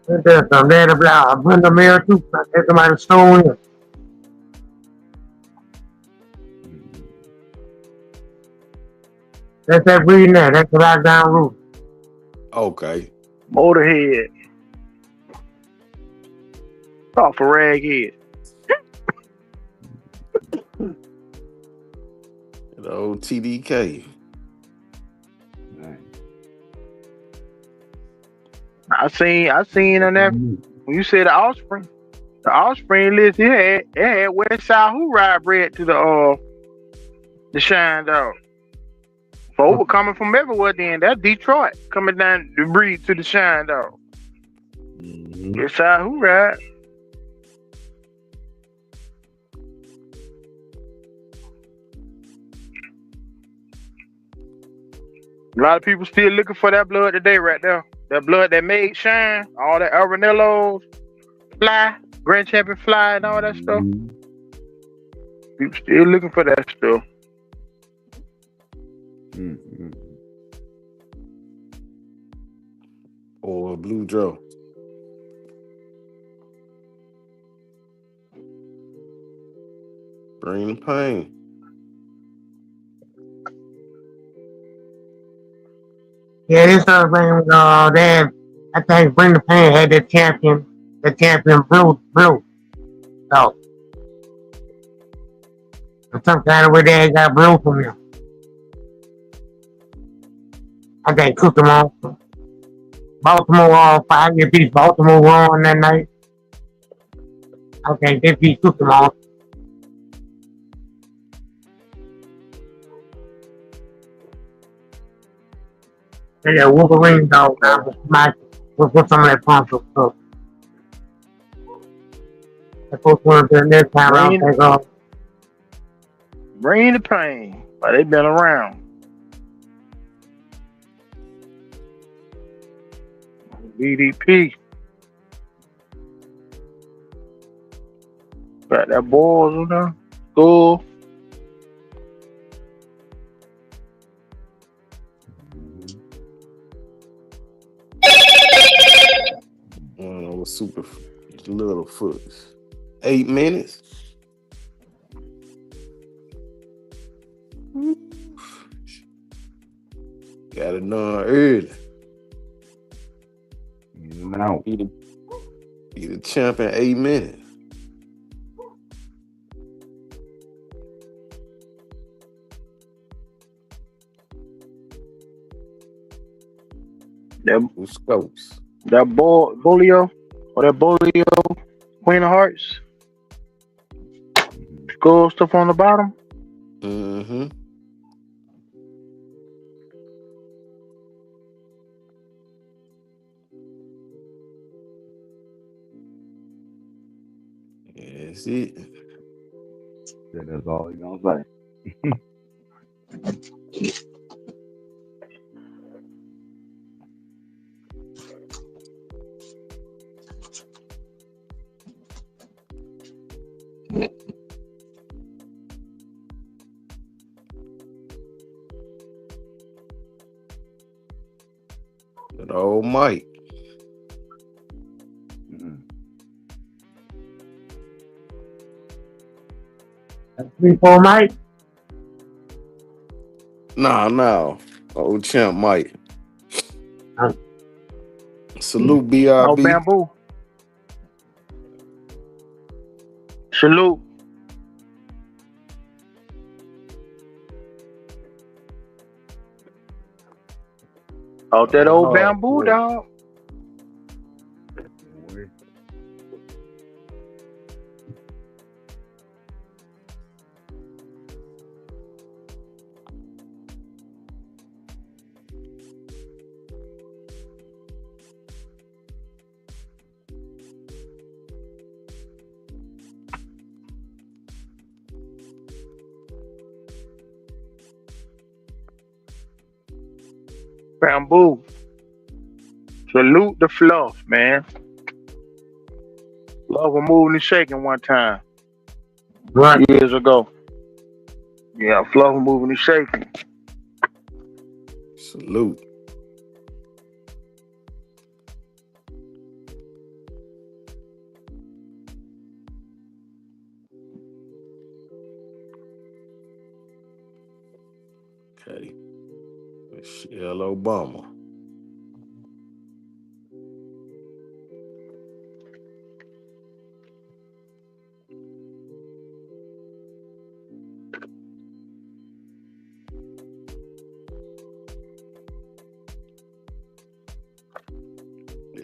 There's some there to blow. I bring the mail too. I take somebody stole in. That's that breeding there. That's the lockdown Rudy. Okay. Motorhead. Off a raghead. The old TDK. I seen on that when you said the offspring list, it had West Side Who ride bread to the The Shine Dog. Folk coming from everywhere then. That's Detroit coming down the breed to the Shine Dog. Mm-hmm. It's how who ride. A lot of people still looking for that blood today right there. That blood that made Shine, all that Arenellos, Fly, Grand Champion Fly and all that stuff. Mm-hmm. People still looking for that stuff. Mm-hmm. Or Blue Joe. Bring the pain. Yeah, this other thing was that I think Bring the Pain had the champion blue. So some kind of way they got blue from him. I think cooked them on. Baltimore 5-year beat Baltimore won that night. Okay, they beat cooked them on. They got Wolverine dog now with some of that pump stuff. The first one to the next time around take off. Bring the pain. But they been around. BDP. Got that balls on there. School. Super little foots. 8 minutes. Got it done early. Now. Be the champ in 8 minutes. Who scopes? That Bolio or that Bolio Queen of Hearts. Skull stuff on the bottom. Mm-hmm. That's it. That's all he's gonna say. Good old Mike. Mm-hmm. 3-4 Mike? No. Old champ Mike. Salute BRB. Oh, Bamboo. Salute. Oh, that old Bamboo, boy. dog. Bamboo. Salute the Fluff, man. Fluff was moving and shaking one time. Right. Years ago. Yeah, Fluff was moving and shaking. Salute. Okay. Michelle Obama.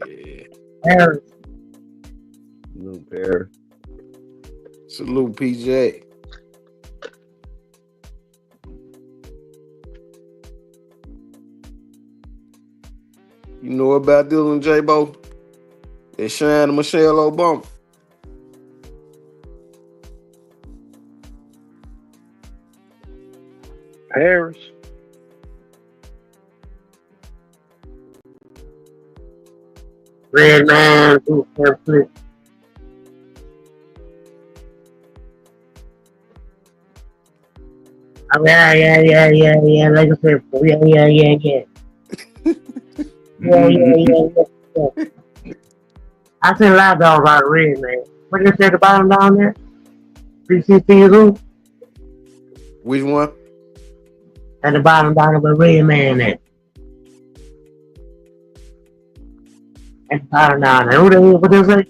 Yeah. Harris. Little pair. Salute PJ. You know about this one, J-Bo? They shine Michelle Obama. Paris. Red man, boot camp flip. Oh, yeah. Like I said, yeah. Yeah. I seen a lot of dogs out of red, man. What you say at the bottom down there? 360 who? Which one? At the bottom down of the red man there. At the bottom down there. Who the hell? What you say?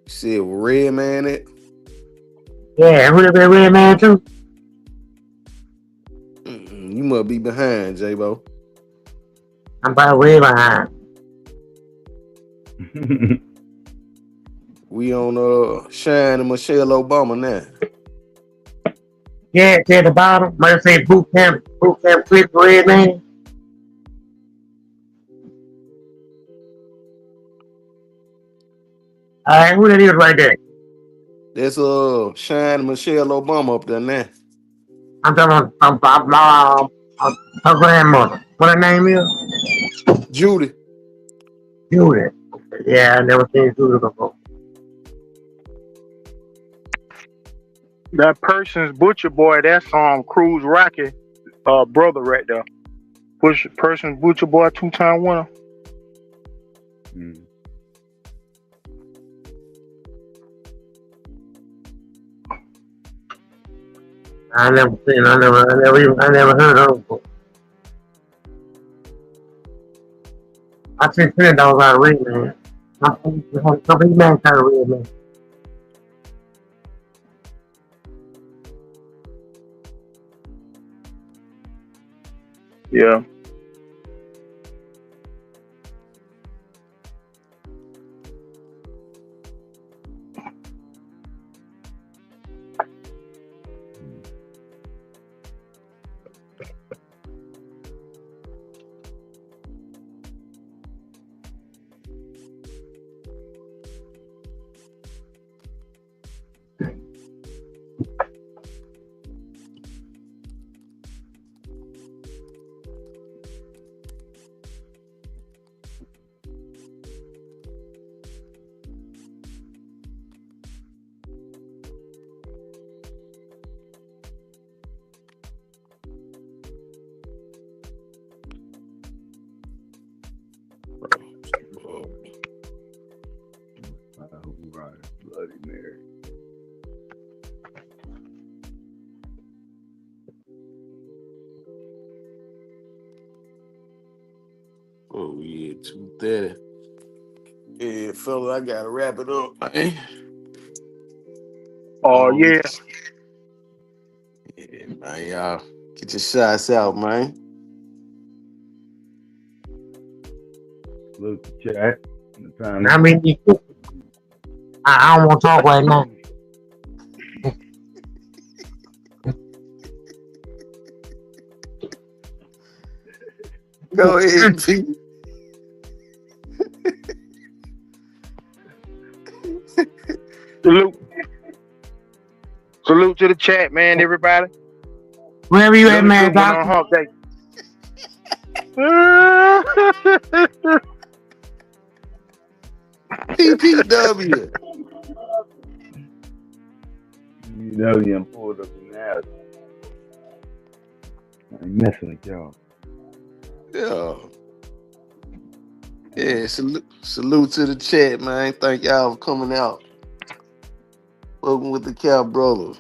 You said red man it? Yeah, who the red man too? You must be behind, J-Bo. I'm about way behind. We on Shine and Michelle Obama now. Yeah, it's at the bottom. Might say boot camp flip red man. Alright, who that is right there? That's Shine and Michelle Obama up there now. I'm talking about her grandmother. What her name is? Judy. Judith. Yeah, I never seen Judith before. That person's Butcher Boy, that's Cruz Rocky brother right there. Person's Butcher Boy, 2-time winner. I never heard of her before. I seen $10 out of red man. Something man out of red man. Yeah. Right, Bloody Mary. Oh yeah, 2:30. Yeah, fella, I gotta wrap it up, man. Oh yeah. Yeah, man, y'all get your shots out, man. Look, chat. I mean, I don't want to talk right now. Go ahead, Pete. Salute to the chat, man, everybody. Wherever you at, man, on doctor. Humpday. PPW. You know you pulled up in the ass. I ain't messing with y'all. Yeah, salute to the chat, man. Thank y'all for coming out. Welcome with the Cow Brothers.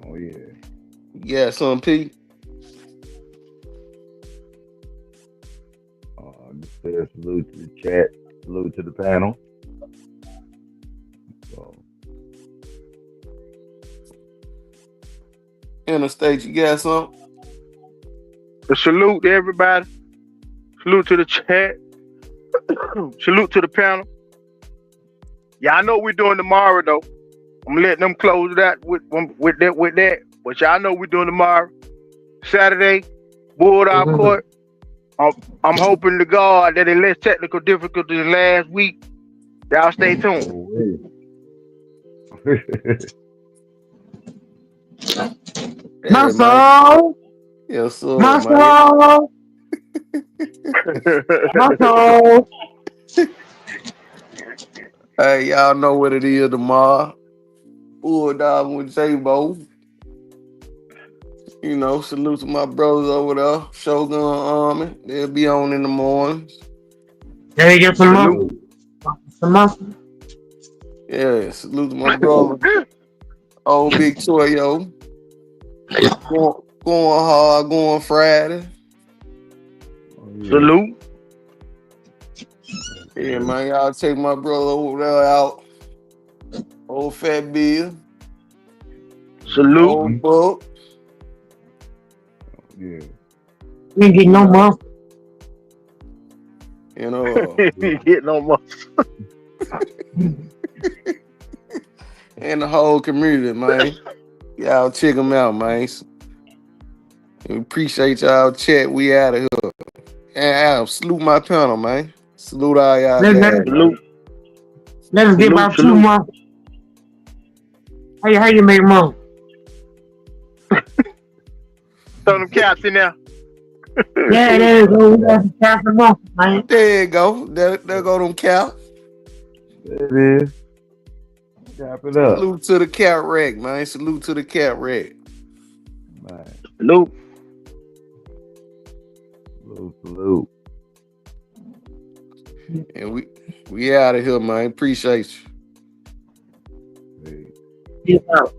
Oh yeah. You got some, Pete? Just say salute to the chat, salute to the panel. So. Interstate, you got some? Salute to everybody. Salute to the chat. Salute to the panel. Y'all know what we're doing tomorrow, though. I'm letting them close it out with that. But y'all know we're doing tomorrow. Saturday, Bulldog Mhm. Court. I'm hoping to God that in less technical difficulties last week. Y'all stay tuned. Oh, wait. Yeah, man. Muscle, Yes, sir, man. muscle, muscle. Hey, y'all know what it is tomorrow. Bulldog with J-Bo. You know, salute to my brothers over there. Shogun Army. They'll be on in the mornings. There you get some Salute. muscle, some muscle. Yeah, salute to my brother. Old Big Toyo. Going hard, going Friday. Oh, yeah. Salute. Yeah, man, y'all take my brother over there out. Old Fat Bill. Salute. Old Buck. Yeah. We ain't get no muscle. You know, Get no more. and the whole community, man. Y'all check them out, man. We appreciate y'all chat. We out of here. And salute my panel, man. Salute all y'all Let, let, guys. Salute. let us give Salute, out 2 salute. months. How you make money? Throw them caps in there. Yeah, there you go. We got to count the month, man. There you go. There go them cow. There it is. Cap it up. Salute to the cat wreck, man. Salute to the cat wreck. Man. Salute. Salute. And we out of here, man. Appreciate you. Hey. Peace out.